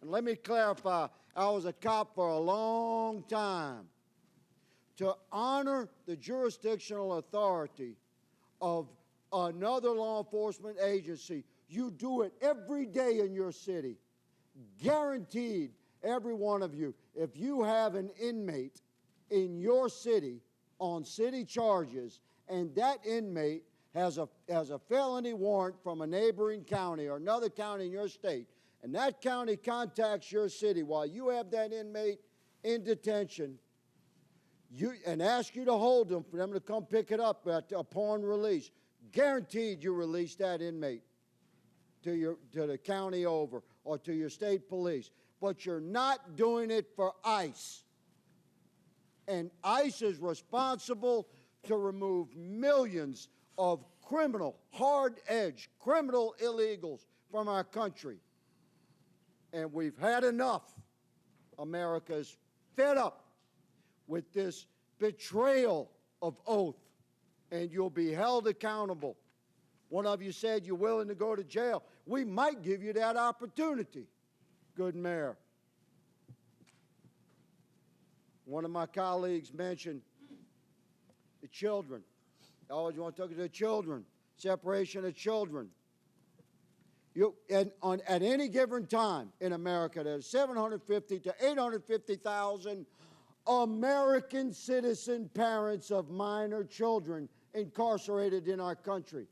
And let me clarify, I was a cop for a long time. To honor the jurisdictional authority of another law enforcement agency, you do it every day in your city. Guaranteed, every one of you, if you have an inmate in your city on city charges, and that inmate has a felony warrant from a neighboring county or another county in your state, and that county contacts your city while you have that inmate in detention, and ask you to hold them for them to come pick it up upon release, guaranteed you release that inmate to the county over or to your state police. But you're not doing it for ICE. And ICE is responsible to remove millions of criminal, hard-edged, criminal illegals from our country. And we've had enough. America's fed up with this betrayal of oath, and you'll be held accountable. One of you said you're willing to go to jail. We might give you that opportunity, good mayor. One of my colleagues mentioned the children. I always want to talk to the children, separation of children. At any given time in America, there's 750 to 850,000 American citizen parents of minor children incarcerated in our country.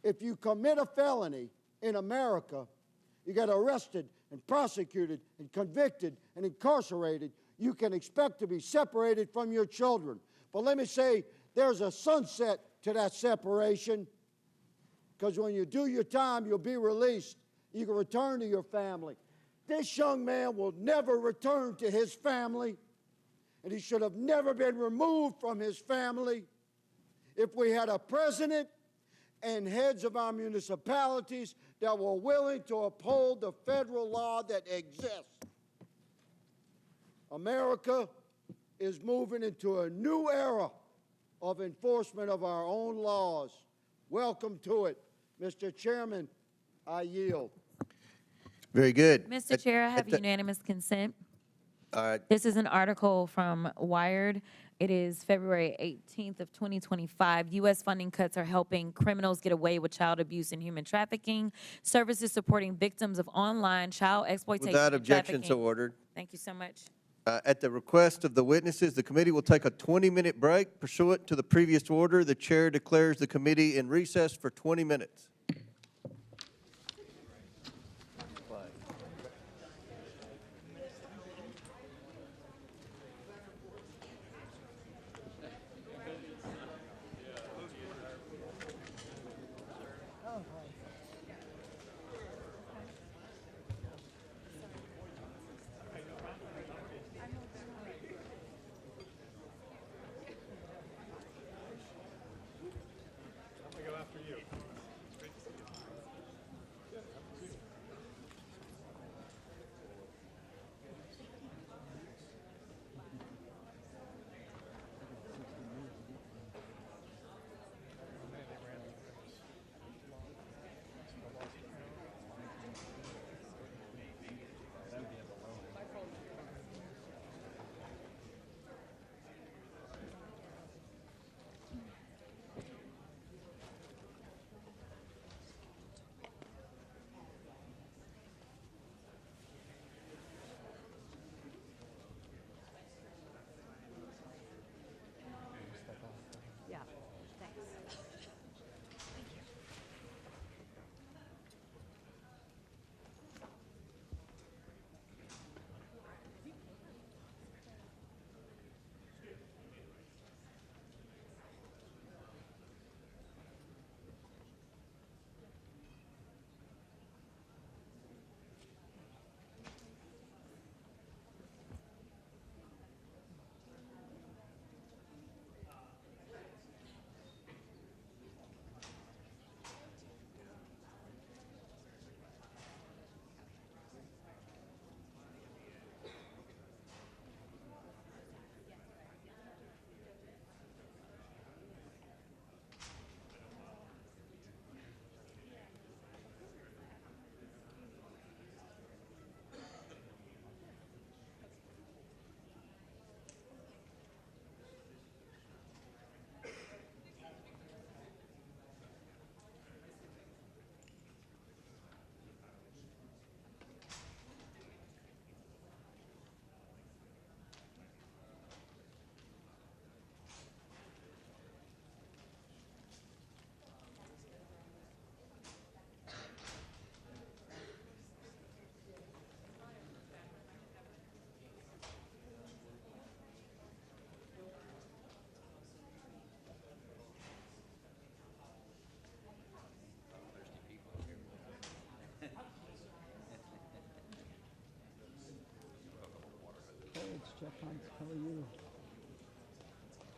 If you commit a felony in America, you get arrested and prosecuted and convicted and incarcerated, you can expect to be separated from your children. But let me say, there's a sunset to that separation, because when you do your time, you'll be released. You can return to your family. This young man will never return to his family, and he should have never been removed from his family. If we had a president and heads of our municipalities that were willing to uphold the federal law that exists. America is moving into a new era of enforcement of our own laws. Welcome to it. Mr. Chairman, I yield. Very good. Mr. Chair, I have unanimous consent. All right. This is an article from Wired. It is February 18th of 2025. U.S. funding cuts are helping criminals get away with child abuse and human trafficking. Services supporting victims of online child exploitation Without and objection, so trafficking. ordered. Thank you so much. At the request of the witnesses, the committee will take a 20-minute break pursuant to the previous order. The chair declares the committee in recess for 20 minutes. Jeff Hunt, how are you?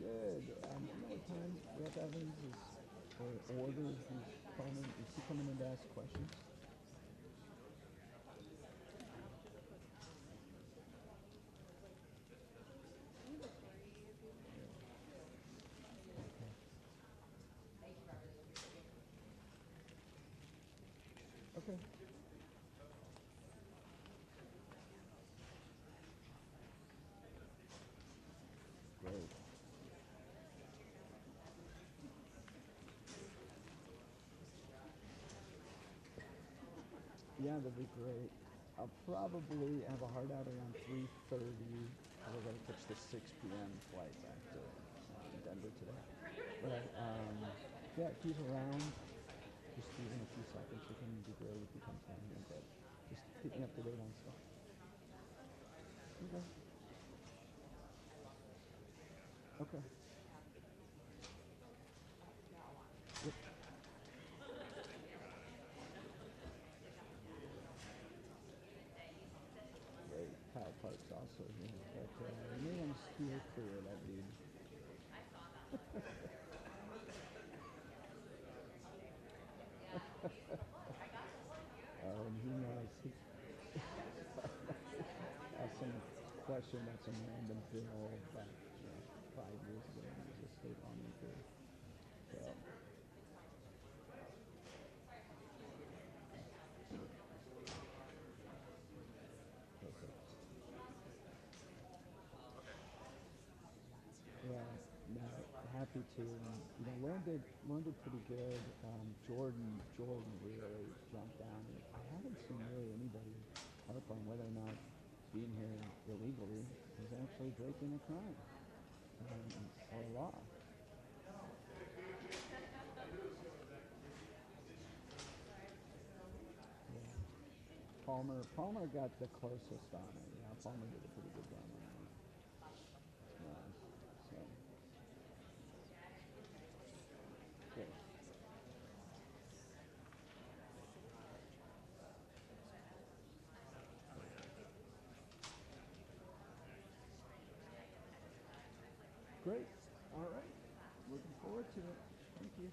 Good. You know what time Rep Evans is, or order, is he coming in to ask questions? Okay. Great. Yeah, that'd be great. I'll probably have a hard out around 3:30. We're going to catch the 6 p.m. flight back to Denver today. But yeah, if he's around, just even a few seconds with him would be great if he comes down here. But just keep me up to date on stuff. Okay. Okay. Yep. Great. Kyle Park's also here, but you may want to steer clear of that dude. And he knows he asked some question about some random bill back 5 years ago when he was a state lawmaker. So. Perfect. happy to. And, you know, learned it pretty good. Jordan really jumped down. And I haven't seen really anybody harp on whether or not being here illegally is actually breaking a crime or a law. Palmer got the closest on it. Yeah, Palmer did a pretty good job on that. Yeah, so. Good. Great. All right. Looking forward to it. Thank you.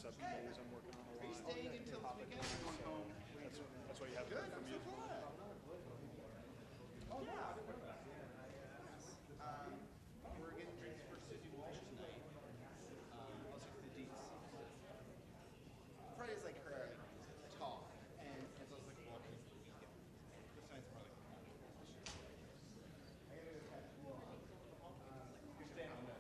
subcommittees I'm working on a lot. Are you staying until this weekend? Going home. That's why you haven't heard from me as well. Oh yeah. We're getting drinks for Susie Walsh tonight. I'll check the deets. Friday's like her talk, and it's also like walking for the weekend. This night's probably. You're staying on this.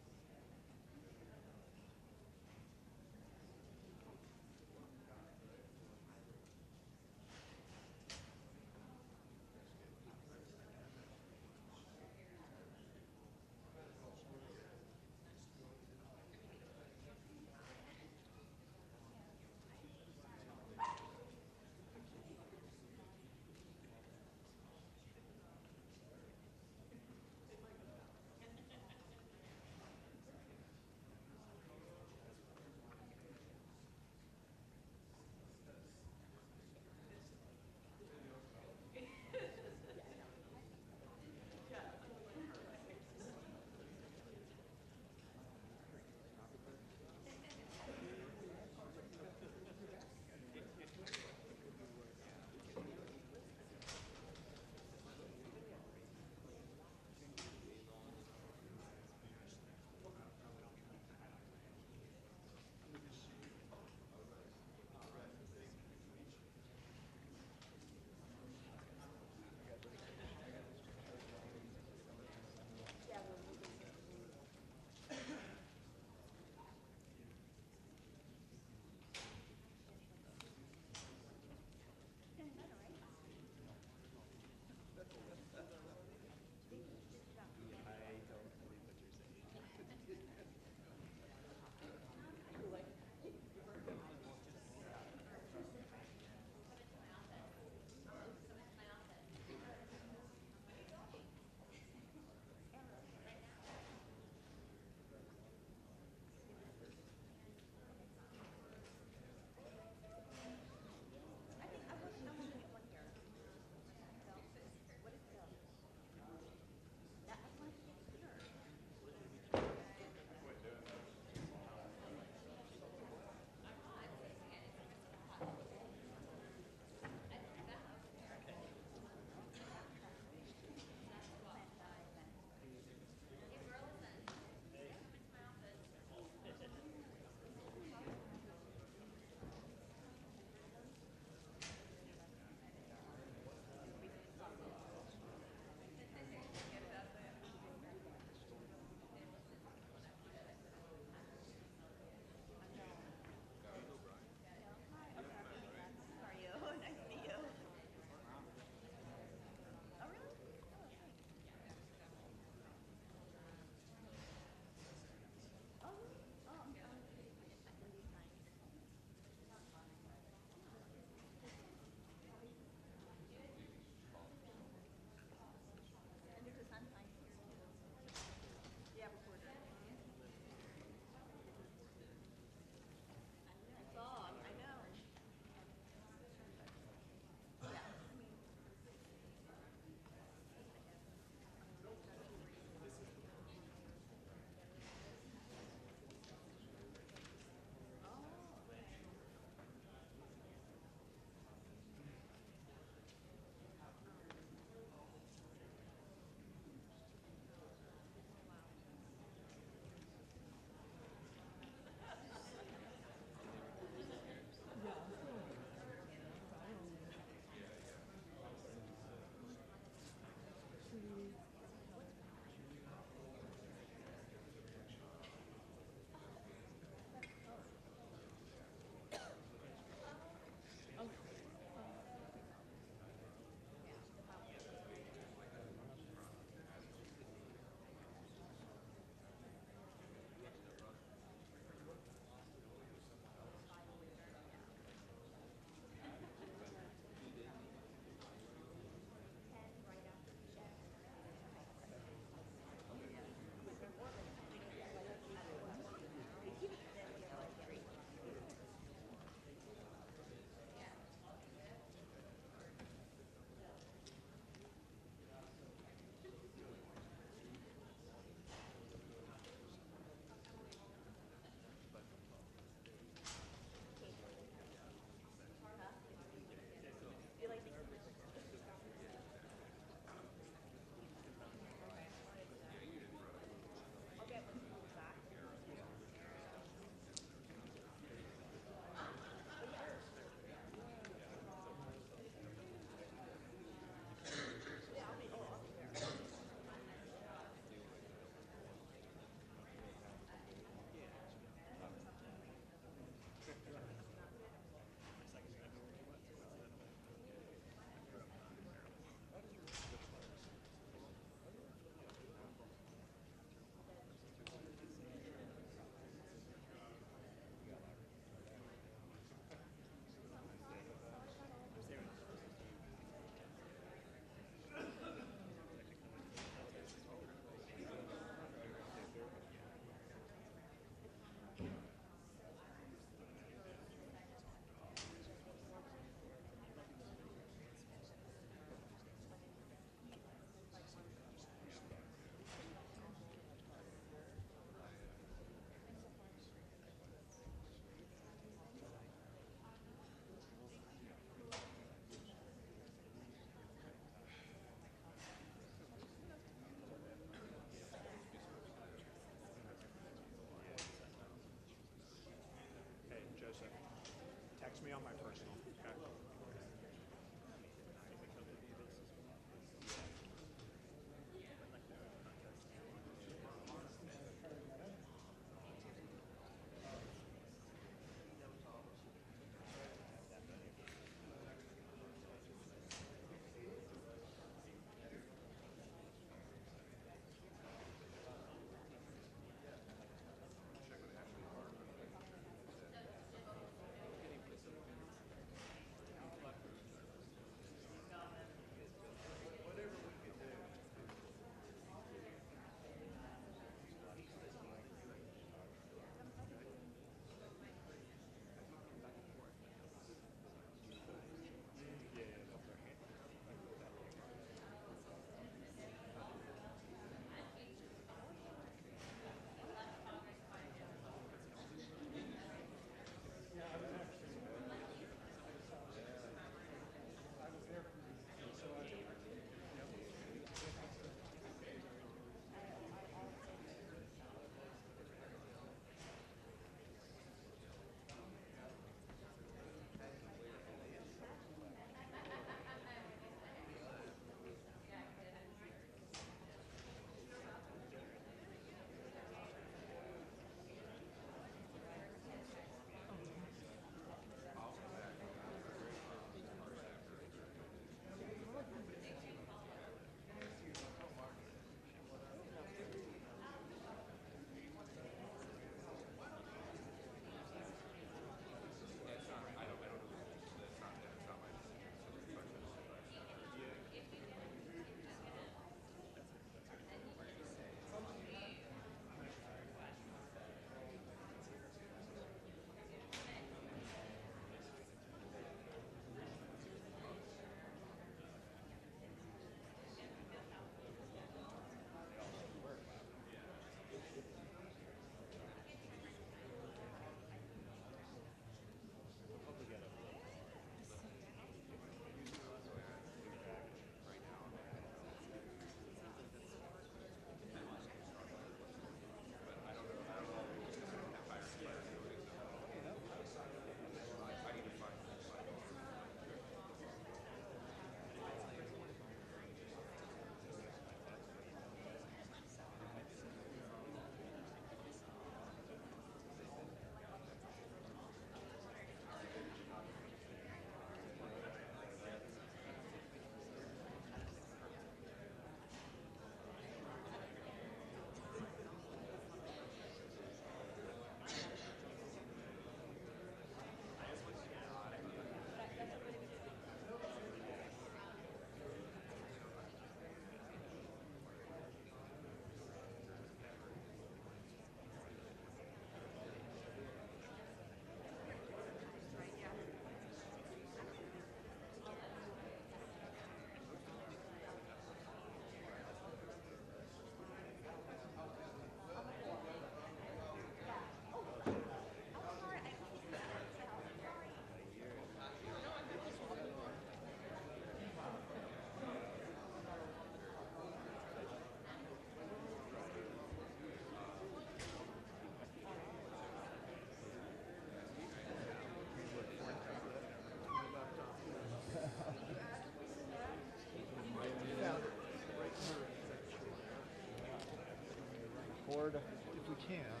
can.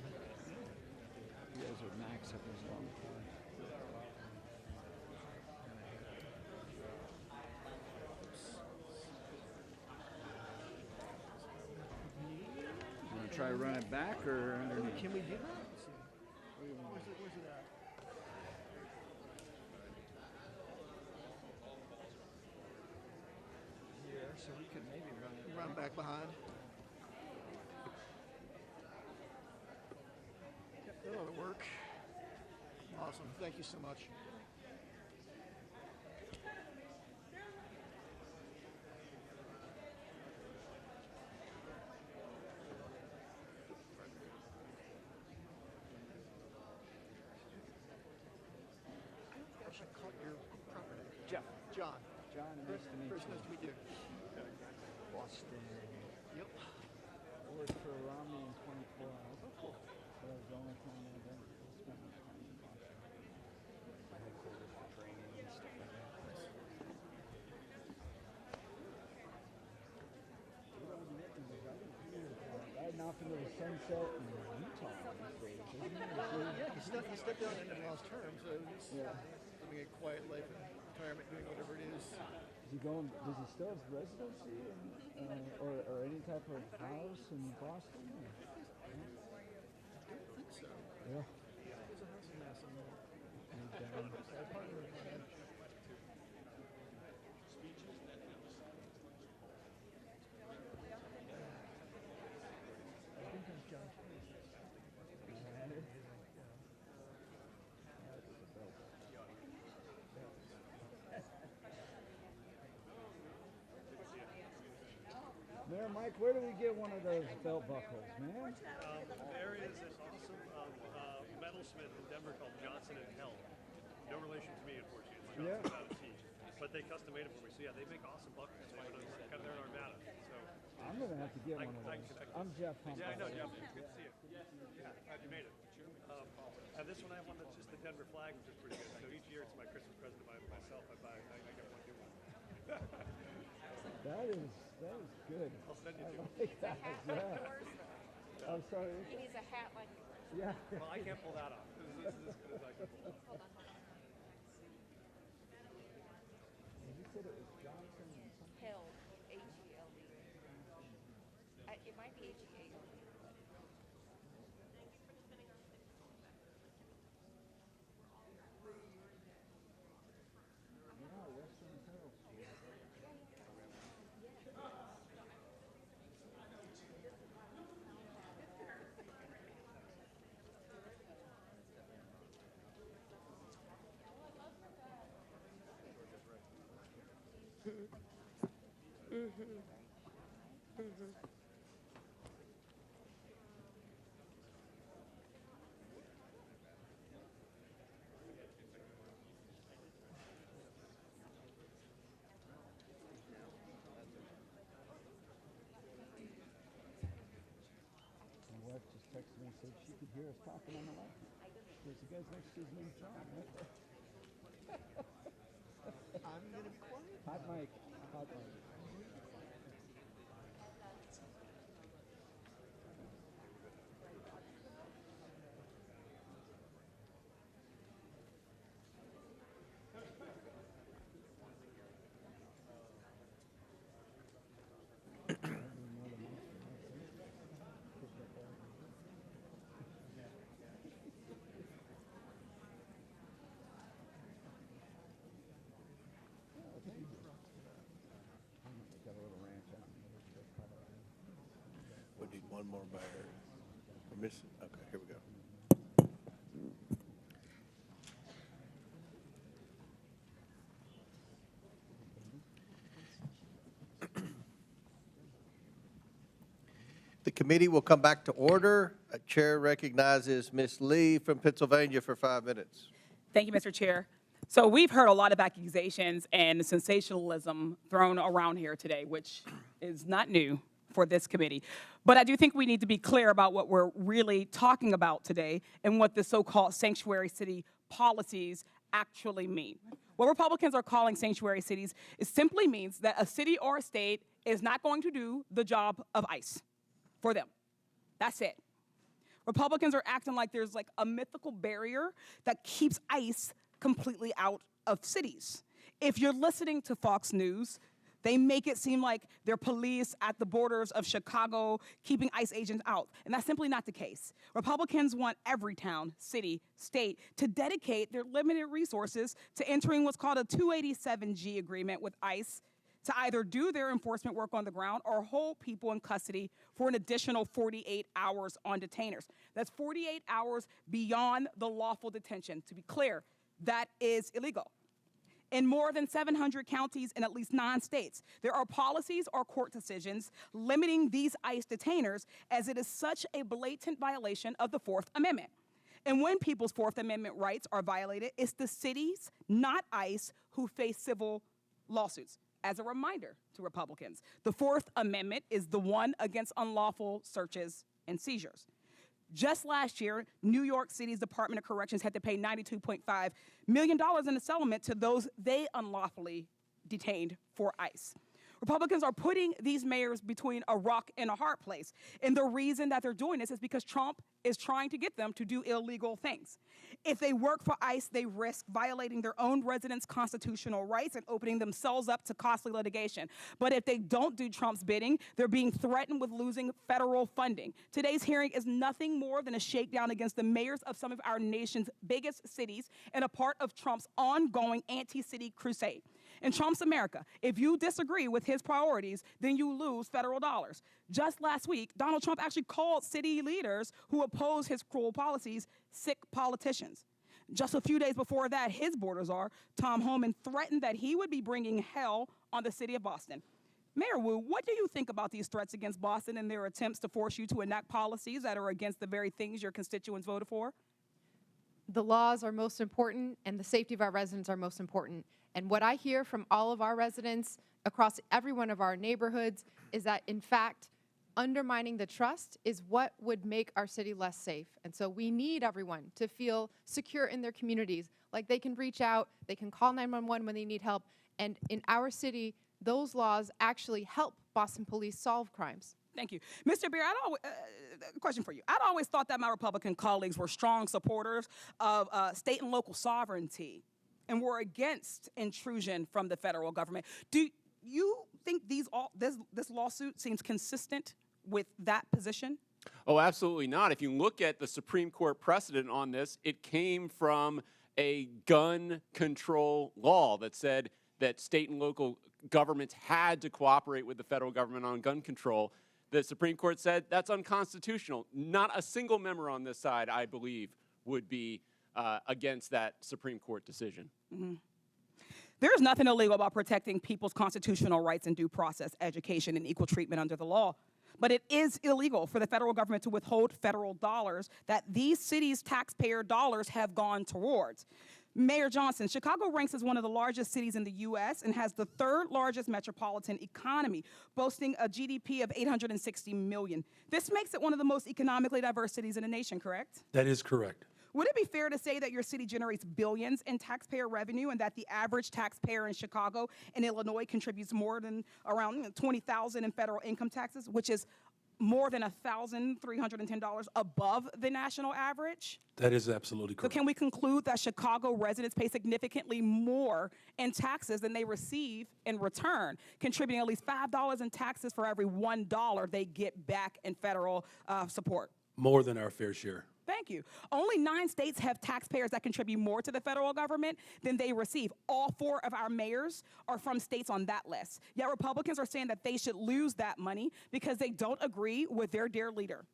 You guys are max at this long time. You want to try run it back or underneath? Can we do that? Where's it at? Here, so we could maybe run it. Run back behind. Yep, that ought to work. Awesome. Thank you so much. I should call your property. Jeff. John. John, nice to meet First, you. nice to meet you. Boston. Yep. I worked for Romney in 24 hours. Oh, cool. That was the only time I ever spent my time in Boston. My headquarters for training and stuff like that. Riding off into the sunset in Utah these days, isn't it? Yeah, he stepped down into the last term, so he's Yeah. living a quiet life in retirement, doing whatever it is. Is he going? Does he still have residency or any type of house in Boston? I don't think so. Yeah. There's a house in Madison. Moved down. I think I'm John. Mayor Mike, where do we get one of those belt buckles, man? There is an awesome metalsmith in Denver called Johnson and Hell. No relation to me, unfortunately. It's Yeah. Johnson without a T. But they custom made it for me. So yeah, they make awesome buckles. They're kind of there in Armada. So I'm gonna have to get one of those. I'm Jeff Hump. yeah, I know, by the Jeff. way. It's good to see you. Yeah, glad you made it. And this one I have one that's just the Denver flag, which is pretty good. So each year it's my Christmas present to myself. I get one new one. That is good. I'll send you I two. like that. Yeah. I'm sorry. He needs a hat like. Yeah. Well, I can't pull that off. This is as good as I can pull. Hold on. You said it was Johnson and something. Held, H-E-L-D. It might be H-E-A-L-D. Yeah, Western Hills. My wife just texted me and said she could hear us talking on the line. There's the guy's next to his name's John, right? I'm going to be quiet. Hot mic. Hot mic. Got a little ranch out in the middle of Colorado. We need one more mayor. We're missing, okay, here we go. The committee will come back to order. Chair recognizes Ms. Lee from Pennsylvania for 5 minutes. Thank you, Mr. Chair. So we've heard a lot of accusations and sensationalism thrown around here today, which is not new for this committee. But I do think we need to be clear about what we're really talking about today and what the so-called sanctuary city policies actually mean. What Republicans are calling sanctuary cities, it simply means that a city or a state is not going to do the job of ICE for them. That's it. Republicans are acting like there's like a mythical barrier that keeps ICE completely out of cities. If you're listening to Fox News, they make it seem like they're police at the borders of Chicago keeping ICE agents out, and that's simply not the case. Republicans want every town, city, state to dedicate their limited resources to entering what's called a 287G agreement with ICE to either do their enforcement work on the ground or hold people in custody for an additional 48 hours on detainers. That's 48 hours beyond the lawful detention. To be clear, that is illegal. In more than 700 counties in at least 9 states, there are policies or court decisions limiting these ICE detainers, as it is such a blatant violation of the Fourth Amendment. And when people's Fourth Amendment rights are violated, it's the cities, not ICE, who face civil lawsuits. As a reminder to Republicans, the Fourth Amendment is the one against unlawful searches and seizures. Just last year, New York City's Department of Corrections had to pay $92.5 million in a settlement to those they unlawfully detained for ICE. Republicans are putting these mayors between a rock and a hard place. And the reason that they're doing this is because Trump is trying to get them to do illegal things. If they work for ICE, they risk violating their own residents' constitutional rights and opening themselves up to costly litigation. But if they don't do Trump's bidding, they're being threatened with losing federal funding. Today's hearing is nothing more than a shakedown against the mayors of some of our nation's biggest cities and a part of Trump's ongoing anti-city crusade. In Trump's America, if you disagree with his priorities, then you lose federal dollars. Just last week, Donald Trump actually called city leaders who oppose his cruel policies sick politicians. Just a few days before that, his border czar, Tom Homan, threatened that he would be bringing hell on the city of Boston. Mayor Wu, what do you think about these threats against Boston and their attempts to force you to enact policies that are against the very things your constituents voted for? The laws are most important, and the safety of our residents are most important. And what I hear from all of our residents across every one of our neighborhoods is that, in fact, undermining the trust is what would make our city less safe. And so we need everyone to feel secure in their communities, like they can reach out, they can call 911 when they need help. And in our city, those laws actually help Boston police solve crimes. Thank you. Mr. Beer, question for you. I'd always thought that my Republican colleagues were strong supporters of state and local sovereignty and were against intrusion from the federal government. Do you think this lawsuit seems consistent with that position? Oh, absolutely not. If you look at the Supreme Court precedent on this, it came from a gun control law that said that state and local governments had to cooperate with the federal government on gun control. The Supreme Court said that's unconstitutional. Not a single member on this side, I believe, would be against that Supreme Court decision. Mm-hmm. There is nothing illegal about protecting people's constitutional rights and due process, education, and equal treatment under the law. But it is illegal for the federal government to withhold federal dollars that these cities' taxpayer dollars have gone towards. Mayor Johnson, Chicago ranks as one of the largest cities in the U.S. and has the 3rd largest metropolitan economy, boasting a GDP of $860 million. This makes it one of the most economically diverse cities in the nation, correct? That is correct. Would it be fair to say that your city generates billions in taxpayer revenue and that the average taxpayer in Chicago and Illinois contributes more than around $20,000 in federal income taxes, which is more than $1,310 above the national average? That is absolutely correct. So can we conclude that Chicago residents pay significantly more in taxes than they receive in return, contributing at least $5 in taxes for every $1 they get back in federal support? More than our fair share. Thank you. Only 9 states have taxpayers that contribute more to the federal government than they receive. All 4 of our mayors are from states on that list. Yet Republicans are saying that they should lose that money because they don't agree with their dear leader.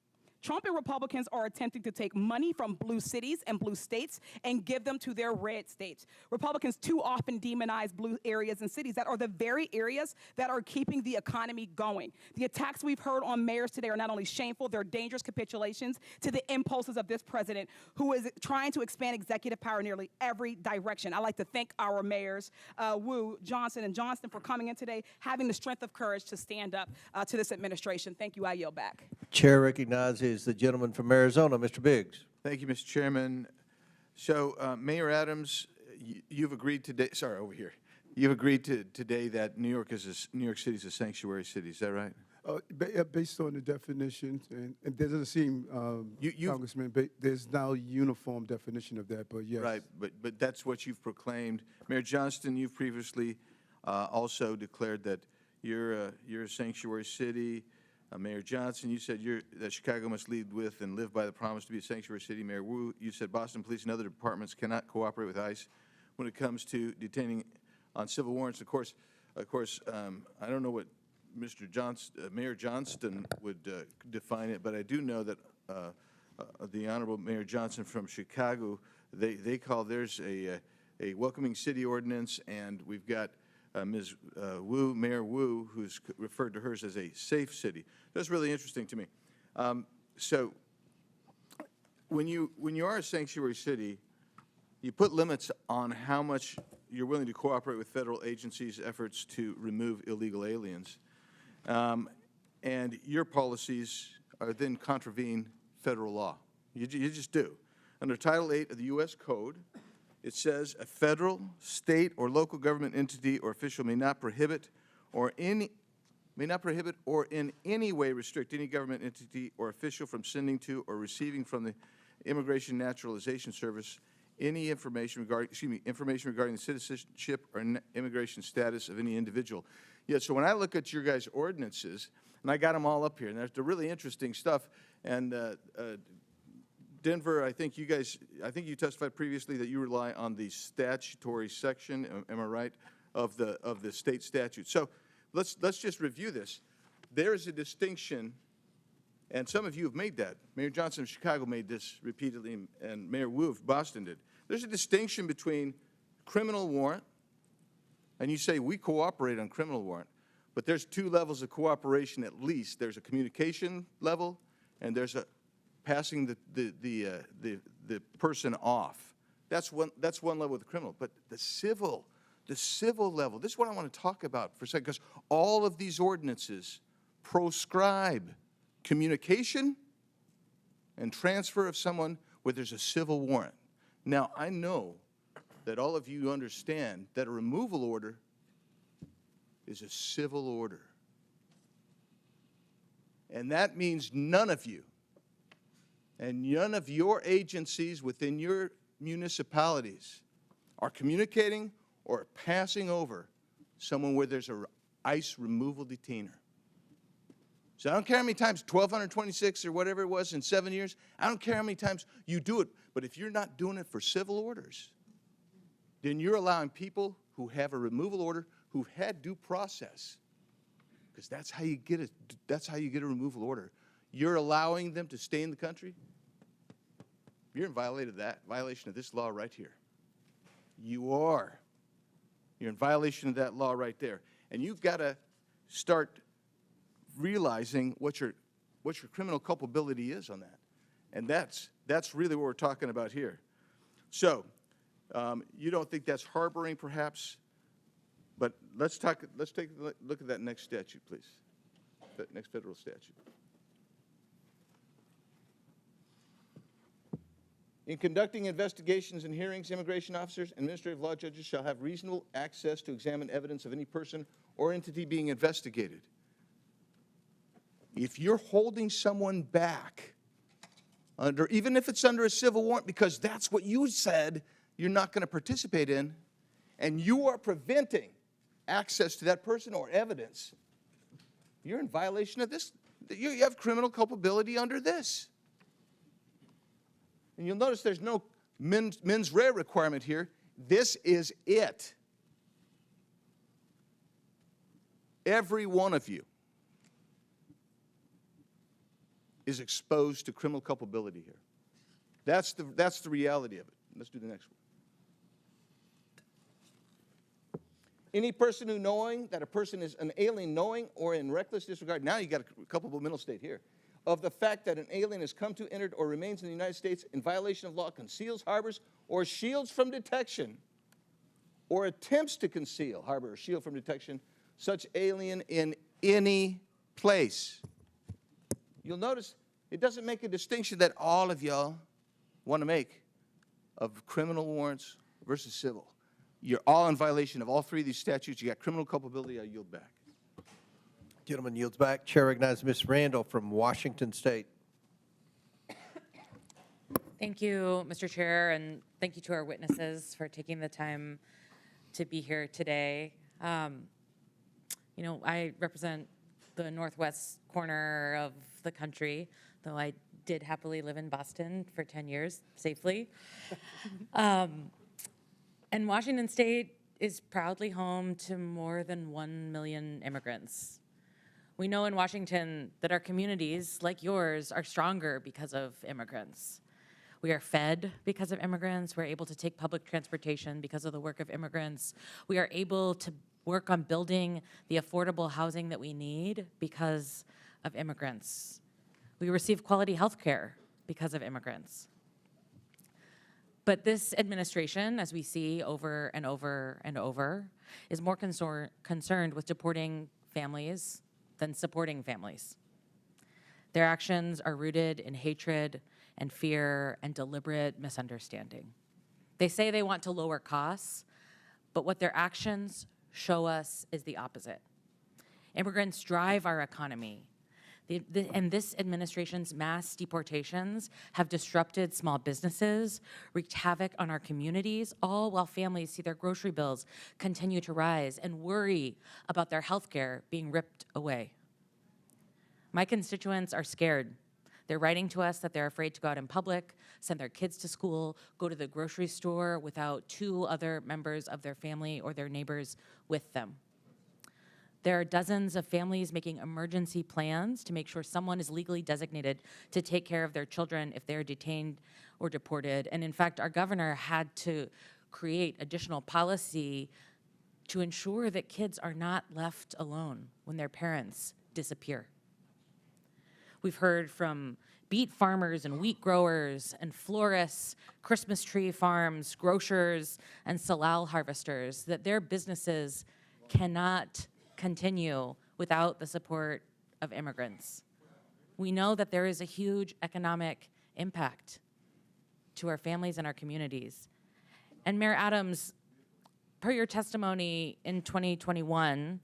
Trump and Republicans are attempting to take money from blue cities and blue states and give them to their red states. Republicans too often demonize blue areas and cities that are the very areas that are keeping the economy going. The attacks we've heard on mayors today are not only shameful, they're dangerous capitulations to the impulses of this president who is trying to expand executive power in nearly every direction. I'd like to thank our mayors, Wu, Johnson, and Johnston, for coming in today, having the strength of courage to stand up to this administration. Thank you. I yield back. Chair recognizes the gentleman from Arizona, Mr. Biggs. Thank you, Mr. Chairman. So, Mayor Adams, you've agreed today. Sorry, over here. You've agreed today that New York City is a sanctuary city. Is that right? Based on the definitions, and there doesn't seem, Congressman, there's now a uniform definition of that, but yes. Right, but that's what you've proclaimed. Mayor Johnston, you've previously also declared that you're a sanctuary city. Mayor Johnson, you said that Chicago must lead with and live by the promise to be a sanctuary city. Mayor Wu, you said Boston Police and other departments cannot cooperate with ICE when it comes to detaining on civil warrants. Of course, I don't know what Mayor Johnston would define it, but I do know that the Honorable Mayor Johnson from Chicago, they call theirs a welcoming city ordinance, and we've got Ms. Wu, Mayor Wu, who's referred to hers as a safe city. That's really interesting to me. So when you are a sanctuary city, you put limits on how much you're willing to cooperate with federal agencies' efforts to remove illegal aliens. And your policies are then contravene federal law. You just do. Under Title 8 of the U.S. Code, it says a federal, state, or local government entity or official may not prohibit or in any way restrict any government entity or official from sending to or receiving from the Immigration Naturalization Service any information regarding the citizenship or immigration status of any individual. Yeah, so when I look at your guys' ordinances, and I got them all up here, and they're really interesting stuff, and Denver, I think you testified previously that you rely on the statutory section, am I right, of the state statute. So let's just review this. There is a distinction, and some of you have made that. Mayor Johnson of Chicago made this repeatedly, and Mayor Wu of Boston did. There's a distinction between criminal warrant, and you say we cooperate on criminal warrant, but there's two levels of cooperation at least. There's a communication level, and there's a passing the person off. That's one level with the criminal. But the civil level, this is what I want to talk about for a second, because all of these ordinances proscribe communication and transfer of someone where there's a civil warrant. Now, I know that all of you understand that a removal order is a civil order. And that means none of you and none of your agencies within your municipalities are communicating or passing over someone where there's a ICE removal detainer. So I don't care how many times, 1,226 or whatever it was in 7 years, I don't care how many times you do it, but if you're not doing it for civil orders, then you're allowing people who have a removal order, who've had due process, because that's how you get a removal order. You're allowing them to stay in the country. You're in violation of this law right here. You are. You're in violation of that law right there. And you've got to start realizing what your criminal culpability is on that. And that's really what we're talking about here. So you don't think that's harboring, perhaps? But let's take a look at that next statute, please. That next federal statute. In conducting investigations and hearings, immigration officers and administrative law judges shall have reasonable access to examine evidence of any person or entity being investigated. If you're holding someone back, even if it's under a civil warrant, because that's what you said you're not going to participate in, and you are preventing access to that person or evidence, you're in violation of this. You have criminal culpability under this. And you'll notice there's no mens rea requirement here. This is it. Every one of you is exposed to criminal culpability here. That's the reality of it. Let's do the next one. Any person who knowing that a person is an alien, knowing or in reckless disregard, now you got a culpable mental state here, of the fact that an alien has come to, entered, or remains in the United States in violation of law, conceals, harbors, or shields from detection, or attempts to conceal, harbor, or shield from detection, such alien in any place. You'll notice it doesn't make a distinction that all of y'all want to make of criminal warrants versus civil. You're all in violation of all three of these statutes. You got criminal culpability. I yield back. Gentleman yields back. Chair recognizes Ms. Randall from Washington State. Thank you, Mr. Chair, and thank you to our witnesses for taking the time to be here today. You know, I represent the northwest corner of the country, though I did happily live in Boston for 10 years safely. And Washington State is proudly home to more than 1 million immigrants. We know in Washington that our communities, like yours, are stronger because of immigrants. We are fed because of immigrants. We're able to take public transportation because of the work of immigrants. We are able to work on building the affordable housing that we need because of immigrants. We receive quality health care because of immigrants. But this administration, as we see over and over and over, is more concerned with deporting families than supporting families. Their actions are rooted in hatred and fear and deliberate misunderstanding. They say they want to lower costs, but what their actions show us is the opposite. Immigrants drive our economy. And this administration's mass deportations have disrupted small businesses, wreaked havoc on our communities, all while families see their grocery bills continue to rise and worry about their health care being ripped away. My constituents are scared. They're writing to us that they're afraid to go out in public, send their kids to school, go to the grocery store without 2 other members of their family or their neighbors with them. There are dozens of families making emergency plans to make sure someone is legally designated to take care of their children if they're detained or deported. And in fact, our governor had to create additional policy to ensure that kids are not left alone when their parents disappear. We've heard from beet farmers and wheat growers and florists, Christmas tree farms, grocers, and salal harvesters that their businesses cannot continue without the support of immigrants. We know that there is a huge economic impact to our families and our communities. And Mayor Adams, per your testimony in 2021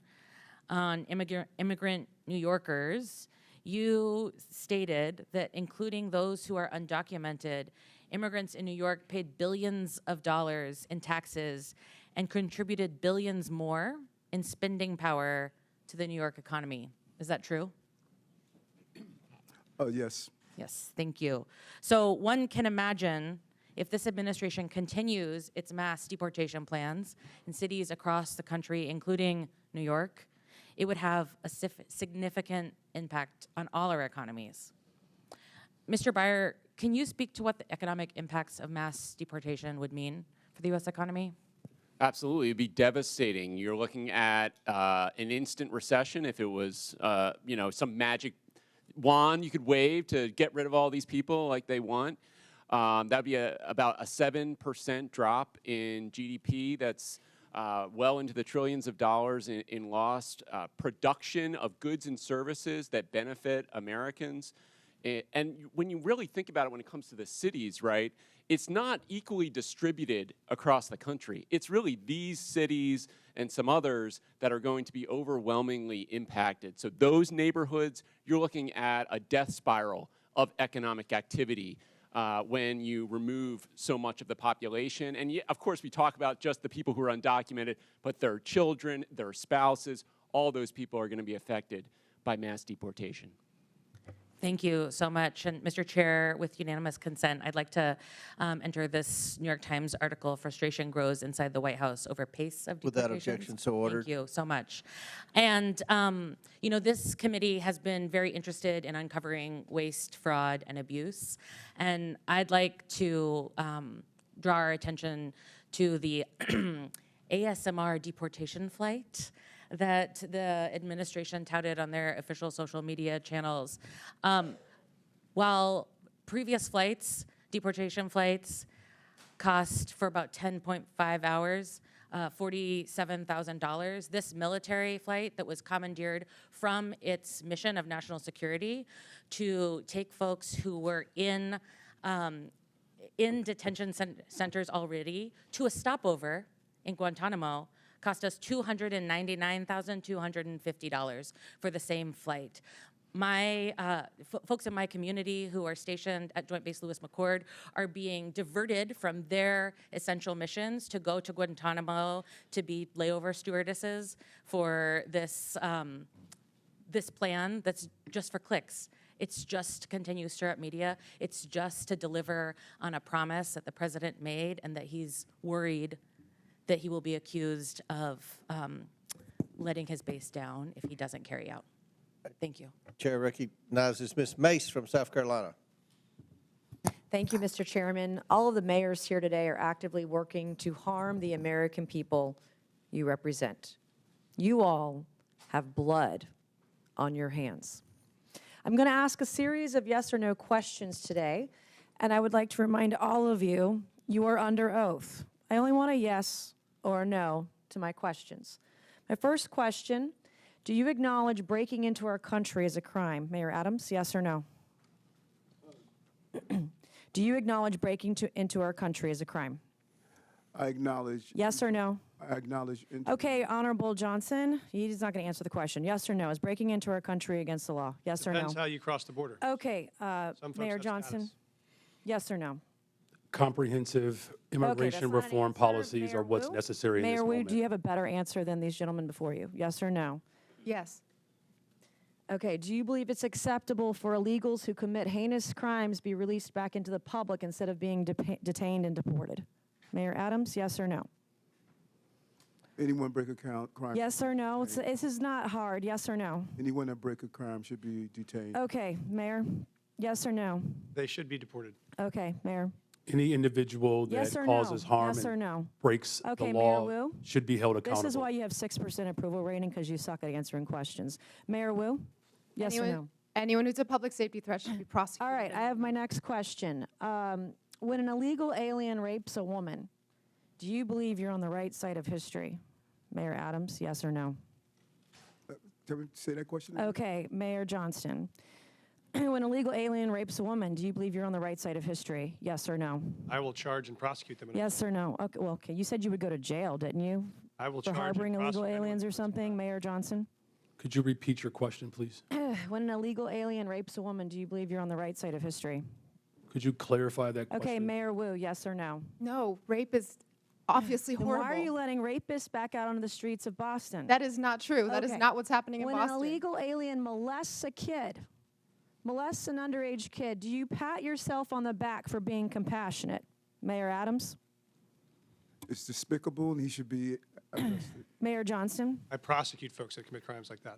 on immigrant New Yorkers, you stated that including those who are undocumented, immigrants in New York paid billions of dollars in taxes and contributed billions more in spending power to the New York economy. Is that true? Yes. Yes, thank you. So one can imagine if this administration continues its mass deportation plans in cities across the country, including New York, it would have a significant impact on all our economies. Mr. Beyer, can you speak to what the economic impacts of mass deportation would mean for the U.S. economy? Absolutely, it'd be devastating. You're looking at an instant recession if it was, you know, some magic wand you could wave to get rid of all these people like they want. That'd be about a 7% drop in GDP. That's well into the trillions of dollars in lost production of goods and services that benefit Americans. And when you really think about it, when it comes to the cities, right, it's not equally distributed across the country. It's really these cities and some others that are going to be overwhelmingly impacted. So those neighborhoods, you're looking at a death spiral of economic activity when you remove so much of the population. And of course, we talk about just the people who are undocumented, but their children, their spouses, all those people are going to be affected by mass deportation. Thank you so much. And Mr. Chair, with unanimous consent, I'd like to enter this New York Times article, Frustration Grows Inside the White House Over Pace of Deportations. Without objection, so ordered. Thank you so much. And, you know, this committee has been very interested in uncovering waste, fraud, and abuse. And I'd like to draw our attention to the ASMR deportation flight that the administration touted on their official social media channels. While previous flights, deportation flights, cost for about 10.5 hours, $47,000, this military flight that was commandeered from its mission of national security to take folks who were in detention centers already to a stopover in Guantanamo cost us $299,250 for the same flight. My folks in my community who are stationed at Joint Base Lewis McChord are being diverted from their essential missions to go to Guantanamo to be layover stewardesses for this this plan that's just for clicks. It's just to continue to stir up media. It's just to deliver on a promise that the president made and that he's worried that he will be accused of letting his base down if he doesn't carry out. Thank you. Chair recognizes Ms. Mace from South Carolina. Thank you, Mr. Chairman. All of the mayors here today are actively working to harm the American people you represent. You all have blood on your hands. I'm going to ask a series of yes or no questions today, and I would like to remind all of you, you are under oath. I only want a yes or a no to my questions. My first question, do you acknowledge breaking into our country as a crime? Mayor Adams, yes or no? Do you acknowledge breaking into our country as a crime? I acknowledge. Yes or no? I acknowledge. Okay, Honorable Johnson, he's not going to answer the question. Yes or no? Is breaking into our country against the law? Yes or no? Depends how you cross the border. Okay, Some folks Mayor have Johnson, status. yes or no? Comprehensive immigration not an reform answer. policies Mayor are what's Wu? necessary in this Mayor Wu, moment. do you have a better answer than these gentlemen before you? Yes or no? Yes. Okay, do you believe it's acceptable for illegals who commit heinous crimes be released back into the public instead of being detained and deported? Mayor Adams, yes or no? Anyone break a crime? Yes or no? This is not hard. Yes or no? Anyone that break a crime should be detained. Okay, Mayor, yes or no? They should be deported. Okay, Mayor. Any individual that Yes or causes no? harm Yes or and no? breaks Okay, the Mayor law Wu? should be held accountable. This is why you have 6% approval rating, because you suck at answering questions. Mayor Wu? Yes or no? Anyone who's a public safety threat should be prosecuted. All right, I have my next question. When an illegal alien rapes a woman, do you believe you're on the right side of history? Mayor Adams, yes or no? Can we say that question again? Okay, Mayor Johnston. When an illegal alien rapes a woman, do you believe you're on the right side of history? Yes or no? I will charge and prosecute them. Yes or no? Okay, well, okay. You said you would go to jail, didn't you? I will For charge and harboring illegal prosecute anyone aliens or something, Mayor Johnson? Could you repeat your question, please? When an illegal alien rapes a woman, do you believe you're on the right side of history? Could you clarify that question? Okay, Mayor Wu, yes or no? No, rape is obviously Then horrible. why are you letting rapists back out onto the streets of Boston? That is not true. That is Okay. not what's happening in When Boston. an illegal alien molests a kid, molests an underage kid, do you pat yourself on the back for being compassionate? Mayor Adams? It's despicable, and he should be arrested. Mayor Johnston? I prosecute folks that commit crimes like that.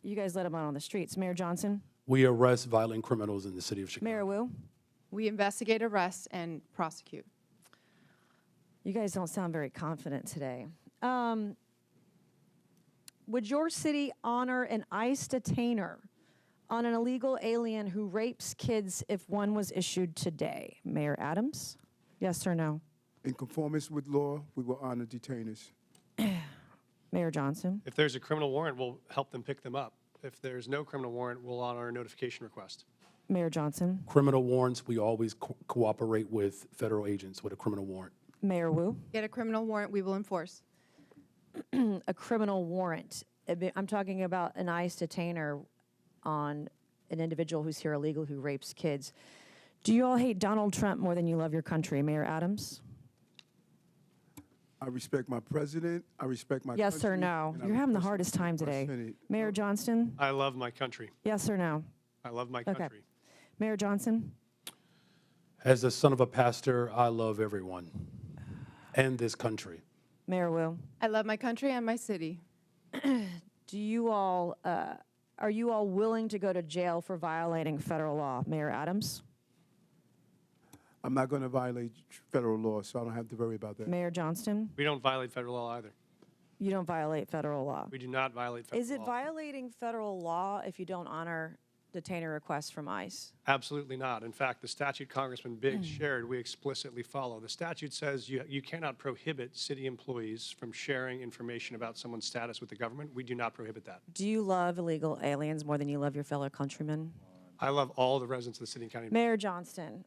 You guys let him out on the streets. Mayor Johnson? We arrest violent criminals in the city of Chicago. Mayor Wu? We investigate, arrest, and prosecute. You guys don't sound very confident today. Would your city honor an ICE detainer on an illegal alien who rapes kids if one was issued today? Mayor Adams? Yes or no? In conformance with law, we will honor detainers. Mayor Johnson? If there's a criminal warrant, we'll help them pick them up. If there's no criminal warrant, we'll honor a notification request. Mayor Johnson? Criminal warrants, we always cooperate with federal agents with a criminal warrant. Mayor Wu? Get a criminal warrant, we will enforce. A criminal warrant. I'm talking about an ICE detainer on an individual who's here illegal who rapes kids. Do you all hate Donald Trump more than you love your country? Mayor Adams? I respect my president. I respect my Yes country. or no? and I You're having the respect hardest time my today. Senate. Mayor Johnston? I love my country. Yes or no? I love my Okay. country. Mayor Johnson? As the son of a pastor, I love everyone and this country. Mayor Wu? I love my country and my city. Do you all, are you all willing to go to jail for violating federal law? Mayor Adams? I'm not going to violate federal law, so I don't have to worry about that. Mayor Johnston? We don't violate federal law either. You don't violate federal law. We do not violate federal Is it law. violating federal law if you don't honor detainer requests from ICE? Absolutely not. In fact, the statute Congressman Biggs shared, we explicitly follow. The statute says you cannot prohibit city employees from sharing information about someone's status with the government. We do not prohibit that. Do you love illegal aliens more than you love your fellow countrymen? I love all the residents of the city and county. Mayor Johnston,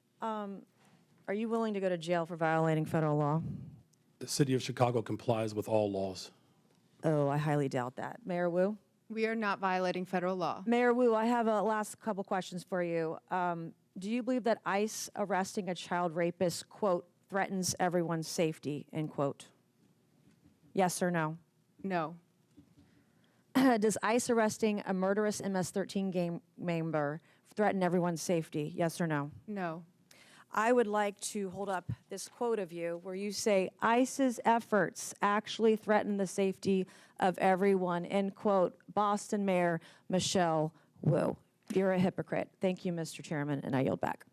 are you willing to go to jail for violating federal law? The city of Chicago complies with all laws. Oh, I highly doubt that. Mayor Wu? We are not violating federal law. Mayor Wu, I have a last couple questions for you. Do you believe that ICE arresting a child rapist, quote, threatens everyone's safety, end quote? Yes or no? No. Does ICE arresting a murderous MS-13 gang member threaten everyone's safety? Yes or no? No. I would like to hold up this quote of you where you say, ICE's efforts actually threaten the safety of everyone, end quote, Boston Mayor Michelle Wu. You're a hypocrite. Thank you, Mr. Chairman, and I yield back.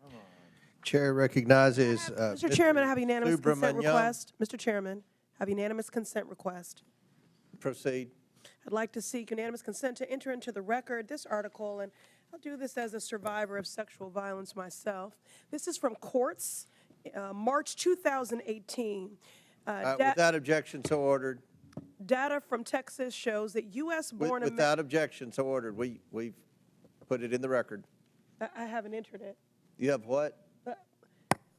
Chair recognizes Mr. Chairman, I have unanimous consent Subramaniam. request. Mr. Chairman, I have unanimous consent request. Proceed. I'd like to seek unanimous consent to enter into the record this article, and I'll do this as a survivor of sexual violence myself. This is from Courts, March 2018. Without objection, so ordered. Data from Texas shows that U.S.-born Without objection, so ordered. We've put it in the record. I haven't entered it. You have what?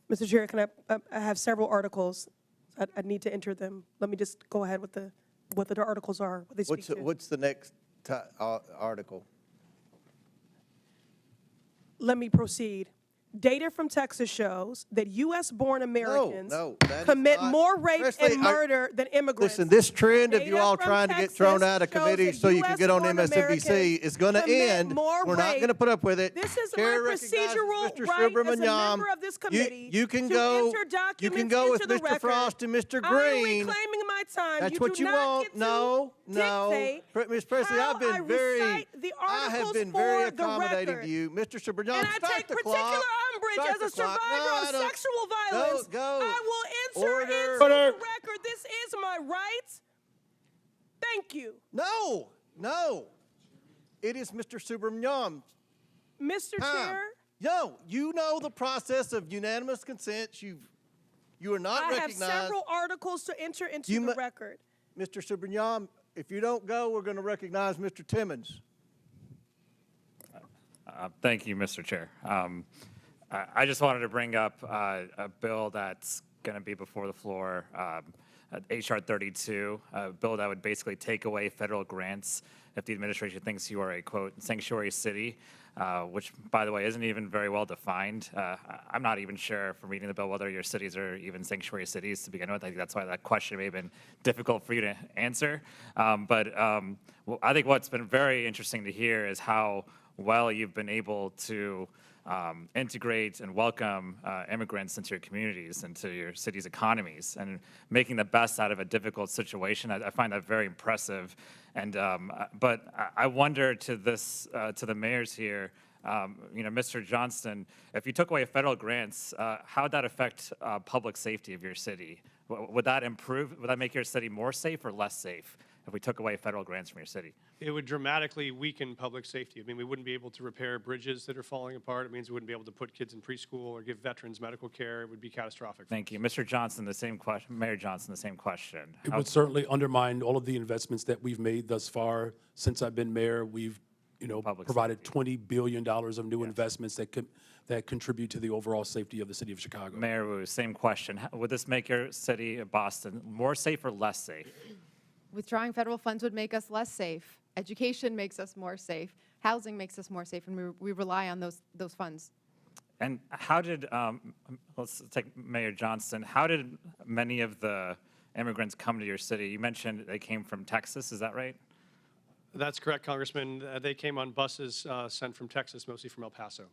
Mr. Chair, can I have several articles. I need to enter them. Let me just go ahead with what the articles are, what they speak to. What's the next article? Let me proceed. Data from Texas shows that U.S.-born Americans commit more rape and murder than immigrants. Listen, this trend of you all from trying to get Texas thrown out of shows committees that so you can get on US-born MSNBC Americans is going to commit end. more We're not rape. going to put up with it. This is Chair my recognizes procedural Mr. right as a Subramaniam. member of this committee You can to go. enter documents You can go with into the Mr. record. Frost and Mr. I'm Green. reclaiming my time. That's you what do you not want. get to No. dictate Ms. Presley, how I've been I very. recite the I have articles been very for the accommodating record. to you, Mr. Subramaniam. And I Start take the particular clock. umbrage Start as a the clock. survivor No, I of don't. sexual violence. Go. I will enter into the record. This is my right. Thank you. No. It is Mr. Subramaniam. Mr. Chair. No, you know the process of unanimous consent. You are not I recognized. have several articles to enter into the record. Mr. Subramaniam, if you don't go, we're going to recognize Mr. Timmons. Thank you, Mr. Chair. I just wanted to bring up a bill that's going to be before the floor, H.R. 32, a bill that would basically take away federal grants if the administration thinks you are a, quote, sanctuary city, which, by the way, isn't even very well defined. I'm not even sure from reading the bill whether your cities are even sanctuary cities to begin with. I think that's why that question may have been difficult for you to answer. But I think what's been very interesting to hear is how well you've been able to integrate and welcome immigrants into your communities, into your city's economies, and making the best out of a difficult situation. I find that very impressive. And but I wonder to the mayors here, Mr. Johnston, if you took away federal grants, how would that affect public safety of your city? Would that improve? Would that make your city more safe or less safe if we took away federal grants from your city? It would dramatically weaken public safety. I mean, we wouldn't be able to repair bridges that are falling apart. It means we wouldn't be able to put kids in preschool or give veterans medical care. It would be catastrophic. Thank you. Mr. Johnson, the same question. Mayor Johnson, the same question. It would certainly undermine all of the investments that we've made thus far. Since I've been mayor, we've provided $20 billion of new investments that contribute to the overall safety of the city of Chicago. Mayor Wu, same question. Would this make your city, Boston, more safe or less safe? Withdrawing federal funds would make us less safe. Education makes us more safe. Housing makes us more safe, and we rely on those funds. And how did, let's take Mayor Johnston, how did many of the immigrants come to your city? You mentioned they came from Texas, is that right? That's correct, Congressman. They came on buses sent from Texas, mostly from El Paso.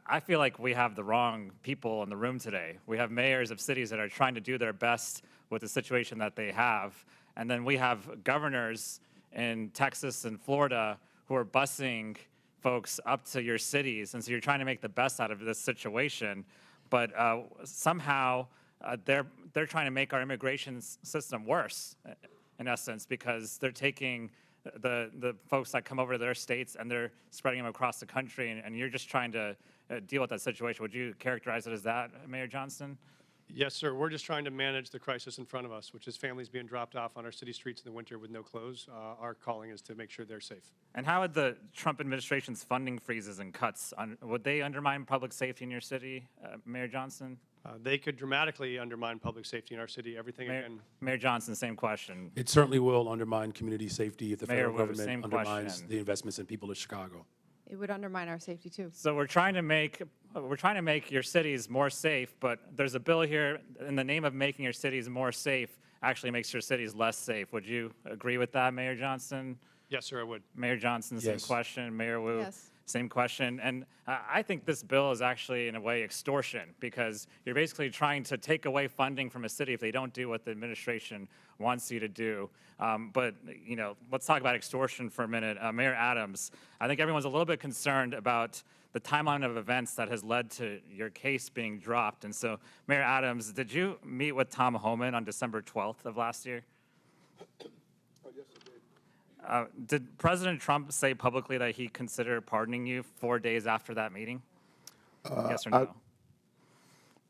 I feel like we have the wrong people in the room today. We have mayors of cities that are trying to do their best with the situation that they have. And then we have governors in Texas and Florida who are busing folks up to your cities. And so you're trying to make the best out of this situation. But somehow they're trying to make our immigration system worse, in essence, because they're taking the folks that come over to their states and they're spreading them across the country. And you're just trying to deal with that situation. Would you characterize it as that, Mayor Johnston? Yes, sir. We're just trying to manage the crisis in front of us, which is families being dropped off on our city streets in the winter with no clothes. Our calling is to make sure they're safe. And how would the Trump administration's funding freezes and cuts, would they undermine public safety in your city, Mayor Johnston? They could dramatically undermine public safety in our city. Everything again. Mayor Johnson, same question. It certainly will undermine community safety if the Mayor federal Wu, government same undermines question. the investments in people of Chicago. It would undermine our safety too. So we're trying to make your cities more safe, but there's a bill here in the name of making your cities more safe actually makes your cities less safe. Would you agree with that, Mayor Johnson? Yes, sir, I would. Mayor Johnson, same Yes. question. Mayor Wu, Yes. same question. And I think this bill is actually, in a way, extortion because you're basically trying to take away funding from a city if they don't do what the administration wants you to do. But, you know, let's talk about extortion for a minute. Mayor Adams, I think everyone's a little bit concerned about the timeline of events that has led to your case being dropped. And so, Mayor Adams, did you meet with Tom Homan on December 12th of last year? Did President Trump say publicly that he considered pardoning you 4 days after that meeting? Yes or no?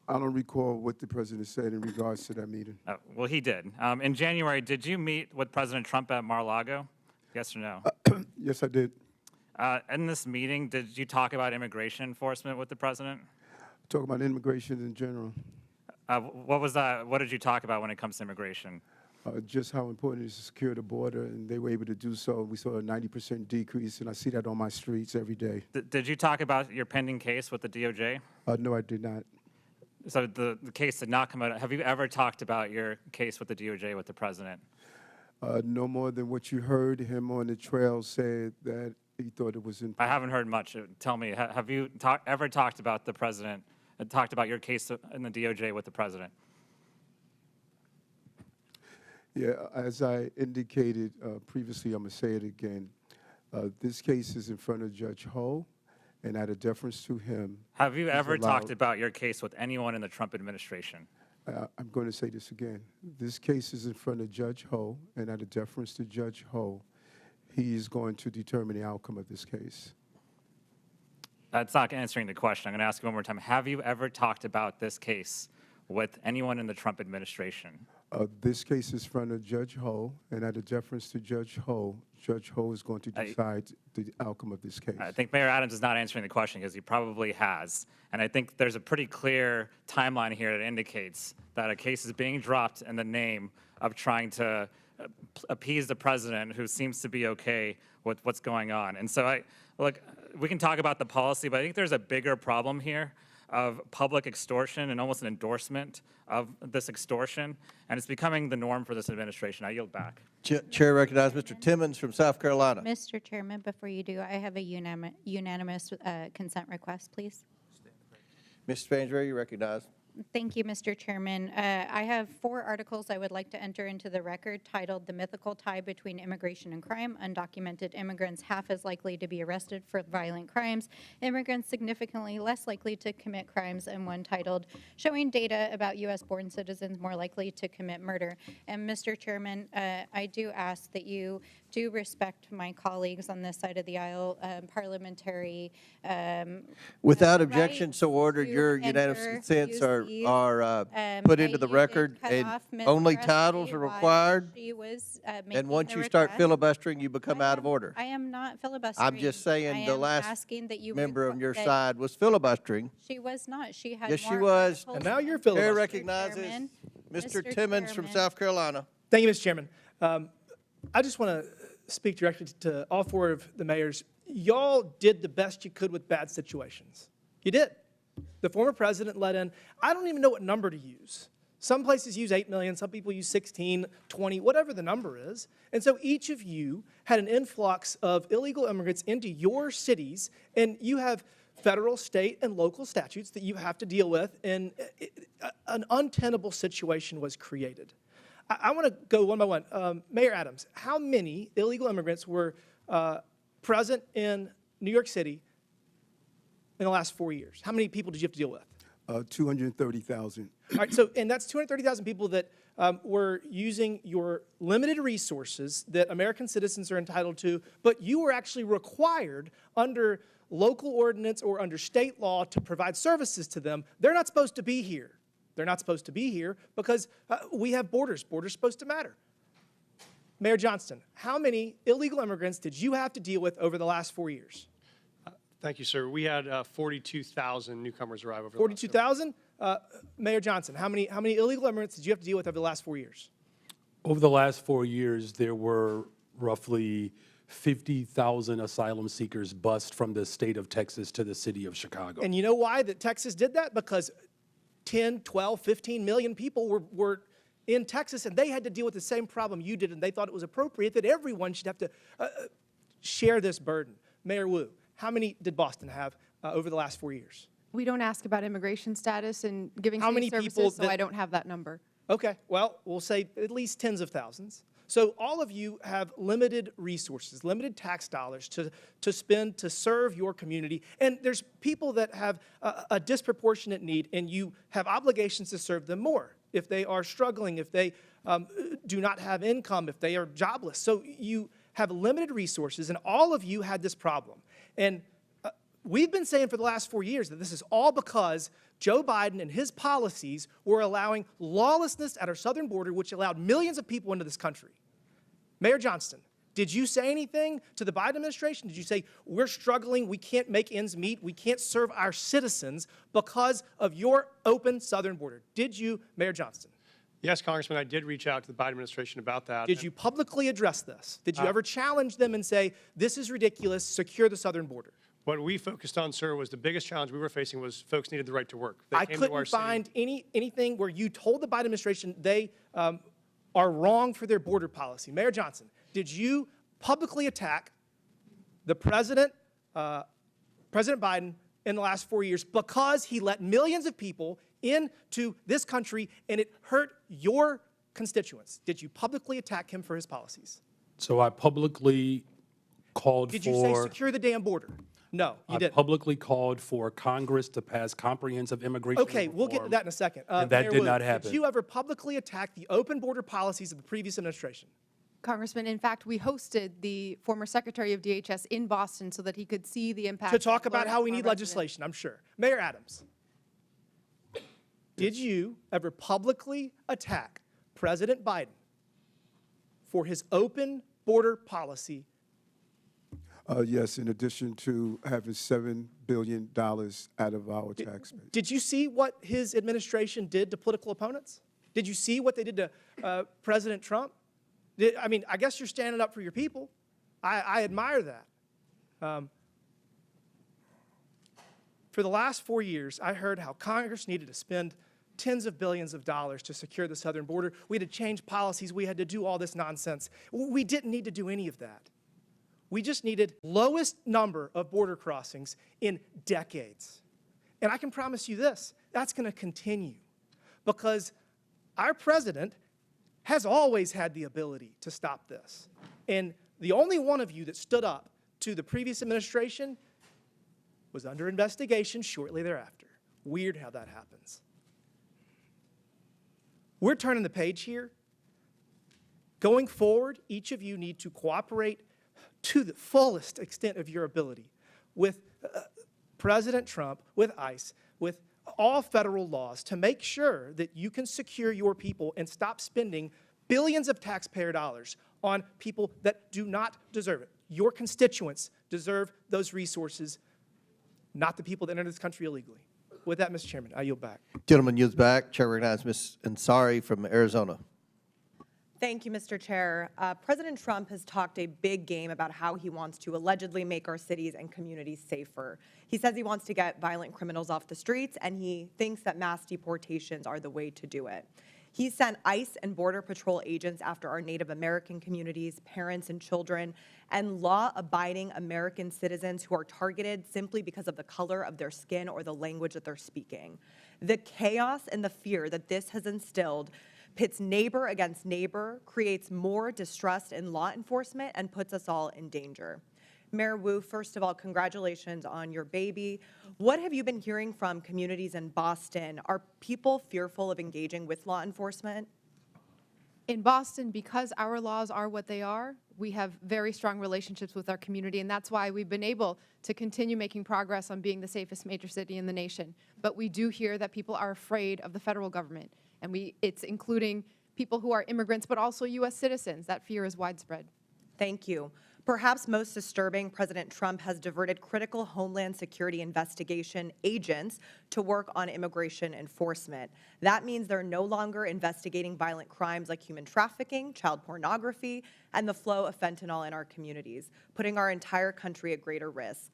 I don't recall what the president said in regards to that meeting. Well, he did. In January, did you meet with President Trump at Mar-a-Lago? Yes or no? Yes, I did. In this meeting, did you talk about immigration enforcement with the president? Talk about immigration in general. What was that? What did you talk about when it comes to immigration? Just how important it is to secure the border, and they were able to do so. We saw a 90% decrease, and I see that on my streets every day. Did you talk about your pending case with the DOJ? No, I did not. So the case did not come out. Have you ever talked about your case with the DOJ with the president? No more than what you heard him on the trail say that he thought it was important. I haven't heard much. Tell me, have you ever talked about the president, talked about your case in the DOJ with the president? Yeah, as I indicated previously, I'm going to say it again. This case is in front of Judge Ho, and out of deference to him. Have you ever talked about your case with anyone in the Trump administration? I'm going to say this again. This case is in front of Judge Ho, and out of deference to Judge Ho, he is going to determine the outcome of this case. That's not answering the question. I'm going to ask you one more time. Have you ever talked about this case with anyone in the Trump administration? This case is in front of Judge Ho, and out of deference to Judge Ho is going to decide the outcome of this case. I think Mayor Adams is not answering the question because he probably has. And I think there's a pretty clear timeline here that indicates that a case is being dropped in the name of trying to appease the president, who seems to be okay with what's going on. And so look, we can talk about the policy, but I think there's a bigger problem here of public extortion and almost an endorsement of this extortion, and it's becoming the norm for this administration. I yield back. Chair recognizes Mr. Timmons from South Carolina. Mr. Chairman, before you do, I have a unanimous consent request, please. Mr. Spansbury, you recognize. Thank you, Mr. Chairman. I have 4 articles I would like to enter into the record titled "The Mythical Tie Between Immigration and Crime. Undocumented immigrants half as likely to be arrested for violent crimes. Immigrants significantly less likely to commit crimes," and one titled "Showing Data About U.S.-Born Citizens More Likely to Commit Murder." And Mr. Chairman, I do ask that you do respect my colleagues on this side of the aisle, parliamentary. Without objection, so ordered. Your unanimous consents are put into the record, and only titles are required. And once you start filibustering, you become out of order. I am not filibustering. I'm just saying the last member on your that side was filibustering. She was not. She had Yes, she more was. articles. And now you're filibustering. Chair recognizes Mr. Timmons from South Carolina. Thank you, Mr. Chairman. I just want to speak directly to all 4 of the mayors. Y'all did the best you could with bad situations. You did. The former president let in, I don't even know what number to use. Some places use 8 million, some people use 16, 20, whatever the number is. And so each of you had an influx of illegal immigrants into your cities, and you have federal, state, and local statutes that you have to deal with, and an untenable situation was created. I want to go one by one. Mayor Adams, how many illegal immigrants were present in New York City in the last 4 years? How many people did you have to deal with? 230,000. All right, so, and that's 230,000 people that were using your limited resources that American citizens are entitled to, but you were actually required under local ordinance or under state law to provide services to them. They're not supposed to be here. They're not supposed to be here because we have borders. Borders are supposed to matter. Mayor Johnston, how many illegal immigrants did you have to deal with over the last 4 years? Thank you, sir. We had 42,000 newcomers arrive over. 42,000? Mayor Johnson, how many illegal immigrants did you have to deal with over the last 4 years? Over the last 4 years, there were roughly 50,000 asylum seekers bused from the state of Texas to the city of Chicago. And you know why that Texas did that? Because 10, 12, 15 million people were in Texas, and they had to deal with the same problem you did, and they thought it was appropriate that everyone should have to share this burden. Mayor Wu, how many did Boston have over the last 4 years? We don't ask about immigration status and giving How safe many services, people so that- I don't have that number. Okay, well, we'll say at least tens of thousands. So all of you have limited resources, limited tax dollars to spend to serve your community. And there's people that have a disproportionate need, and you have obligations to serve them more if they are struggling, if they do not have income, if they are jobless. So you have limited resources, and all of you had this problem. And we've been saying for the last 4 years that this is all because Joe Biden and his policies were allowing lawlessness at our southern border, which allowed millions of people into this country. Mayor Johnston, did you say anything to the Biden administration? Did you say, we're struggling, we can't make ends meet, we can't serve our citizens because of your open southern border? Did you, Mayor Johnston? Yes, Congressman, I did reach out to the Biden administration about that. Did you publicly address this? Did you ever challenge them and say, this is ridiculous, secure the southern border? What we focused on, sir, was the biggest challenge we were facing was folks needed the right to work. They I came to our couldn't city. find anything where you told the Biden administration they are wrong for their border policy. Mayor Johnson, did you publicly attack the President Biden in the last 4 years because he let millions of people into this country and it hurt your constituents? Did you publicly attack him for his policies? So I publicly called Did you say secure the damn border? No, you didn't. I publicly called for Congress to pass comprehensive immigration Okay, we'll get to reform, that in a second. and that Mayor did Wu, not happen. Did you ever publicly attack the open border policies of the previous administration? Congressman, in fact, we hosted the former Secretary of DHS in Boston so that he could see the impact. To talk of about how we our need residents. legislation, I'm sure. Mayor Adams, did you ever publicly attack President Biden for his open border policy? Yes, in addition to having $7 billion out of our tax base. Did you see what his administration did to political opponents? Did you see what they did to President Trump? I mean, I guess you're standing up for your people. I admire that. For the last 4 years, I heard how Congress needed to spend tens of billions of dollars to secure the southern border. We had to change policies. We had to do all this nonsense. We didn't need to do any of that. We just needed lowest number of border crossings in decades. And I can promise you this, that's going to continue because our president has always had the ability to stop this. And the only one of you that stood up to the previous administration was under investigation shortly thereafter. Weird how that happens. We're turning the page here. Going forward, each of you need to cooperate to the fullest extent of your ability with President Trump, with ICE, with all federal laws to make sure that you can secure your people and stop spending billions of taxpayer dollars on people that do not deserve it. Your constituents deserve those resources, not the people that enter this country illegally. With that, Mr. Chairman, I yield back. Gentleman yields back. Chair recognizes Ms. Ansari from Arizona. Thank you, Mr. Chair. President Trump has talked a big game about how he wants to allegedly make our cities and communities safer. He says he wants to get violent criminals off the streets, and he thinks that mass deportations are the way to do it. He sent ICE and Border Patrol agents after our Native American communities, parents and children, and law-abiding American citizens who are targeted simply because of the color of their skin or the language that they're speaking. The chaos and the fear that this has instilled pits neighbor against neighbor, creates more distrust in law enforcement, and puts us all in danger. Mayor Wu, first of all, congratulations on your baby. What have you been hearing from communities in Boston? Are people fearful of engaging with law enforcement? In Boston, because our laws are what they are, we have very strong relationships with our community, and that's why we've been able to continue making progress on being the safest major city in the nation. But we do hear that people are afraid of the federal government, and it's including people who are immigrants, but also U.S. citizens. That fear is widespread. Thank you. Perhaps most disturbing, President Trump has diverted critical Homeland Security investigation agents to work on immigration enforcement. That means they're no longer investigating violent crimes like human trafficking, child pornography, and the flow of fentanyl in our communities, putting our entire country at greater risk.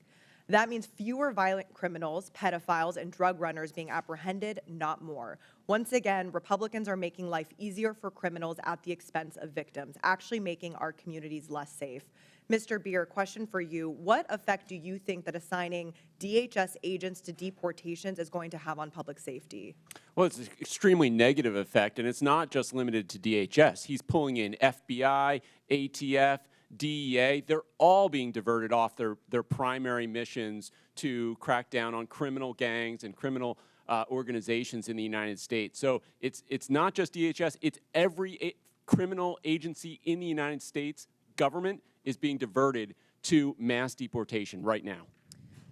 That means fewer violent criminals, pedophiles, and drug runners being apprehended, not more. Once again, Republicans are making life easier for criminals at the expense of victims, actually making our communities less safe. Mr. Beer, question for you. What effect do you think that assigning DHS agents to deportations is going to have on public safety? Well, it's an extremely negative effect, and it's not just limited to DHS. He's pulling in FBI, ATF, DEA. They're all being diverted off their primary missions to crack down on criminal gangs and criminal organizations in the United States. So it's not just DHS, it's every criminal agency in the United States government is being diverted to mass deportation right now.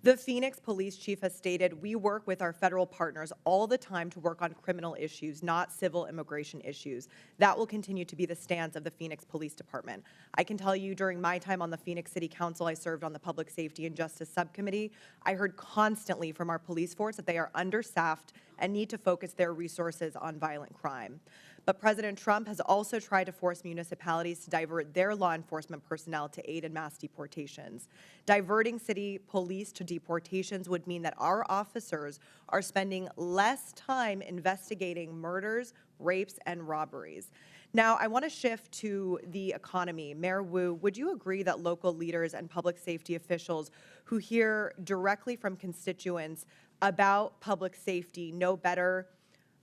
The Phoenix police chief has stated, we work with our federal partners all the time to work on criminal issues, not civil immigration issues. That will continue to be the stance of the Phoenix Police Department. I can tell you during my time on the Phoenix City Council, I served on the Public Safety and Justice Subcommittee. I heard constantly from our police force that they are understaffed and need to focus their resources on violent crime. But President Trump has also tried to force municipalities to divert their law enforcement personnel to aid in mass deportations. Diverting city police to deportations would mean that our officers are spending less time investigating murders, rapes, and robberies. Now, I want to shift to the economy. Mayor Wu, would you agree that local leaders and public safety officials who hear directly from constituents about public safety know better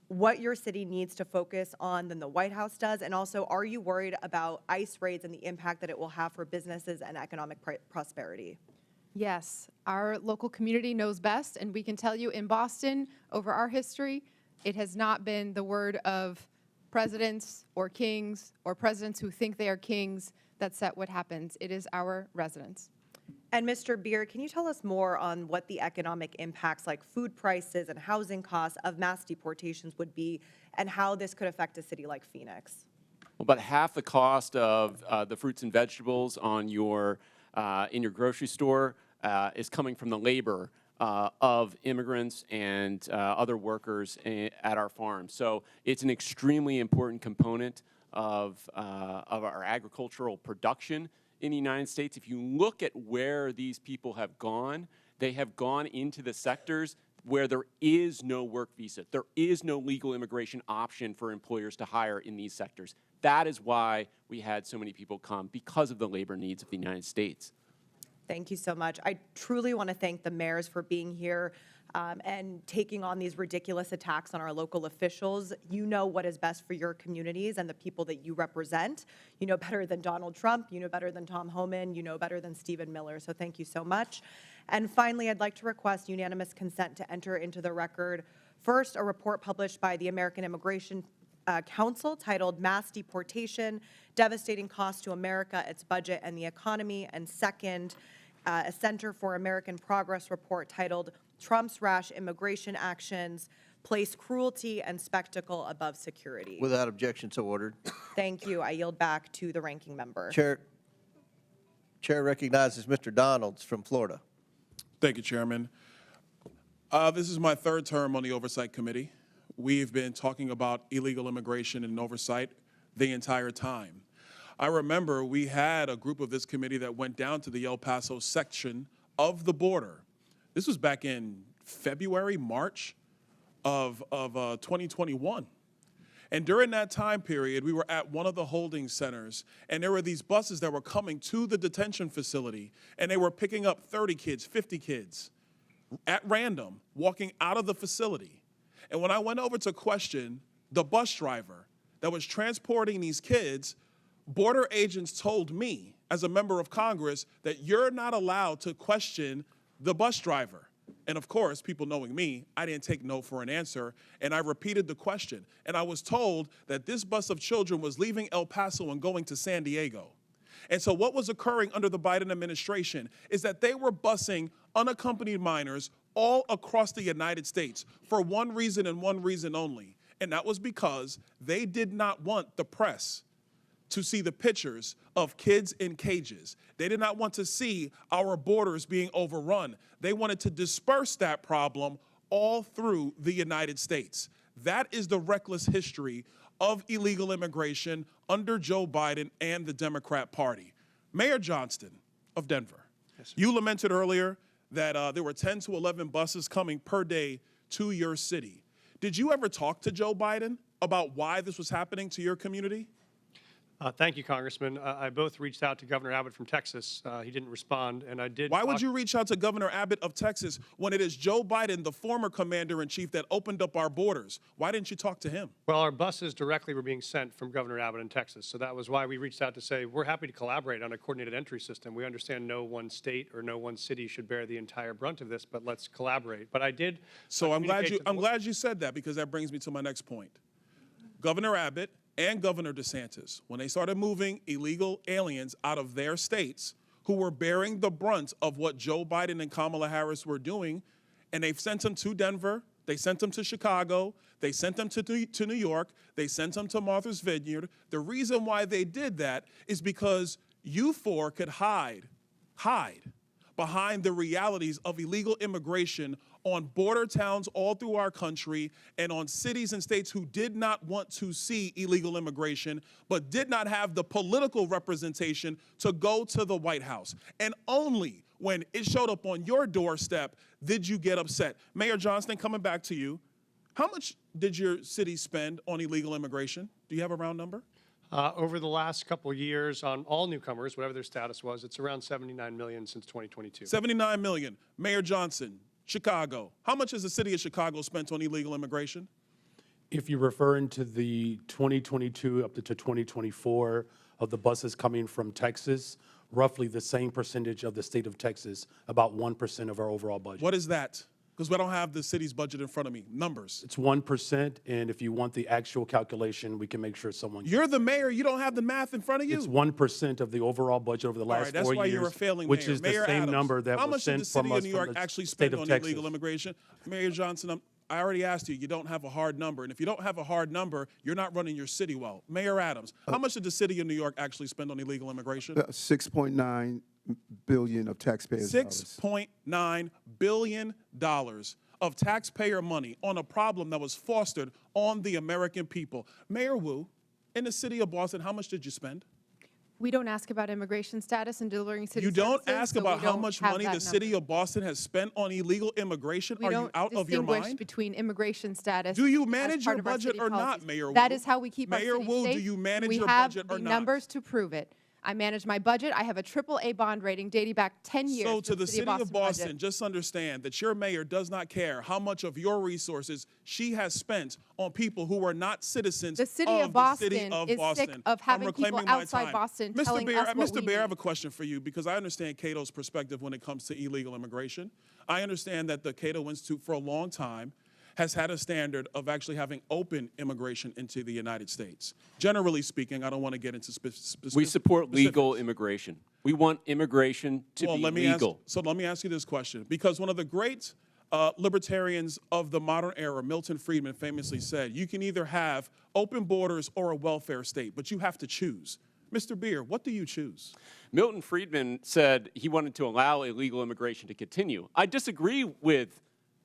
what your city needs to focus on than the White House does? And also, are you worried about ICE raids and the impact that it will have for businesses and economic prosperity? Yes, our local community knows best, and we can tell you in Boston, over our history, it has not been the word of presidents or kings or presidents who think they are kings that set what happens. It is our residents. And Mr. Beer, can you tell us more on what the economic impacts like food prices and housing costs of mass deportations would be and how this could affect a city like Phoenix? Well, about half the cost of the fruits and vegetables on your in your grocery store is coming from the labor of immigrants and other workers at our farms. So it's an extremely important component of our agricultural production in the United States. If you look at where these people have gone, they have gone into the sectors where there is no work visa. There is no legal immigration option for employers to hire in these sectors. That is why we had so many people come, because of the labor needs of the United States. Thank you so much. I truly want to thank the mayors for being here and taking on these ridiculous attacks on our local officials. You know what is best for your communities and the people that you represent. You know better than Donald Trump. You know better than Tom Homan. You know better than Stephen Miller. So thank you so much. And finally, I'd like to request unanimous consent to enter into the record, first, a report published by the American Immigration Council titled Mass Deportation, Devastating Cost to America, Its Budget, and the Economy, and second, a Center for American Progress report titled Trump's Rash Immigration Actions Place Cruelty and Spectacle Above Security. Without objection, so ordered. Thank you. I yield back to the ranking member. Chair recognizes Mr. Donalds from Florida. Thank you, Chairman. This is my third term on the Oversight Committee. We've been talking about illegal immigration and oversight the entire time. I remember we had a group of this committee that went down to the El Paso section of the border. This was back in February, March of 2021. And during that time period, we were at one of the holding centers, and there were these buses that were coming to the detention facility, and they were picking up 30 kids, 50 kids at random, walking out of the facility. And when I went over to question the bus driver that was transporting these kids, border agents told me, as a member of Congress, that you're not allowed to question the bus driver. And of course, people knowing me, I didn't take no for an answer, and I repeated the question. And I was told that this bus of children was leaving El Paso and going to San Diego. And so what was occurring under the Biden administration is that they were busing unaccompanied minors all across the United States for one reason and one reason only, and that was because they did not want the press to see the pictures of kids in cages. They did not want to see our borders being overrun. They wanted to disperse that problem all through the United States. That is the reckless history of illegal immigration under Joe Biden and the Democrat Party. Mayor Johnston of Denver, you lamented earlier that there were 10 to 11 buses coming per day to your city. Did you ever talk to Joe Biden about why this was happening to your community? Thank you, Congressman. I both reached out to Governor Abbott from Texas. He didn't respond, and I did. Why would you reach out to Governor Abbott of Texas when it is Joe Biden, the former commander-in-chief, that opened up our borders? Why didn't you talk to him? Well, our buses directly were being sent from Governor Abbott in Texas, so that was why we reached out to say we're happy to collaborate on a coordinated entry system. We understand no one state or no one city should bear the entire brunt of this, but let's collaborate. But I did. So I'm glad you said that, because that brings me to my next point. Governor Abbott and Governor DeSantis, when they started moving illegal aliens out of their states who were bearing the brunt of what Joe Biden and Kamala Harris were doing, and they've sent them to Denver, they sent them to Chicago, they sent them to New York, they sent them to Martha's Vineyard. The reason why they did that is because you four could hide behind the realities of illegal immigration on border towns all through our country and on cities and states who did not want to see illegal immigration, but did not have the political representation to go to the White House. And only when it showed up on your doorstep did you get upset. Mayor Johnston, coming back to you, how much did your city spend on illegal immigration? Do you have a round number? Over the last couple of years on all newcomers, whatever their status was, it's around $79 million since 2022. $79 million. Mayor Johnson, Chicago. How much has the city of Chicago spent on illegal immigration? If you're referring to the 2022 up to 2024 of the buses coming from Texas, roughly the same percentage of the state of Texas, about 1% of our overall budget. What is that? Because we don't have the city's budget in front of me. Numbers. It's 1%, and if you want the actual calculation, we can make sure someone. You're the mayor. You don't have the math in front of you. It's 1% of the overall budget over the last 4 years. That's why you're a failing which mayor. is Mayor the same Adams, number that how was much did sent the city from of us New from York the actually state spend of on Texas. illegal immigration? Mayor Johnson, I already asked you. You don't have a hard number, and if you don't have a hard number, you're not running your city well. Mayor Adams, how much did the city of New York actually spend on illegal immigration? $6.9 billion of taxpayers' dollars. $6.9 billion of taxpayer money on a problem that was fostered on the American people. Mayor Wu, in the city of Boston, how much did you spend? We don't ask about immigration status and delivering city You don't services, ask so about we how don't much have money that the city number. of Boston has spent on illegal immigration? We Are don't you out of your distinguish mind? between immigration status. Do you as manage part your of our budget city or not, policies. Mayor Wu? That is how we keep Mayor our city Wu, safe. do you manage we your have budget or the not? numbers to prove it. I manage my budget. I have a AAA bond rating dating back 10 years. So to the city of Boston, budget. just understand that your mayor does not care how much of your resources she has spent on people who are not citizens The city of Boston is sick of having people outside Boston telling us what Mr. we Bear, I need. have a question for you, because I understand Cato's perspective when it comes to illegal immigration. I understand that the Cato Institute for a long time has had a standard of actually having open immigration into the United States. Generally speaking, I don't want to get into specifics. We support legal immigration. We want immigration to be legal. So let me ask you this question, because one of the great libertarians of the modern era, Milton Friedman, famously said, you can either have open borders or a welfare state, but you have to choose. Mr. Beer, what do you choose? Milton Friedman said he wanted to allow illegal immigration to continue. I disagree with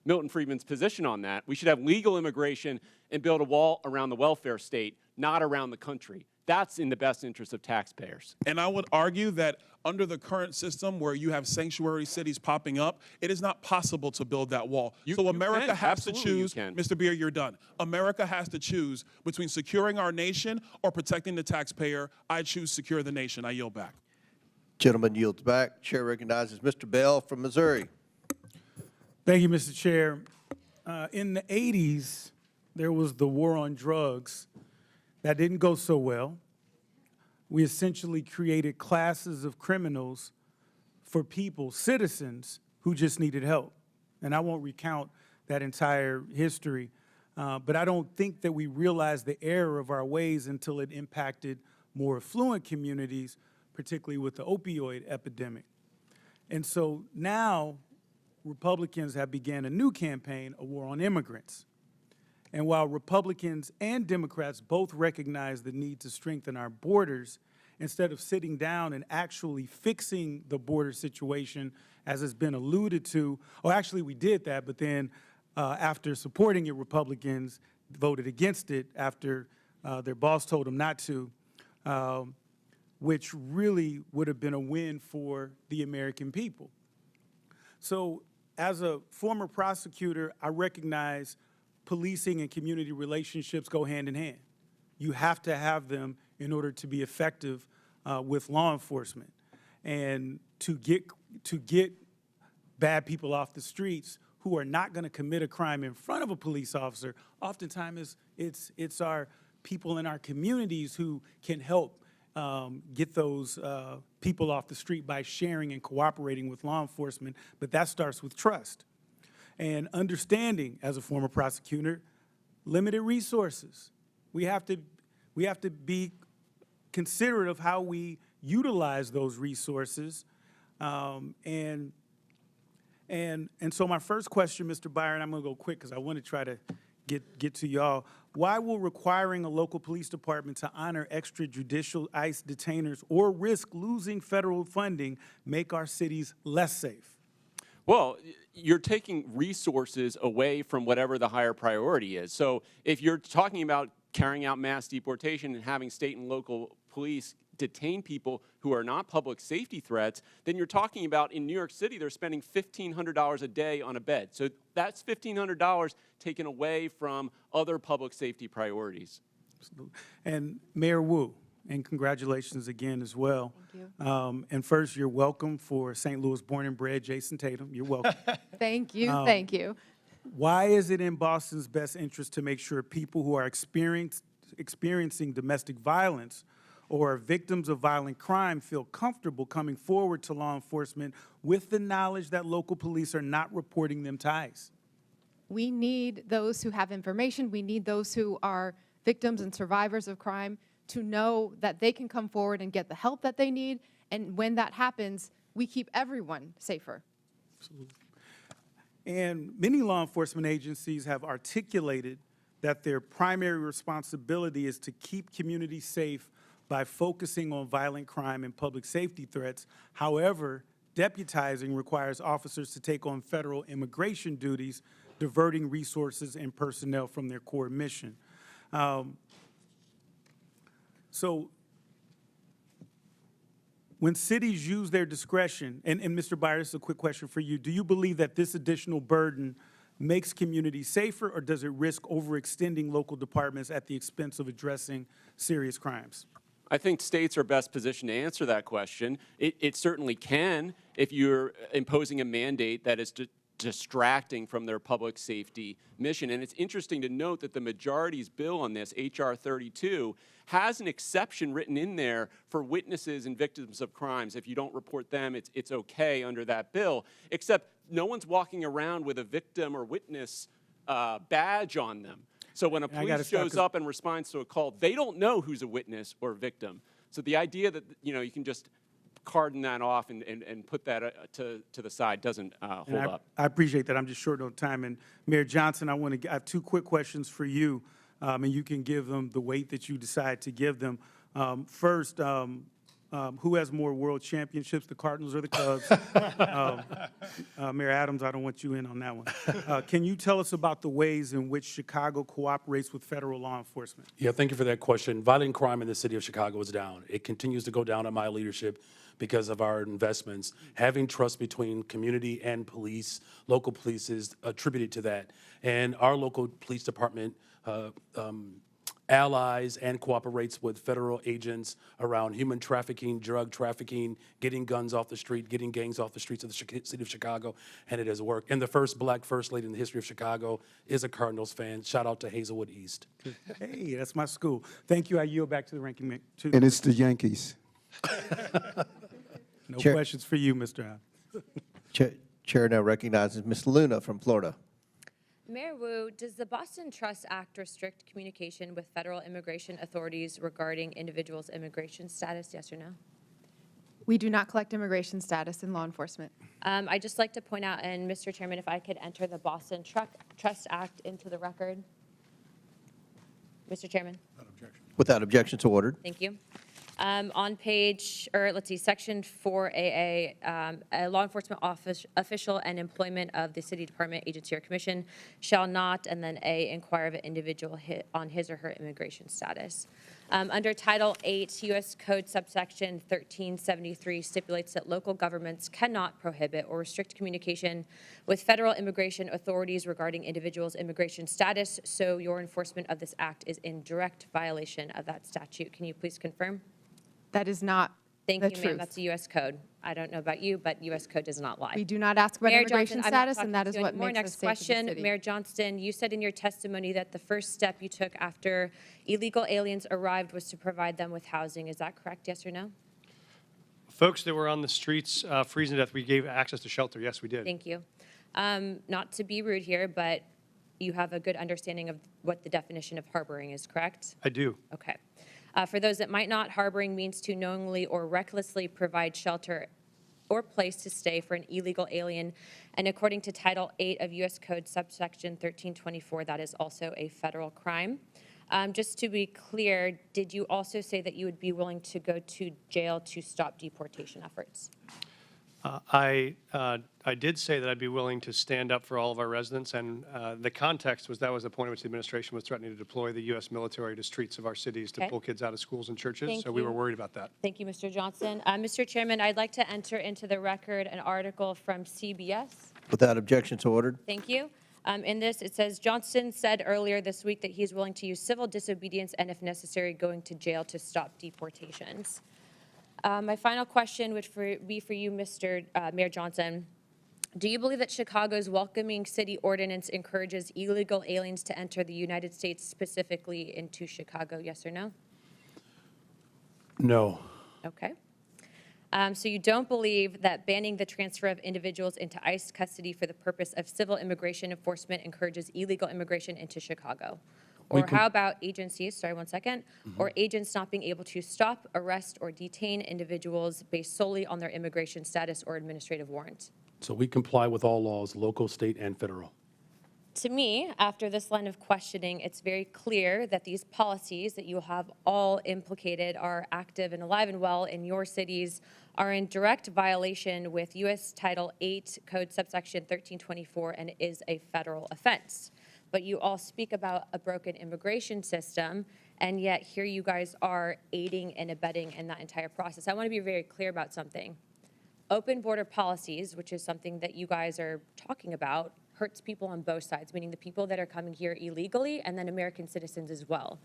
Milton Friedman's position on that. We should have legal immigration and build a wall around the welfare state, not around the country. That's in the best interest of taxpayers. And I would argue that under the current system where you have sanctuary cities popping up, it is not possible to build that wall. So America has to choose, Mr. Beer, you're done. America has to choose between securing our nation or protecting the taxpayer. I choose secure the nation. I yield back. Gentleman yields back. Chair recognizes Mr. Bell from Missouri. Thank you, Mr. Chair. In the 80s, there was the war on drugs. That didn't go so well. We essentially created classes of criminals for people, citizens, who just needed help. And I won't recount that entire history, but I don't think that we realized the error of our ways until it impacted more affluent communities, particularly with the opioid epidemic. And so now Republicans have began a new campaign, a war on immigrants. And while Republicans and Democrats both recognize the need to strengthen our borders, instead of sitting down and actually fixing the border situation, as has been alluded to, or actually we did that, but then after supporting it, Republicans voted against it after their boss told them not to, which really would have been a win for the American people. So as a former prosecutor, I recognize policing and community relationships go hand in hand. You have to have them in order to be effective with law enforcement. And to get bad people off the streets who are not going to commit a crime in front of a police officer, oftentimes it's our people in our communities who can help get those people off the street by sharing and cooperating with law enforcement, but that starts with trust. And understanding, as a former prosecutor, limited resources. We have to be considerate of how we utilize those resources. And so my first question, Mr. Byron, I'm going to go quick because I want to try to get to y'all. Why will requiring a local police department to honor extrajudicial ICE detainers or risk losing federal funding make our cities less safe? Well, you're taking resources away from whatever the higher priority is. So if you're talking about carrying out mass deportation and having state and local police detain people who are not public safety threats, then you're talking about in New York City, they're spending $1,500 a day on a bed. So that's $1,500 taken away from other public safety priorities. Absolutely. And Mayor Wu, and congratulations again as well. Thank you. And first, you're welcome for St. Louis born and bred Jason Tatum. You're welcome. Thank you, thank you. Why is it in Boston's best interest to make sure people who are experiencing domestic violence or are victims of violent crime feel comfortable coming forward to law enforcement with the knowledge that local police are not reporting them to ICE? We need those who have information. We need those who are victims and survivors of crime to know that they can come forward and get the help that they need. And when that happens, we keep everyone safer. Absolutely. And many law enforcement agencies have articulated that their primary responsibility is to keep communities safe by focusing on violent crime and public safety threats. However, deputizing requires officers to take on federal immigration duties, diverting resources and personnel from their core mission. So when cities use their discretion, and Mr. Byron, this is a quick question for you, do you believe that this additional burden makes communities safer, or does it risk overextending local departments at the expense of addressing serious crimes? I think states are best positioned to answer that question. It certainly can if you're imposing a mandate that is distracting from their public safety mission. And it's interesting to note that the majority's bill on this, H.R. 32, has an exception written in there for witnesses and victims of crimes. If you don't report them, it's okay under that bill, except no one's walking around with a victim or witness badge on them. So when a police shows up and responds to a call, they don't know who's a witness or victim. So the idea that you can just cordon that off and put that to the side doesn't hold up. I appreciate that. I'm just short on time. And Mayor Johnson, I have two quick questions for you, and you can give them the weight that you decide to give them. First, who has more world championships, the Cardinals or the Cubs? Mayor Adams, I don't want you in on that one. Can you tell us about the ways in which Chicago cooperates with federal law enforcement? Yeah, thank you for that question. Violent crime in the city of Chicago is down. It continues to go down under my leadership because of our investments. Having trust between community and police, local police, is attributed to that. And our local police department allies and cooperates with federal agents around human trafficking, drug trafficking, getting guns off the street, getting gangs off the streets of the city of Chicago, and it has worked. And the first black first lady in the history of Chicago is a Cardinals fan. Shout out to Hazelwood East. Hey, that's my school. Thank you. I yield back to the ranking member. And it's the Yankees. No questions for you, Mr. Adams. Chair now recognizes Ms. Luna from Florida. Mayor Wu, does the Boston Trust Act restrict communication with federal immigration authorities regarding individuals' immigration status, yes or no? We do not collect immigration status in law enforcement. I'd just like to point out, and Mr. Chairman, if I could enter the Boston Trust Act into the record. Mr. Chairman. Without objection, so ordered. Thank you. On page, or let's see, section 4AA, a law enforcement official and employment of the city department, agency, or commission shall not, and then A, inquire of an individual on his or her immigration status. Under Title 8, U.S. Code subsection 1373 stipulates that local governments cannot prohibit or restrict communication with federal immigration authorities regarding individuals' immigration status, so your enforcement of this act is in direct violation of that statute. Can you please confirm? That is not Thank the you, ma'am. truth. That's a U.S. code. I don't know about you, but U.S. code does not lie. We do not ask about Mayor immigration Johnson, I'm not status, and talking that to is you what anymore. makes us Next safe in question, the city. Mayor Johnston, you said in your testimony that the first step you took after illegal aliens arrived was to provide them with housing. Is that correct, yes or no? Folks that were on the streets freezing to death, we gave access to shelter. Yes, we did. Thank you. Not to be rude here, but you have a good understanding of what the definition of harboring is, correct? I do. Okay. For those that might not, harboring means to knowingly or recklessly provide shelter or place to stay for an illegal alien. And according to Title 8 of U.S. Code subsection 1324, that is also a federal crime. Just to be clear, did you also say that you would be willing to go to jail to stop deportation efforts? I did say that I'd be willing to stand up for all of our residents, and the context was that was the point at which the administration was threatening to deploy the U.S. military to streets of our cities to Okay. pull kids out of schools and churches, Thank so we you. were worried about that. Thank you, Mr. Johnson. Mr. Chairman, I'd like to enter into the record an article from CBS. Without objection, so ordered. Thank you. In this, it says, Johnson said earlier this week that he's willing to use civil disobedience and, if necessary, going to jail to stop deportations. My final question would be for you, Mr. Mayor Johnson. Do you believe that Chicago's welcoming city ordinance encourages illegal aliens to enter the United States, specifically into Chicago, yes or no? No. Okay. So you don't believe that banning the transfer of individuals into ICE custody for the purpose of civil immigration enforcement encourages illegal immigration into Chicago? Or how about agencies, sorry, one second, or agents not being able to stop, arrest, or detain individuals based solely on their immigration status or administrative warrant? So we comply with all laws, local, state, and federal. To me, after this line of questioning, it's very clear that these policies that you have all implicated are active and alive and well in your cities, are in direct violation with U.S. Title 8 Code subsection 1324 and is a federal offense. But you all speak about a broken immigration system, and yet here you guys are aiding and abetting in that entire process. I want to be very clear about something. Open border policies, which is something that you guys are talking about, hurts people on both sides, meaning the people that are coming here illegally and then American citizens as well.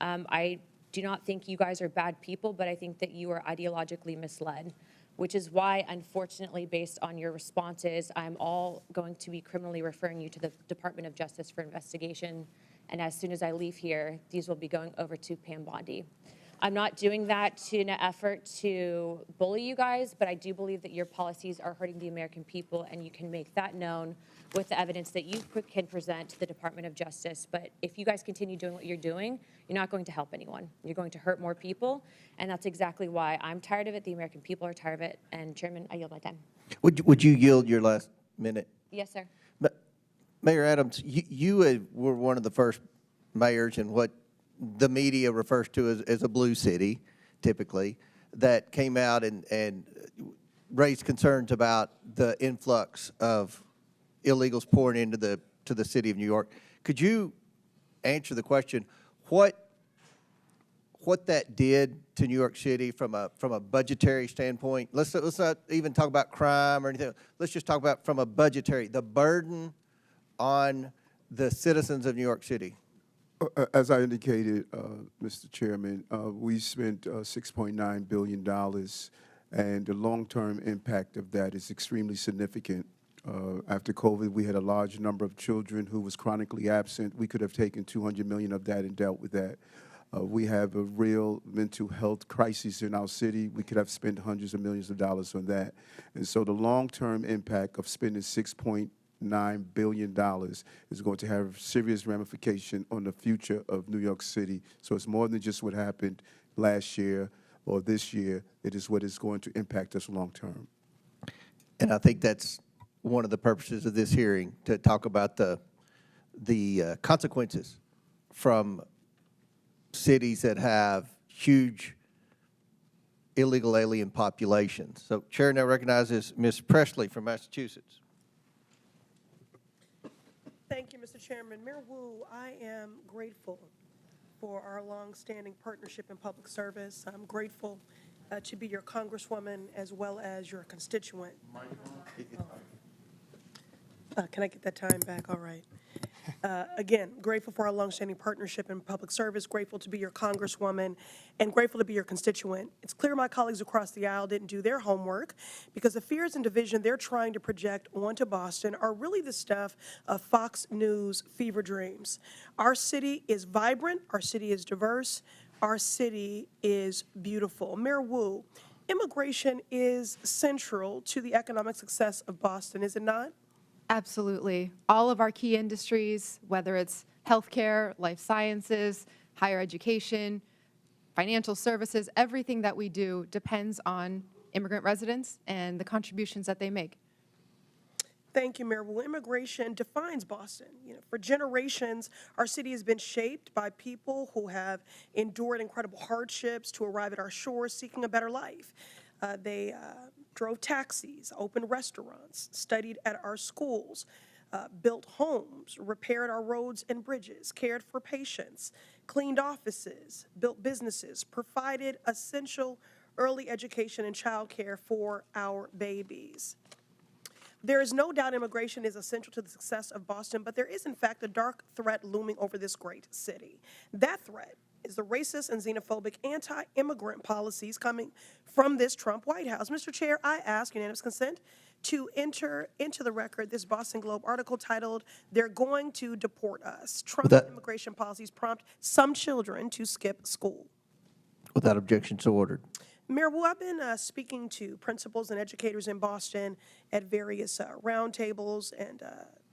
I do not think you guys are bad people, but I think that you are ideologically misled, which is why, unfortunately, based on your responses, I'm all going to be criminally referring you to the Department of Justice for investigation. And as soon as I leave here, these will be going over to Pam Bondi. I'm not doing that in an effort to bully you guys, but I do believe that your policies are hurting the American people, and you can make that known with the evidence that you can present to the Department of Justice. But if you guys continue doing what you're doing, you're not going to help anyone. You're going to hurt more people, and that's exactly why I'm tired of it. The American people are tired of it. And Chairman, I yield my time. Would you yield your last minute? Yes, sir. Mayor Adams, you were one of the first mayors in what the media refers to as a blue city, typically, that came out and raised concerns about the influx of illegals pouring into the city of New York. Could you answer the question, what that did to New York City from a budgetary standpoint? Let's not even talk about crime or anything. Let's just talk about from a budgetary, the burden on the citizens of New York City. As I indicated, Mr. Chairman, we spent $6.9 billion, and the long-term impact of that is extremely significant. After COVID, we had a large number of children who was chronically absent. We could have taken $200 million of that and dealt with that. We have a real mental health crisis in our city. We could have spent hundreds of millions of dollars on that. And so the long-term impact of spending $6.9 billion is going to have serious ramification on the future of New York City. So it's more than just what happened last year or this year. It is what is going to impact us long-term. And I think that's one of the purposes of this hearing, to talk about the consequences from cities that have huge illegal alien populations. So Chair now recognizes Ms. Presley from Massachusetts. Thank you, Mr. Chairman. Mayor Wu, I am grateful for our longstanding partnership in public service. I'm grateful to be your congresswoman as well as your constituent. Can I get that time back? All right. Again, grateful for our longstanding partnership in public service, grateful to be your congresswoman, and grateful to be your constituent. It's clear my colleagues across the aisle didn't do their homework because the fears and division they're trying to project onto Boston are really the stuff of Fox News fever dreams. Our city is vibrant, our city is diverse, our city is beautiful. Mayor Wu, immigration is central to the economic success of Boston, is it not? Absolutely. All of our key industries, whether it's healthcare, life sciences, higher education, financial services, everything that we do depends on immigrant residents and the contributions that they make. Thank you, Mayor. Well, immigration defines Boston. For generations, our city has been shaped by people who have endured incredible hardships to arrive at our shores seeking a better life. They drove taxis, opened restaurants, studied at our schools, built homes, repaired our roads and bridges, cared for patients, cleaned offices, built businesses, provided essential early education and childcare for our babies. There is no doubt immigration is essential to the success of Boston, but there is, in fact, a dark threat looming over this great city. That threat is the racist and xenophobic anti-immigrant policies coming from this Trump White House. Mr. Chair, I ask unanimous consent to enter into the record this Boston Globe article titled, "They're Going to Deport Us. Trump's immigration policies prompt some children to skip school." Without objection, so ordered. Mayor Wu, I've been speaking to principals and educators in Boston at various roundtables and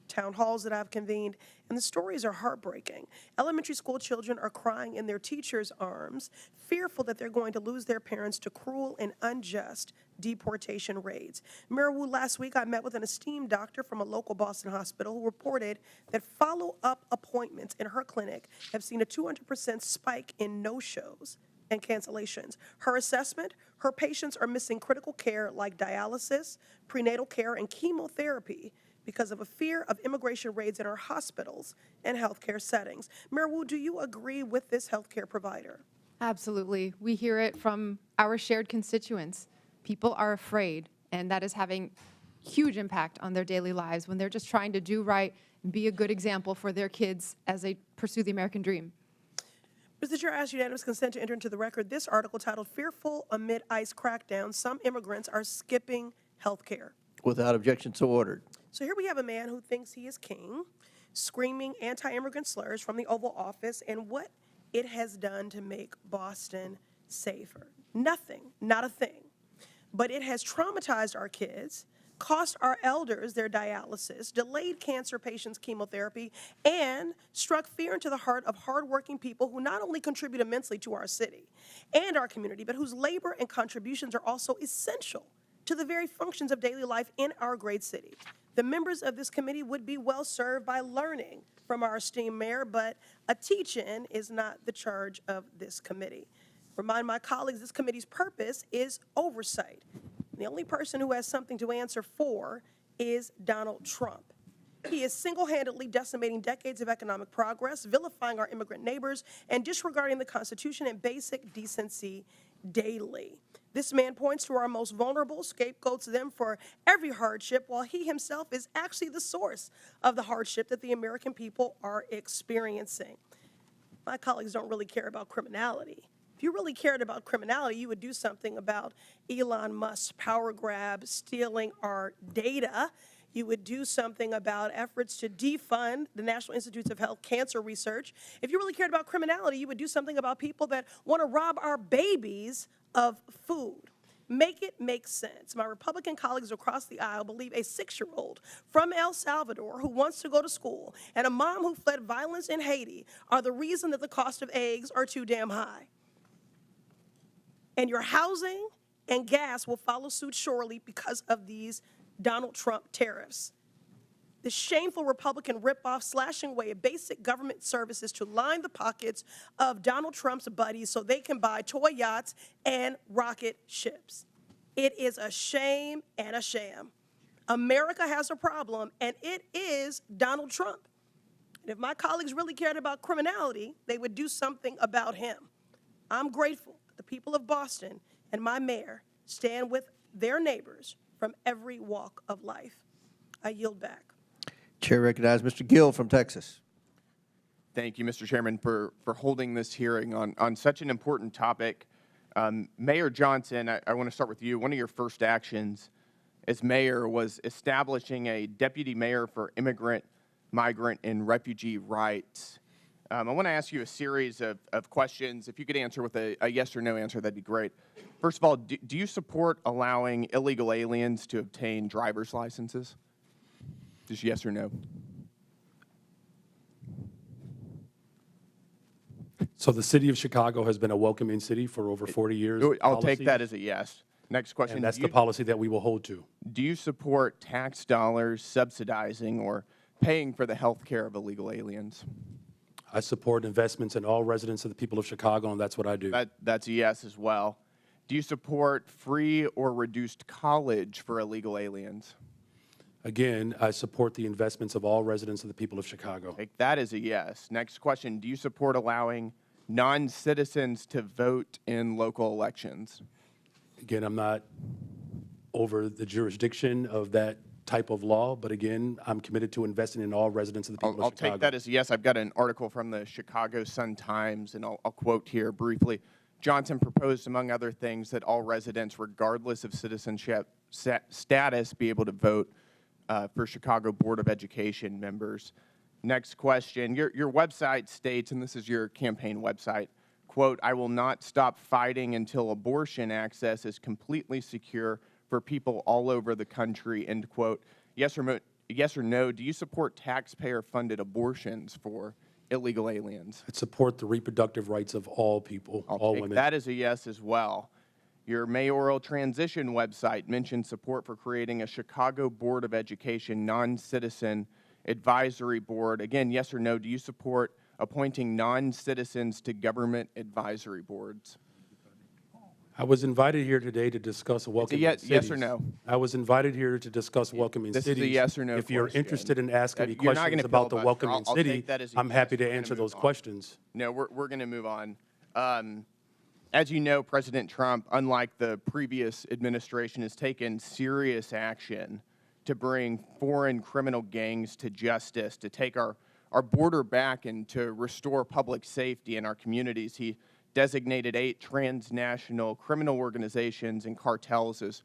town halls that I've convened, and the stories are heartbreaking. Elementary school children are crying in their teachers' arms, fearful that they're going to lose their parents to cruel and unjust deportation raids. Mayor Wu, last week I met with an esteemed doctor from a local Boston hospital who reported that follow-up appointments in her clinic have seen a 200% spike in no-shows and cancellations. Her assessment, her patients are missing critical care like dialysis, prenatal care, and chemotherapy because of a fear of immigration raids in our hospitals and healthcare settings. Mayor Wu, do you agree with this healthcare provider? Absolutely. We hear it from our shared constituents. People are afraid, and that is having huge impact on their daily lives when they're just trying to do right and be a good example for their kids as they pursue the American dream. Mr. Chair, I ask unanimous consent to enter into the record this article titled, "Fearful Amid ICE Crackdown, Some Immigrants Are Skipping Healthcare." Without objection, so ordered. So here we have a man who thinks he is king, screaming anti-immigrant slurs from the Oval Office and what it has done to make Boston safer. Nothing, not a thing. But it has traumatized our kids, cost our elders their dialysis, delayed cancer patients' chemotherapy, and struck fear into the heart of hardworking people who not only contribute immensely to our city and our community, but whose labor and contributions are also essential to the very functions of daily life in our great city. The members of this committee would be well served by learning from our esteemed mayor, but a teach-in is not the charge of this committee. Remind my colleagues this committee's purpose is oversight. The only person who has something to answer for is Donald Trump. He is single-handedly decimating decades of economic progress, vilifying our immigrant neighbors, and disregarding the Constitution and basic decency daily. This man points to our most vulnerable, scapegoats them for every hardship, while he himself is actually the source of the hardship that the American people are experiencing. My colleagues don't really care about criminality. If you really cared about criminality, you would do something about Elon Musk's power grab, stealing our data. You would do something about efforts to defund the National Institutes of Health cancer research. If you really cared about criminality, you would do something about people that want to rob our babies of food. Make it make sense. My Republican colleagues across the aisle believe a 6-year-old from El Salvador who wants to go to school and a mom who fled violence in Haiti are the reason that the cost of eggs are too damn high. And your housing and gas will follow suit shortly because of these Donald Trump tariffs. The shameful Republican ripoff slashing away at basic government services to line the pockets of Donald Trump's buddies so they can buy toy yachts and rocket ships. It is a shame and a sham. America has a problem, and it is Donald Trump. And if my colleagues really cared about criminality, they would do something about him. I'm grateful that the people of Boston and my mayor stand with their neighbors from every walk of life. I yield back. Chair recognizes Mr. Gill from Texas. Thank you, Mr. Chairman, for holding this hearing on such an important topic. Mayor Johnson, I want to start with you. One of your first actions as mayor was establishing a deputy mayor for immigrant, migrant, and refugee rights. I want to ask you a series of questions. If you could answer with a yes or no answer, that'd be great. First of all, do you support allowing illegal aliens to obtain driver's licenses? Just yes or no. So the city of Chicago has been a welcoming city for over 40 years. I'll take that as a yes. Next question. And that's the policy that we will hold to. Do you support tax dollars subsidizing or paying for the health care of illegal aliens? I support investments in all residents of the people of Chicago, and that's what I do. That's a yes as well. Do you support free or reduced college for illegal aliens? Again, I support the investments of all residents of the people of Chicago. Take that as a yes. Next question. Do you support allowing non-citizens to vote in local elections? Again, I'm not over the jurisdiction of that type of law, but again, I'm committed to investing in all residents of the people of Chicago. I'll take that as a yes. I've got an article from the Chicago Sun-Times, and I'll quote here briefly. Johnson proposed, among other things, that all residents, regardless of citizenship status, be able to vote for Chicago Board of Education members. Next question. Your website states, and this is your campaign website, quote, "I will not stop fighting until abortion access is completely secure for people all over the country," end quote. Yes or no, do you support taxpayer-funded abortions for illegal aliens? I support the reproductive rights of all people, all women. That is a yes as well. Your mayoral transition website mentioned support for creating a Chicago Board of Education non-citizen advisory board. Again, yes or no, do you support appointing non-citizens to government advisory boards? I was invited here today to discuss welcoming cities. Yes or no? I was invited here to discuss welcoming cities. This is a yes or no If you're question. interested in asking me You're not questions gonna about the filibuster. welcoming I'll city, take that as a I'm yes. happy to We're gonna answer move those on. questions. No, we're going to move on. As you know, President Trump, unlike the previous administration, has taken serious action to bring foreign criminal gangs to justice, to take our border back and to restore public safety in our communities. He designated 8 transnational criminal organizations and cartels as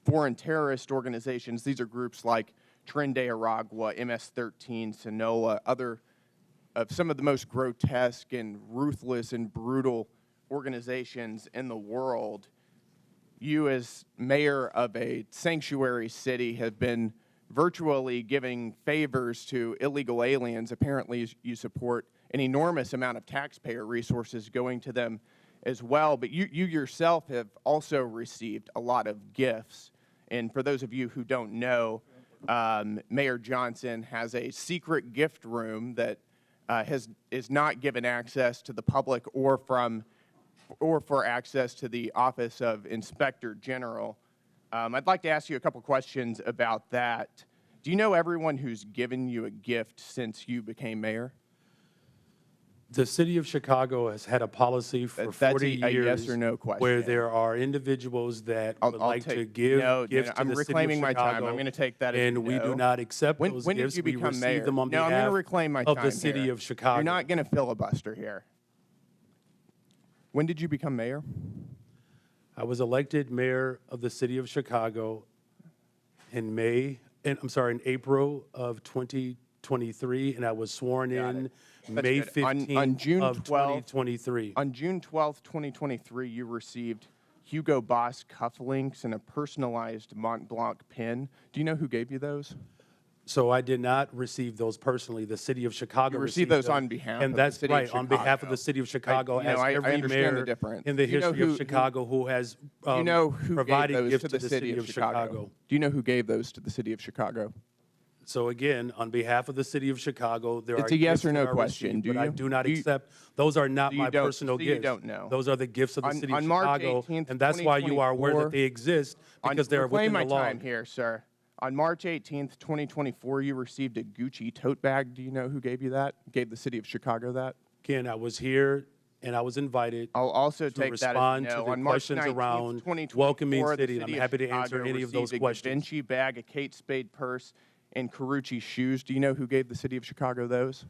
foreign terrorist organizations. These are groups like Tren de Aragua, MS-13, Sinaloa, other of some of the most grotesque and ruthless and brutal organizations in the world. You, as mayor of a sanctuary city, have been virtually giving favors to illegal aliens. Apparently, you support an enormous amount of taxpayer resources going to them as well. But you yourself have also received a lot of gifts. And for those of you who don't know, Mayor Johnson has a secret gift room that is not given access to the public or for access to the Office of Inspector General. I'd like to ask you a couple questions about that. Do you know everyone who's given you a gift since you became mayor? The city of Chicago has had a policy for 40 years. That's a yes or no question. Where there are individuals that would like to give gifts to I'm the reclaiming city of my Chicago, time. I'm going to take that as and no. we do not accept those when gifts. Did you We become receive mayor? them on No, I'm behalf going to reclaim my of time the city here. of Chicago. You're not going to filibuster here. When did you become mayor? I was elected mayor of the city of Chicago in April of 2023, and I was sworn in May 15th on June of 2023. On June 12th, 2023, you received Hugo Boss cufflinks and a personalized Mont Blanc pin. Do you know who gave you those? So I did not receive those personally. The city of Chicago You received those them. on behalf and of that's the city right, of on behalf of Chicago. the city of Chicago, as I every understand mayor the difference. in the Do you know history of Chicago who has do you know who provided gave those gifts to the city of Chicago? Do you know who gave those to the city of Chicago? So again, on behalf of the city of Chicago, there are It's a yes gifts or no that are question. received, Do but I you? do not Do you- accept. Those are not So you my don't- personal so you gifts. don't know. Those are the gifts of the city of On March Chicago, 18th, and that's why you are aware 2024 that they exist because they are reclaim within the my law. time here, sir. On March 18th, 2024, you received a Gucci tote bag. Do you know who gave you that? Gave the city of Chicago that? Again, I was here and I was invited I'll also to take that as a respond to no. the On March questions 19th, around 2024, welcoming the city, and I'm city of happy to answer Chicago any of those received questions. A Givenchy bag, a Kate Spade purse, and Carucci shoes. Do you know who gave the city of Chicago those?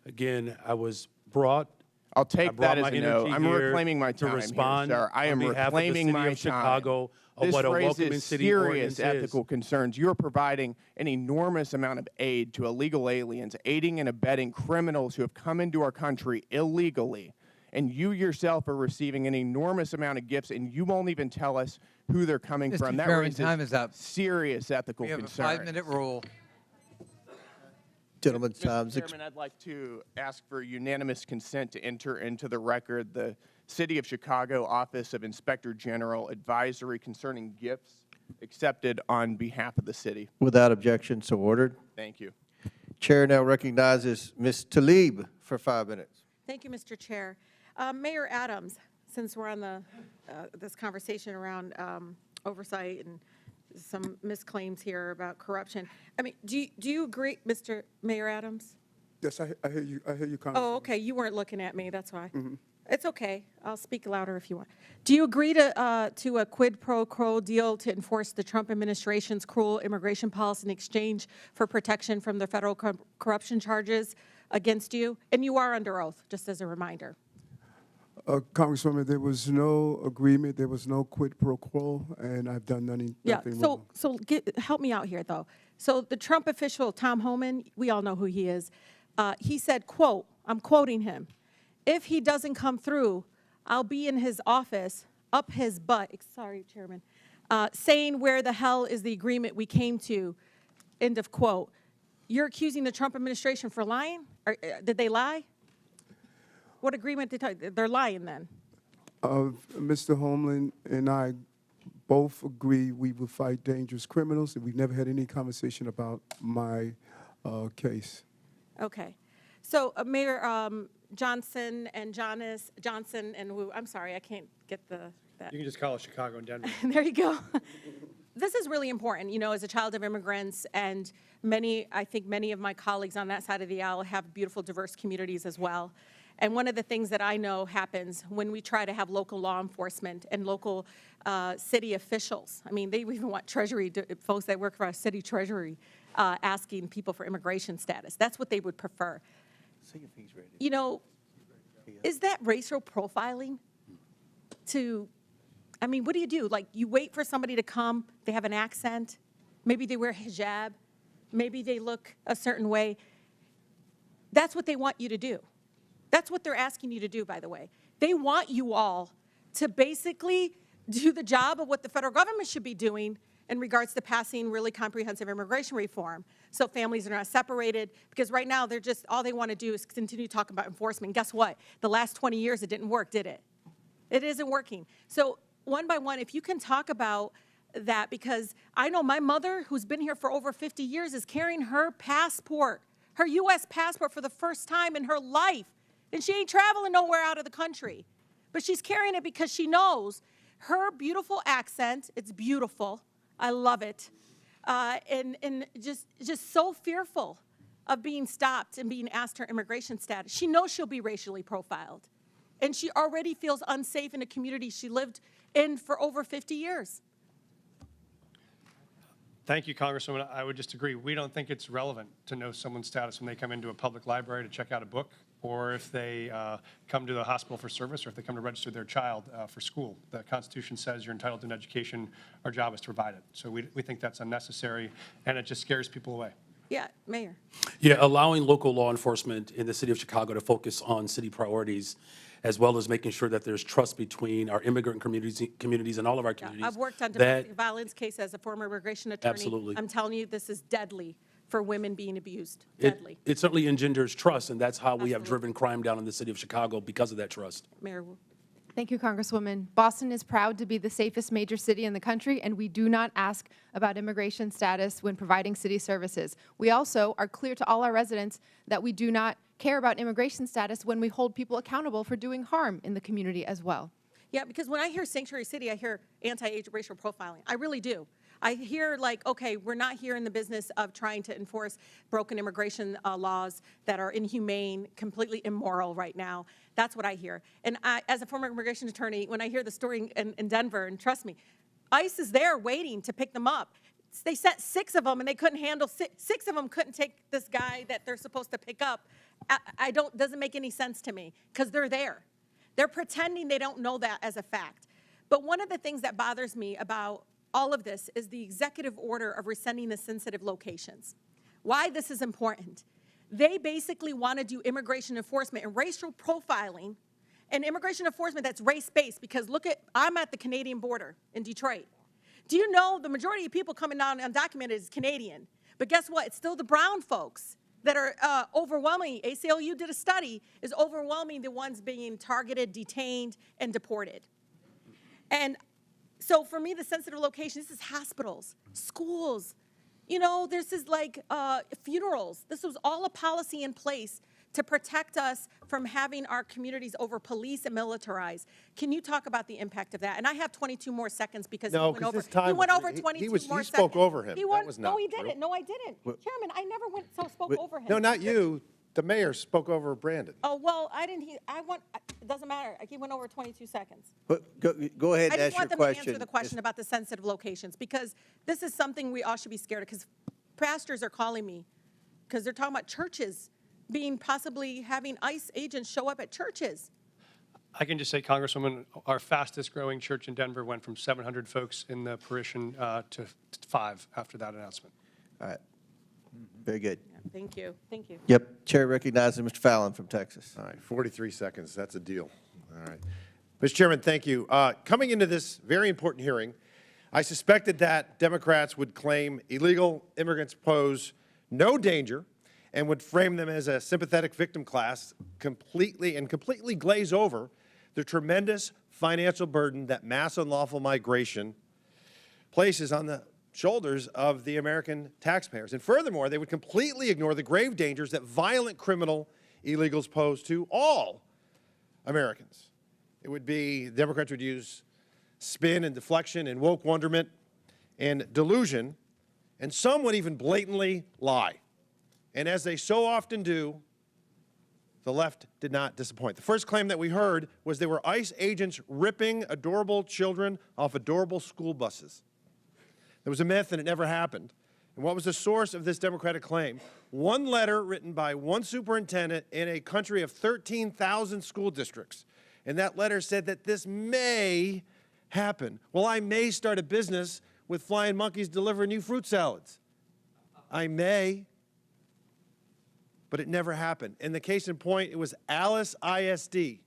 Again, I was brought. I'll I take brought that my as a no. energy I'm here reclaiming my to time respond here, sir. I am on behalf of the reclaiming city my of Chicago of This what a welcoming raises city serious ordinance ethical is. concerns. You're providing an enormous amount of aid to illegal aliens, aiding and abetting criminals who have come into our country illegally. And you yourself are receiving an enormous amount of gifts, and you won't even tell us who they're coming Mr. from. That Chairman, raises time is up. serious ethical We have concerns. a 5-minute rule. Gentleman's Mr. time's Chairman, I'd like to ask for unanimous consent to enter into the record the City of Chicago Office of Inspector General advisory concerning gifts accepted on behalf of the city. Without objection, so ordered. Thank you. Chair now recognizes Ms. Talib for 5 minutes. Thank you, Mr. Chair. Mayor Adams, since we're on the this conversation around oversight and some misclaims here about corruption, I mean, do you agree, Mr. Mayor Adams? Yes, I hear you. I hear you, Congresswoman. Oh, okay. You weren't looking at me. That's why. Mhm. It's okay. I'll speak louder if you want. Do you agree to a quid pro quo deal to enforce the Trump administration's cruel immigration policy in exchange for protection from the federal corruption charges against you? And you are under oath, just as a reminder. Congresswoman, there was no agreement, there was no quid pro quo, and I've done nothing wrong. So help me out here, though. So the Trump official, Tom Homan, we all know who he is, he said, quote, I'm quoting him, if he doesn't come through, I'll be in his office, up his butt, sorry, Chairman, saying where the hell is the agreement we came to, end of quote. You're accusing the Trump administration for lying? Or, did they lie? What agreement did they're lying then? Mr. Homeland and I both agree we will fight dangerous criminals, and we've never had any conversation about my case. Okay. So Mayor Johnson and Johnson and Wu, I'm sorry, I can't get that. You can just call it Chicago and Denver. There you go. This is really important, you know, as a child of immigrants, and I think many of my colleagues on that side of the aisle have beautiful, diverse communities as well. And one of the things that I know happens when we try to have local law enforcement and local city officials, I mean, they even want Treasury, folks that work for our city Treasury, asking people for immigration status. That's what they would prefer. You know, is that racial profiling? I mean, what do? Like, you wait for somebody to come, they have an accent, maybe they wear hijab, maybe they look a certain way. That's what they want you to do. That's what they're asking you to do, by the way. They want you all to basically do the job of what the federal government should be doing in regards to passing really comprehensive immigration reform, so families are not separated, because right now they're just, all they want to do is continue talking about enforcement. And guess what? The last 20 years it didn't work, did it? It isn't working. So one by one, if you can talk about that, because I know my mother, who's been here for over 50 years, is carrying her passport, her U.S. passport for the first time in her life. And she ain't traveling nowhere out of the country. But she's carrying it because she knows her beautiful accent, it's beautiful, I love it, and just so fearful of being stopped and being asked her immigration status. She knows she'll be racially profiled. And she already feels unsafe in a community she lived in for over 50 years. Thank you, Congresswoman. I would just agree. We don't think it's relevant to know someone's status when they come into a public library to check out a book, or if they come to the hospital for service, or if they come to register their child for school. The Constitution says you're entitled to an education. Our job is to provide it. So we think that's unnecessary, and it just scares people away. Yeah, Mayor. Yeah, allowing local law enforcement in the city of Chicago to focus on city priorities, as well as making sure that there's trust between our immigrant communities and all of our communities. I've worked on domestic violence cases as a former immigration attorney. Absolutely. I'm telling you, this is deadly for women being abused. Deadly. It certainly engenders trust, and that's how we have driven crime down in the city of Chicago because of that trust. Mayor Wu. Thank you, Congresswoman. Boston is proud to be the safest major city in the country, and we do not ask about immigration status when providing city services. We also are clear to all our residents that we do not care about immigration status when we hold people accountable for doing harm in the community as well. Yeah, because when I hear sanctuary city, I hear anti-racial profiling. I really do. I hear like, okay, we're not here in the business of trying to enforce broken immigration laws that are inhumane, completely immoral right now. That's what I hear. And I, as a former immigration attorney, when I hear the story in Denver, and trust me, ICE is there waiting to pick them up. They sent 6 of them, and they couldn't handle, 6 of them couldn't take this guy that they're supposed to pick up. Doesn't make any sense to me, because they're there. They're pretending they don't know that as a fact. But one of the things that bothers me about all of this is the executive order of rescinding the sensitive locations. Why this is important. They basically want to do immigration enforcement and racial profiling and immigration enforcement that's race-based, because I'm at the Canadian border in Detroit. Do you know the majority of people coming down undocumented is Canadian? But guess what? It's still the brown folks that are overwhelming. ACLU did a study, is overwhelming the ones being targeted, detained, and deported. And so for me, the sensitive location, this is hospitals, schools, you know, this is like funerals. This was all a policy in place to protect us from having our communities over police and militarized. Can you talk about the impact of that? And I have 22 more seconds because No, he went over. this time He went over he 22 was- more he seconds. spoke over him. He That went, was no, not he true. didn't. No, I didn't. Chairman, I never spoke over him. No, not you. The mayor spoke over Brandon. Oh, well, I didn't. It doesn't matter. He went over 22 seconds. But go ahead and I ask just your want them question. to answer the question about the sensitive locations, because this is something we all should be scared of, because pastors are calling me because they're talking about churches being possibly having ICE agents show up at churches. I can just say, Congresswoman, our fastest growing church in Denver went from 700 folks in the parishion to 5 after that announcement. All right. Very good. Thank you. Thank you. Yep. Chair recognizes Mr. Fallon from Texas. All right, 43 seconds. That's a deal. All right. Mr. Chairman, thank you. Coming into this very important hearing, I suspected that Democrats would claim illegal immigrants pose no danger and would frame them as a sympathetic victim class, completely glaze over the tremendous financial burden that mass unlawful migration places on the shoulders of the American taxpayers. And furthermore, they would completely ignore the grave dangers that violent criminal illegals pose to all Americans. It would be, Democrats would use spin and deflection and woke wonderment and delusion, and some would even blatantly lie. And as they so often do, the left did not disappoint. The first claim that we heard was there were ICE agents ripping adorable children off adorable school buses. There was a myth, and it never happened. And what was the source of this Democratic claim? One letter written by one superintendent in a country of 13,000 school districts. And that letter said that this may happen. Well, I may start a business with flying monkeys delivering you fruit salads. I may. But it never happened. And the case in point, it was Alice ISD.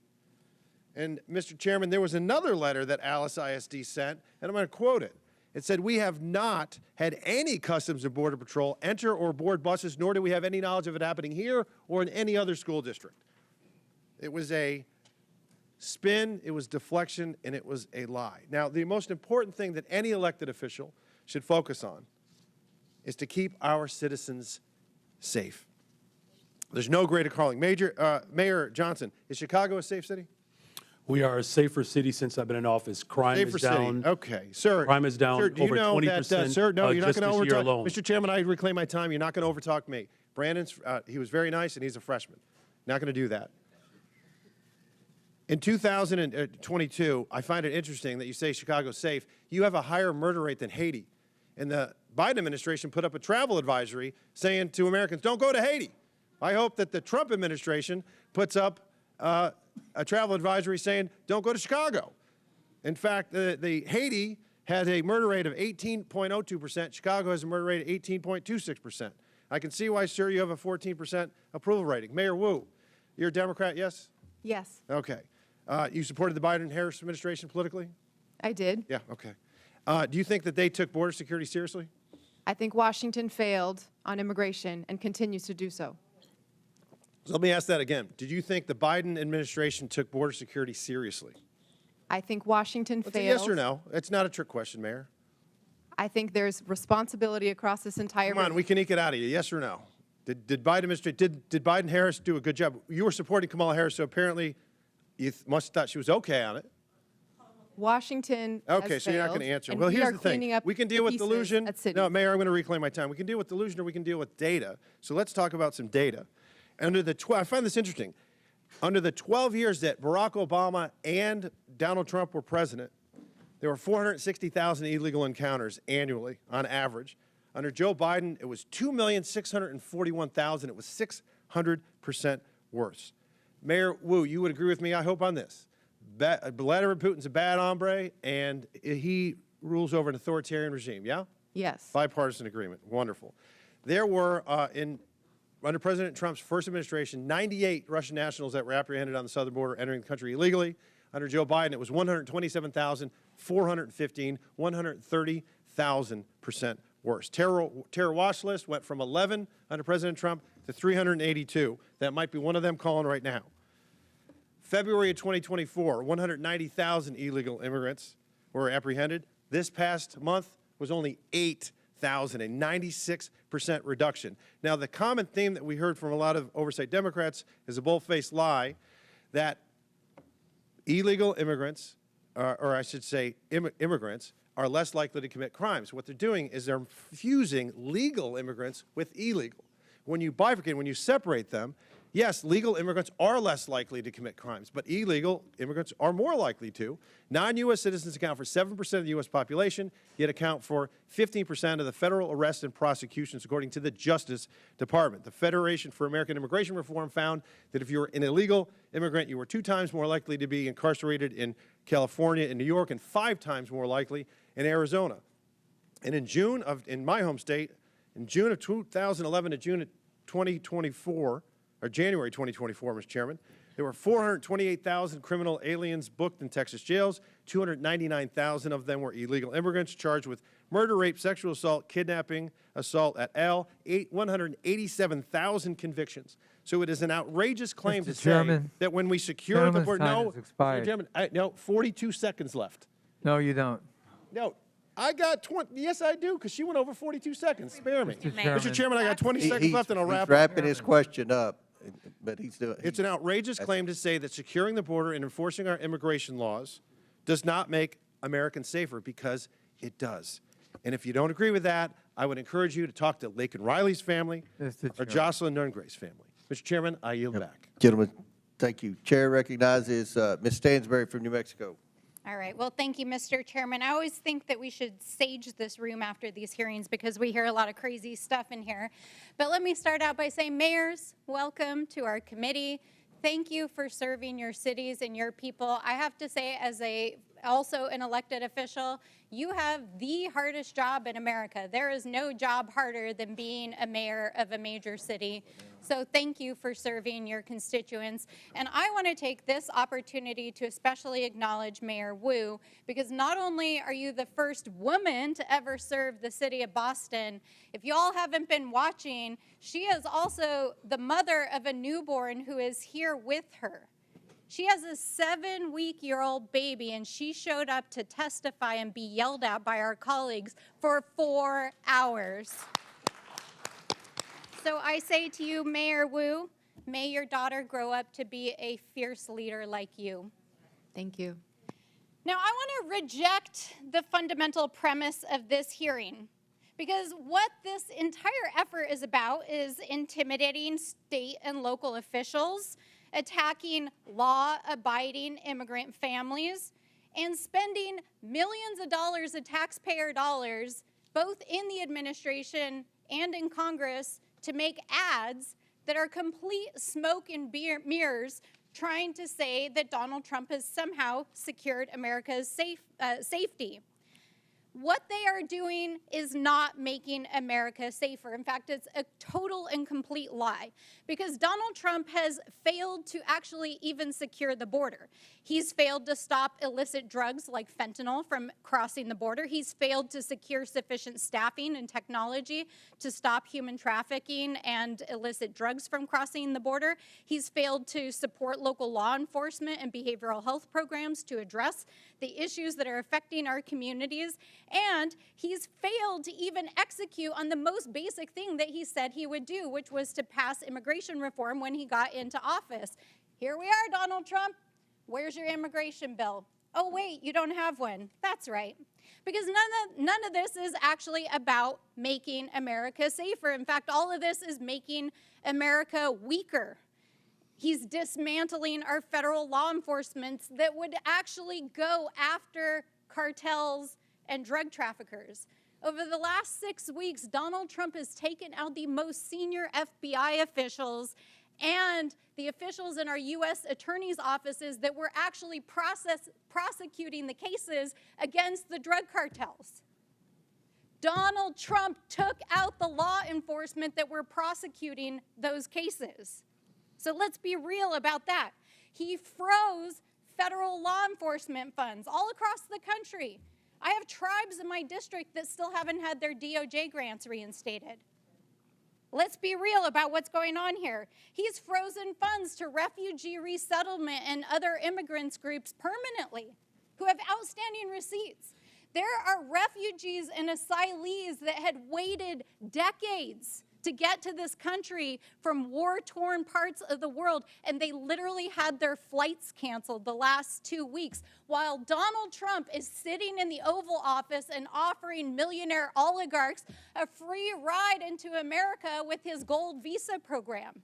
And Mr. Chairman, there was another letter that Alice ISD sent, and I'm going to quote it. It said, "We have not had any Customs and Border Patrol enter or board buses, nor do we have any knowledge of it happening here or in any other school district." It was a spin, it was deflection, and it was a lie. Now, the most important thing that any elected official should focus on is to keep our citizens safe. There's no greater calling. Mayor Johnson, is Chicago a safe city? We are a safer city since I've been in office. Crime Safer is down. city. Okay, sir. Crime is down Sir, do you over know 20%. that, sir, no, you're not just going to this year overtalk. alone. Mr. Chairman, I reclaim my time. You're not going to overtalk me. Brandon's, he was very nice, and he's a freshman. Not going to do that. In 2022, I find it interesting that you say Chicago's safe. You have a higher murder rate than Haiti. And the Biden administration put up a travel advisory saying to Americans, don't go to Haiti. I hope that the Trump administration puts up a travel advisory saying, don't go to Chicago. In fact, the Haiti had a murder rate of 18.02%. Chicago has a murder rate of 18.26%. I can see why, sir, you have a 14% approval rating. Mayor Wu, you're a Democrat, yes? Yes, Okay. You supported the Biden-Harris administration politically? I did. Yeah, okay. Do you think that they took border security seriously? I think Washington failed on immigration and continues to do so. So let me ask that again. Did you think the Biden administration took border security seriously? I think Washington It's failed. a yes or no. It's not a trick question, Mayor. I think there's responsibility across this entire. Come on, we can eke it out of you. Yes or no? Did Biden Harris do a good job? You were supporting Kamala Harris, so apparently you must have thought she was okay on it. Washington. Okay, has so you're not failed, going to answer. and Well, we here's are the thing. cleaning up We can the deal with pieces delusion. at cities. No, Mayor, I'm going to reclaim my time. We can deal with delusion or we can deal with data. So let's talk about some data. I find this interesting. Under the 12 years that Barack Obama and Donald Trump were president, there were 460,000 illegal encounters annually on average. Under Joe Biden, it was 2,641,000. It was 600% worse. Mayor Wu, you would agree with me, I hope, on this. Vladimir Putin's a bad hombre, and he rules over an authoritarian regime, yeah? Yes. Bipartisan agreement. Wonderful. There were, under President Trump's first administration, 98 Russian nationals that were apprehended on the southern border entering the country illegally. Under Joe Biden, it was 127,415, 130,000% worse. Terror watch list went from 11 under President Trump to 382. That might be one of them calling right now. February of 2024, 190,000 illegal immigrants were apprehended. This past month was only 8,000, a 96% reduction. Now, the common theme that we heard from a lot of oversight Democrats is a bold-faced lie that illegal immigrants, or I should say immigrants, are less likely to commit crimes. What they're doing is they're fusing legal immigrants with illegal. When you bifurcate, when you separate them, yes, legal immigrants are less likely to commit crimes, but illegal immigrants are more likely to. Non-U.S. citizens account for 7% of the U.S. population, yet account for 15% of the federal arrests and prosecutions, according to the Justice Department. The Federation for American Immigration Reform found that if you were an illegal immigrant, you were 2 times more likely to be incarcerated in California and New York, and 5 times more likely in Arizona. And in my home state, in June of 2011 to June of 2024, or January 2024, Mr. Chairman, there were 428,000 criminal aliens booked in Texas jails. 299,000 of them were illegal immigrants charged with murder, rape, sexual assault, kidnapping, assault et al. 187,000 convictions. So it is an outrageous claim to say that when we secure the border, no, Mr. Chairman, no, 42 seconds left. No, you don't. No, I got 20. Yes, I do, because she went over 42 seconds. Spare me. Mr. Chairman, I got 20 seconds left, and I'll wrap He's wrapping his question up, but he's doing. It's an outrageous claim to say that securing the border and enforcing our immigration laws does not make Americans safer, because it does. And if you don't agree with that, I would encourage you to talk to Laken Riley's family or Jocelyn Nerngray's family. Mr. Chairman, I yield back. Gentlemen, thank you. Chair recognizes Ms. Stansberry from New Mexico. All right. Well, thank you, Mr. Chairman. I always think that we should sage this room after these hearings because we hear a lot of crazy stuff in here. But let me start out by saying, mayors, welcome to our committee. Thank you for serving your cities and your people. I have to say, as also an elected official, you have the hardest job in America. There is no job harder than being a mayor of a major city. So thank you for serving your constituents. And I want to take this opportunity to especially acknowledge Mayor Wu, because not only are you the first woman to ever serve the city of Boston, if you all haven't been watching, she is also the mother of a newborn who is here with her. She has a 7-week-old baby, and she showed up to testify and be yelled at by our colleagues for 4 hours. So I say to you, Mayor Wu, may your daughter grow up to be a fierce leader like you. Thank you. Now, I want to reject the fundamental premise of this hearing, because what this entire effort is about is intimidating state and local officials, attacking law-abiding immigrant families, and spending millions of dollars of taxpayer dollars, both in the administration and in Congress, to make ads that are complete smoke and mirrors, trying to say that Donald Trump has somehow secured America's safety. What they are doing is not making America safer. In fact, it's a total and complete lie because Donald Trump has failed to actually even secure the border. He's failed to stop illicit drugs like fentanyl from crossing the border. He's failed to secure sufficient staffing and technology to stop human trafficking and illicit drugs from crossing the border. He's failed to support local law enforcement and behavioral health programs to address the issues that are affecting our communities. And he's failed to even execute on the most basic thing that he said he would do, which was to pass immigration reform when he got into office. Here we are, Donald Trump. Where's your immigration bill? Oh, wait, you don't have one. That's right. Because none of this is actually about making America safer. In fact, all of this is making America weaker. He's dismantling our federal law enforcement that would actually go after cartels and drug traffickers. Over the last 6 weeks, Donald Trump has taken out the most senior FBI officials and the officials in our U.S. attorney's offices that were actually prosecuting the cases against the drug cartels. Donald Trump took out the law enforcement that were prosecuting those cases. So let's be real about that. He froze federal law enforcement funds all across the country. I have tribes in my district that still haven't had their DOJ grants reinstated. Let's be real about what's going on here. He's frozen funds to refugee resettlement and other immigrants groups permanently who have outstanding receipts. There are refugees and asylees that had waited decades to get to this country from war-torn parts of the world, and they literally had their flights canceled the last 2 weeks, while Donald Trump is sitting in the Oval Office and offering millionaire oligarchs a free ride into America with his gold visa program.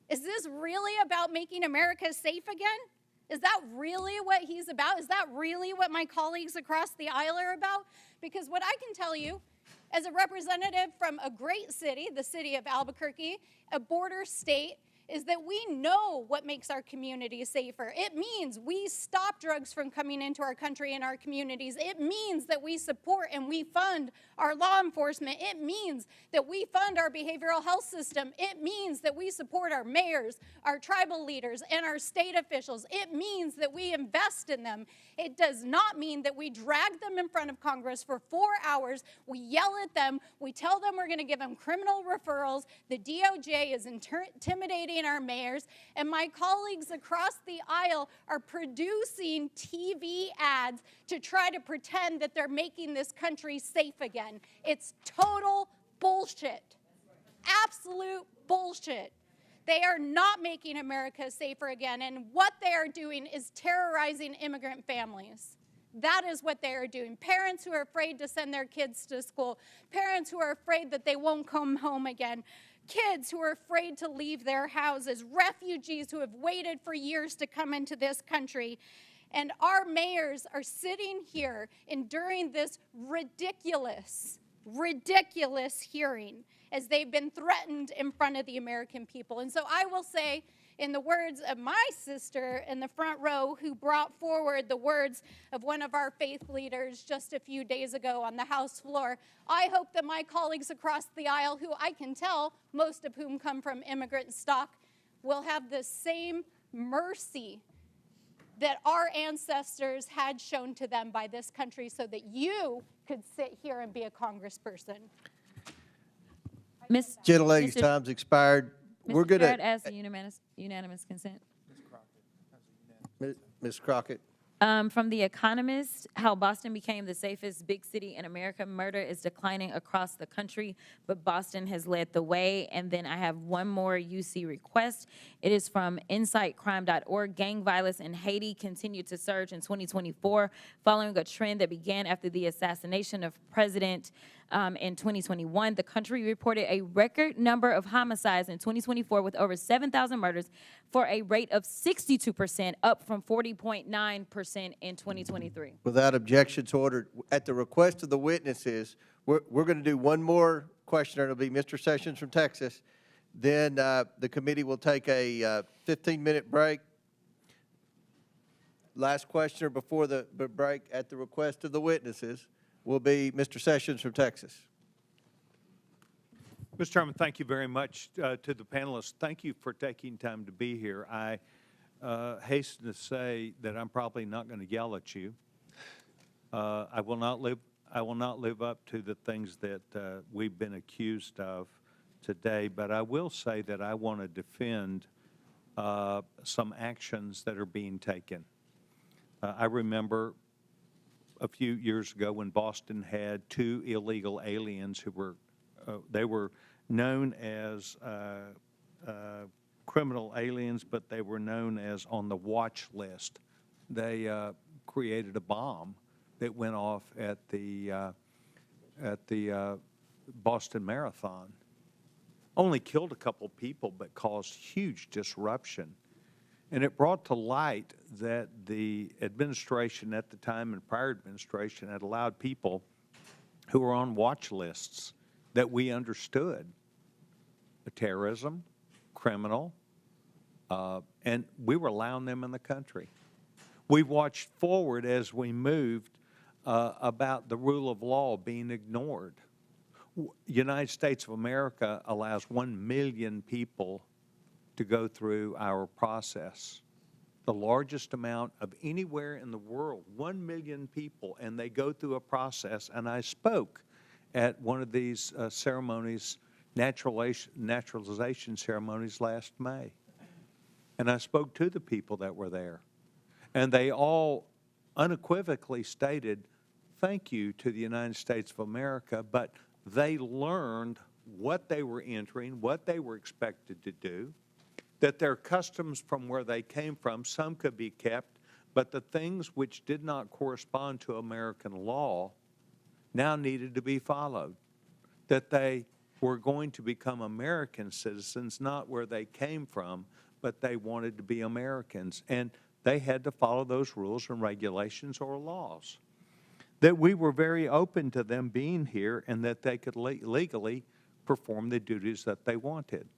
Is this really about making America safe again? Is that really what he's about? Is that really what my colleagues across the aisle are about? Because what I can tell you, as a representative from a great city, the city of Albuquerque, a border state, is that we know what makes our communities safer. It means we stop drugs from coming into our country and our communities. It means that we support and we fund our law enforcement. It means that we fund our behavioral health system. It means that we support our mayors, our tribal leaders, and our state officials. It means that we invest in them. It does not mean that we drag them in front of Congress for 4 hours, we yell at them, we tell them we're going to give them criminal referrals, the DOJ is intimidating our mayors, and my colleagues across the aisle are producing TV ads to try to pretend that they're making this country safe again. It's total bullshit. Absolute bullshit. They are not making America safer again, and what they are doing is terrorizing immigrant families. That is what they are doing. Parents who are afraid to send their kids to school, parents who are afraid that they won't come home again, kids who are afraid to leave their houses, refugees who have waited for years to come into this country. And our mayors are sitting here enduring this ridiculous hearing as they've been threatened in front of the American people. And so I will say, in the words of my sister in the front row who brought forward the words of one of our faith leaders just a few days ago on the House floor, I hope that my colleagues across the aisle, who I can tell, most of whom come from immigrant stock, will have the same mercy that our ancestors had shown to them by this country so that you could sit here and be a congressperson. Gentlelady's time's expired. We're going Chair, I'd to, ask the unanimous consent. Ms. Crockett. From The Economist, how Boston became the safest big city in America. Murder is declining across the country, but Boston has led the way. And then I have one more UC request. It is from insightcrime.org. Gang violence in Haiti continued to surge in 2024, following a trend that began after the assassination of President in 2021. The country reported a record number of homicides in 2024 with over 7,000 murders for a rate of 62%, up from 40.9% in 2023. Without objections ordered, at the request of the witnesses, we're going to do one more questioner. It'll be Mr. Sessions from Texas. Then the committee will take a 15-minute break. Last questioner before the break, at the request of the witnesses, will be Mr. Sessions from Texas. Mr. Chairman, thank you very much to the panelists. Thank you for taking time to be here. I hasten to say that I'm probably not going to yell at you. I will not live up to the things that we've been accused of today, but I will say that I want to defend some actions that are being taken. I remember a few years ago when Boston had 2 illegal aliens who were they were known as criminal aliens, but they were known as on the watch list. They created a bomb that went off at the Boston Marathon. Only killed a couple people, but caused huge disruption. And it brought to light that the administration at the time and prior administration had allowed people who were on watch lists that we understood, terrorism, criminal, and we were allowing them in the country. We watched forward as we moved about the rule of law being ignored. United States of America allows 1 million people to go through our process, the largest amount of anywhere in the world, 1 million people, and they go through a process. And I spoke at one of these ceremonies, naturalization ceremonies last May. And I spoke to the people that were there. And they all unequivocally stated, thank you to the United States of America, but they learned what they were entering, what they were expected to do, that their customs from where they came from, some could be kept, but the things which did not correspond to American law now needed to be followed, that they were going to become American citizens, not where they came from, but they wanted to be Americans, and they had to follow those rules and regulations or laws. That we were very open to them being here and that they could legally perform the duties that they wanted.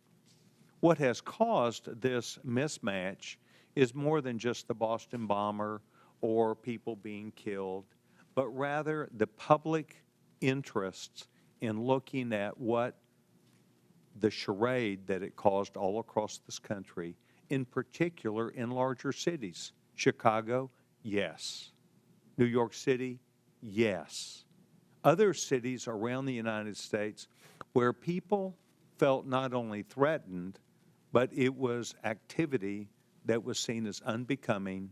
What has caused this mismatch is more than just the Boston bomber or people being killed, but rather the public interests in looking at what the charade that it caused all across this country, in particular in larger cities. Chicago, yes. New York City, yes. Other cities around the United States where people felt not only threatened, but it was activity that was seen as unbecoming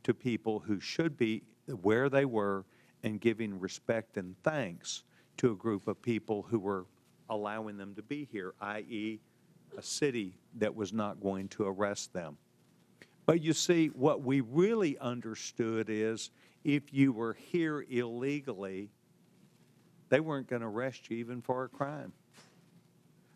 to people who should be where they were and giving respect and thanks to a group of people who were allowing them to be here, i.e., a city that was not going to arrest them. But you see, what we really understood is if you were here illegally, they weren't going to arrest you even for a crime.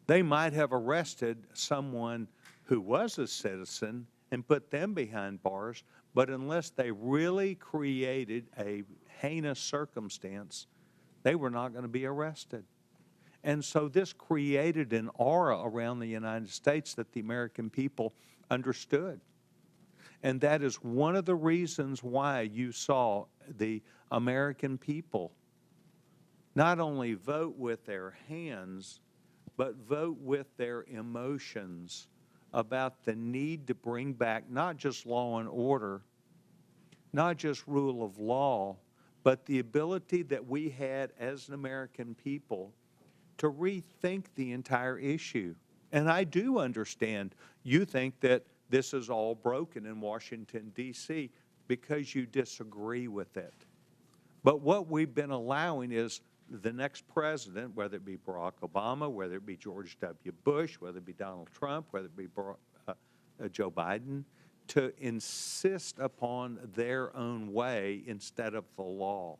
They might have arrested someone who was a citizen and put them behind bars, but unless they really created a heinous circumstance, they were not going to be arrested. And so this created an aura around the United States that the American people understood. And that is one of the reasons why you saw the American people not only vote with their hands, but vote with their emotions about the need to bring back not just law and order, not just rule of law, but the ability that we had as an American people to rethink the entire issue. And I do understand you think that this is all broken in Washington, D.C. because you disagree with it. But what we've been allowing is the next president, whether it be Barack Obama, whether it be George W. Bush, whether it be Donald Trump, whether it be Joe Biden, to insist upon their own way instead of the law.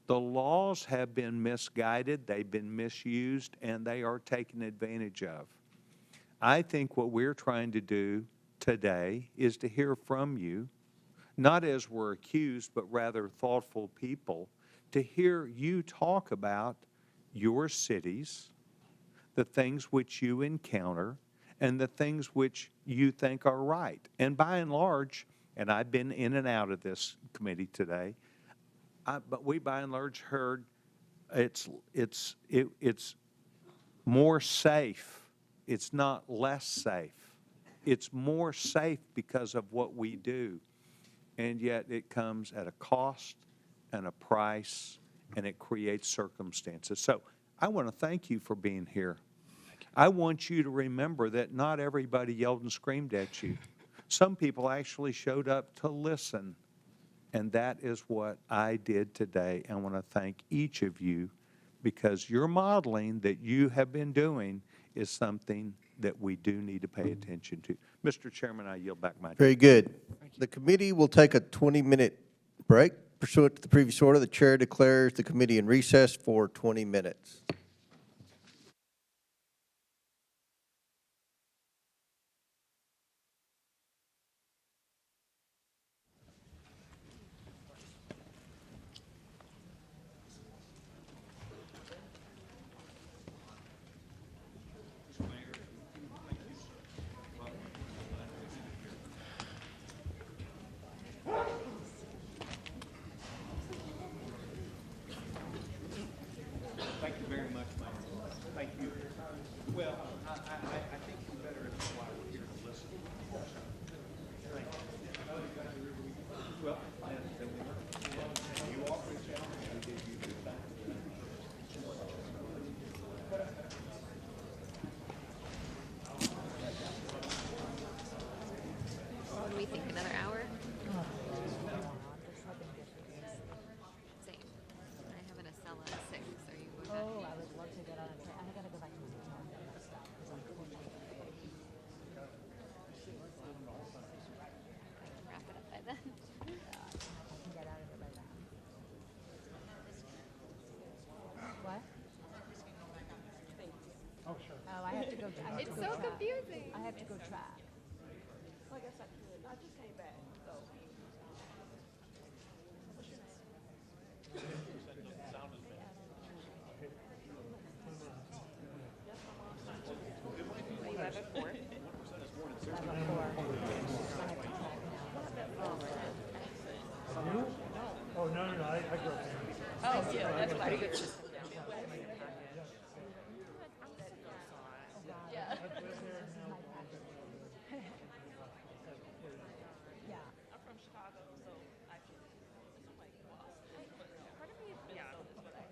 The laws have been misguided, they've been misused, and they are taken advantage of. I think what we're trying to do today is to hear from you, not as we're accused, but rather thoughtful people, to hear you talk about your cities, the things which you encounter, and the things which you think are right. And by and large, and I've been in and out of this committee today, but we by and large heard it's more safe. It's not less safe. It's more safe because of what we do. And yet it comes at a cost and a price, and it creates circumstances. So I want to thank you for being here. I want you to remember that not everybody yelled and screamed at you. Some people actually showed up to listen. And that is what I did today. I want to thank each of you because your modeling that you have been doing is something that we do need to pay attention to. Mr. Chairman, I yield back my time. Very good. The committee will take a 20-minute break. Pursuant to the previous order, the chair declares the committee in recess for 20 minutes. Thank you very much, Mayor. Thank you. Well, I think you better if you are here to listen. Thank you. Well, you all reach out and give you feedback. What do we think, another hour? Same. I have an Acela at 6. Are you going back? Oh, I would love to get on a train. I gotta go back to the town. Wrap it up by then. I can get out of it by then. What? Oh, sure. Oh, I have to go. I have It's to go so track. confusing. I have to go track. Well, I guess I could. I just came back, so. You have at 4. Oh, no, I grew up there. Oh, yeah, that's pretty good. Yeah. Yeah. I'm from Chicago, so I feel like, part of me, yeah,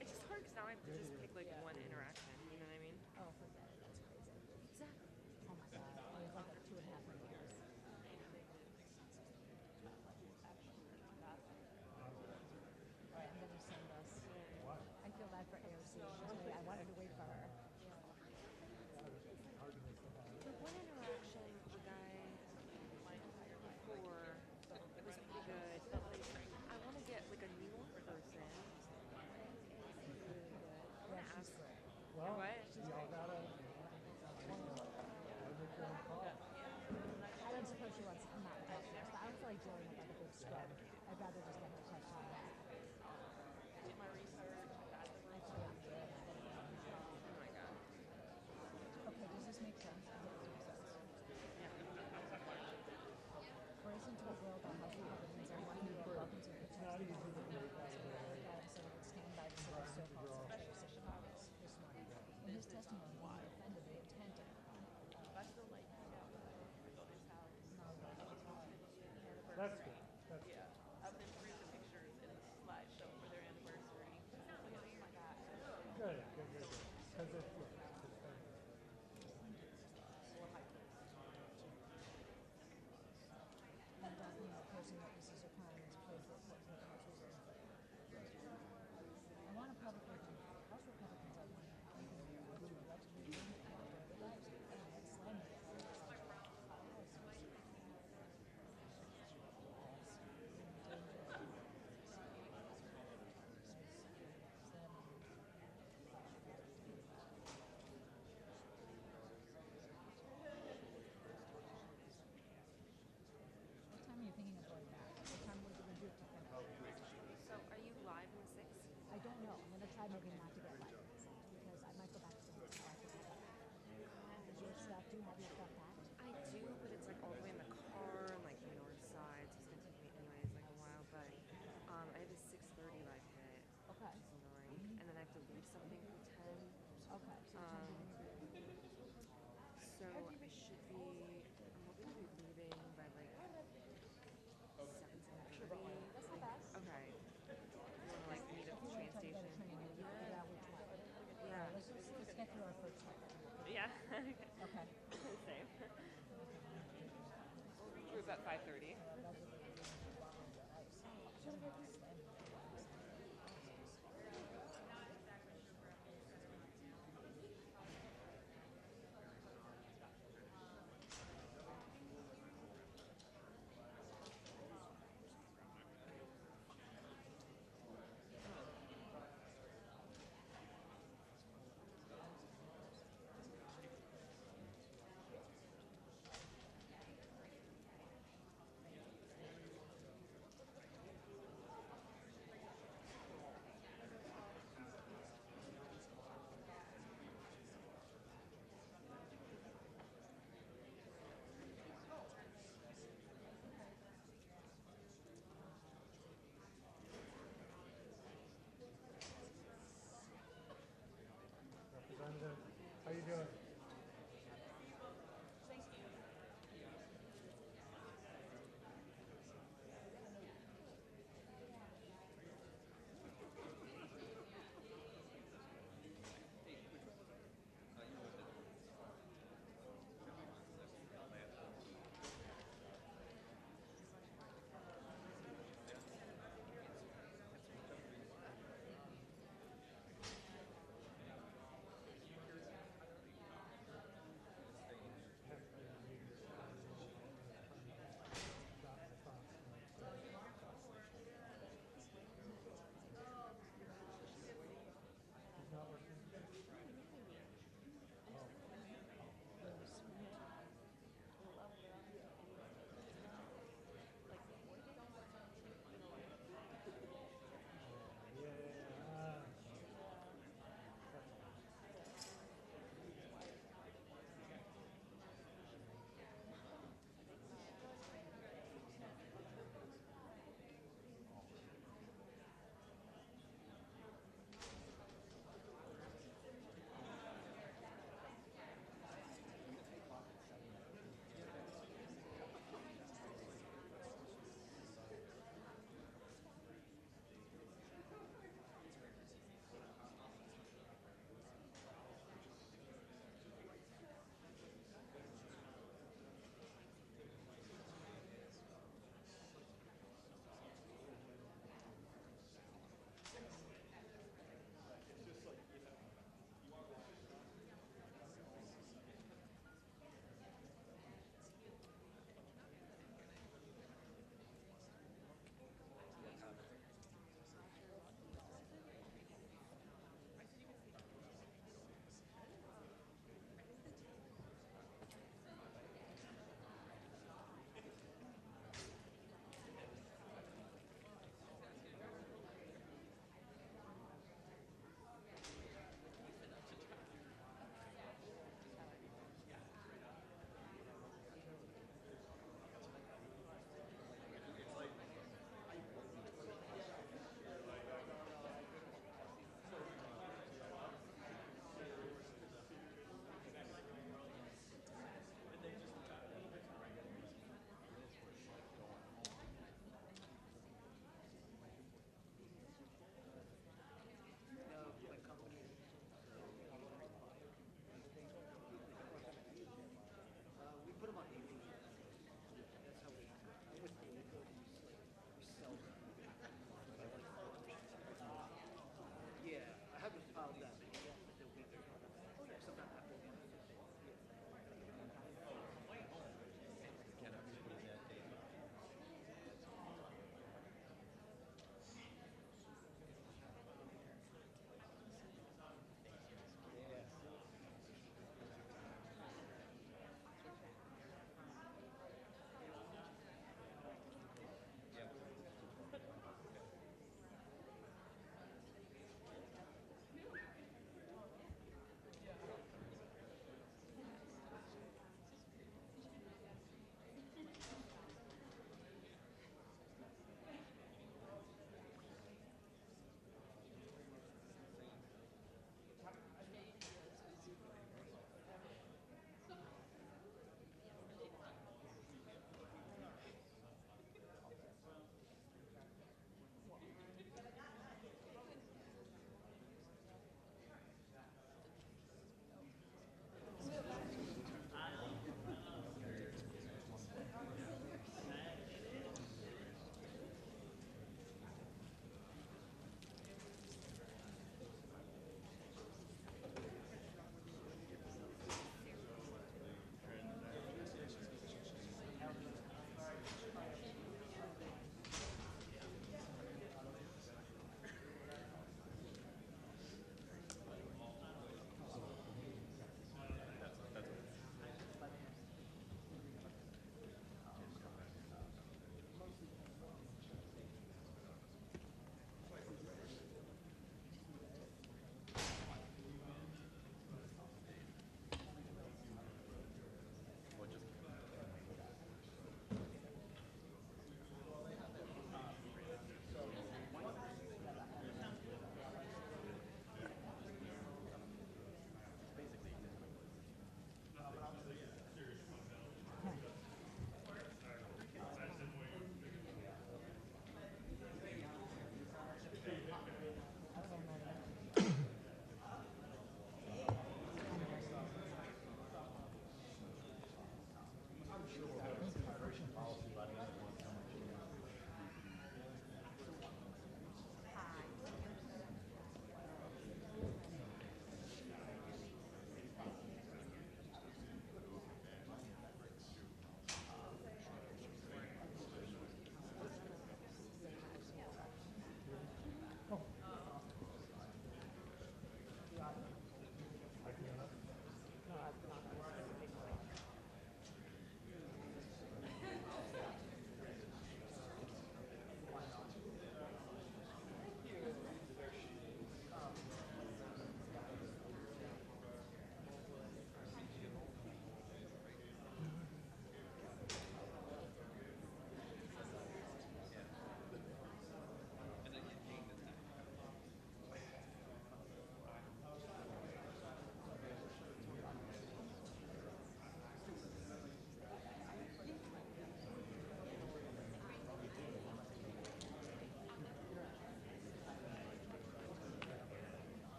it's just hard because now I have to just pick like one interaction, you know what I mean? Oh, forget it. That's crazy. Exactly. Oh my God. It was like 2.5 years. Right, I'm gonna send us. I feel bad for AOC. I wanted to wait for her. The one interaction, the guy before, it was pretty good, but like, I want to get like a new person. I want to ask. Well, What? y'all gotta make your own call. I don't suppose she wants to come out and talk to us, but I don't feel like dealing with like a big scrub. I'd rather just get her question on that. Do my research. I feel like I'm good. Oh my God. Okay, does this make sense? Does this make sense? Race into a world that healthy evidence are one who are welcome to protect the stand by the civil so-called Secretary of State this morning. In his testimony, he defended the intent of That's good. That's good. I've been through some So I should be, I'm hoping to be leaving by like 7:30. Okay. You want to like meet at the train station? Yeah. Let's get through our first one. Yeah. Okay. Same. We'll reach you about 5:30. How you doing?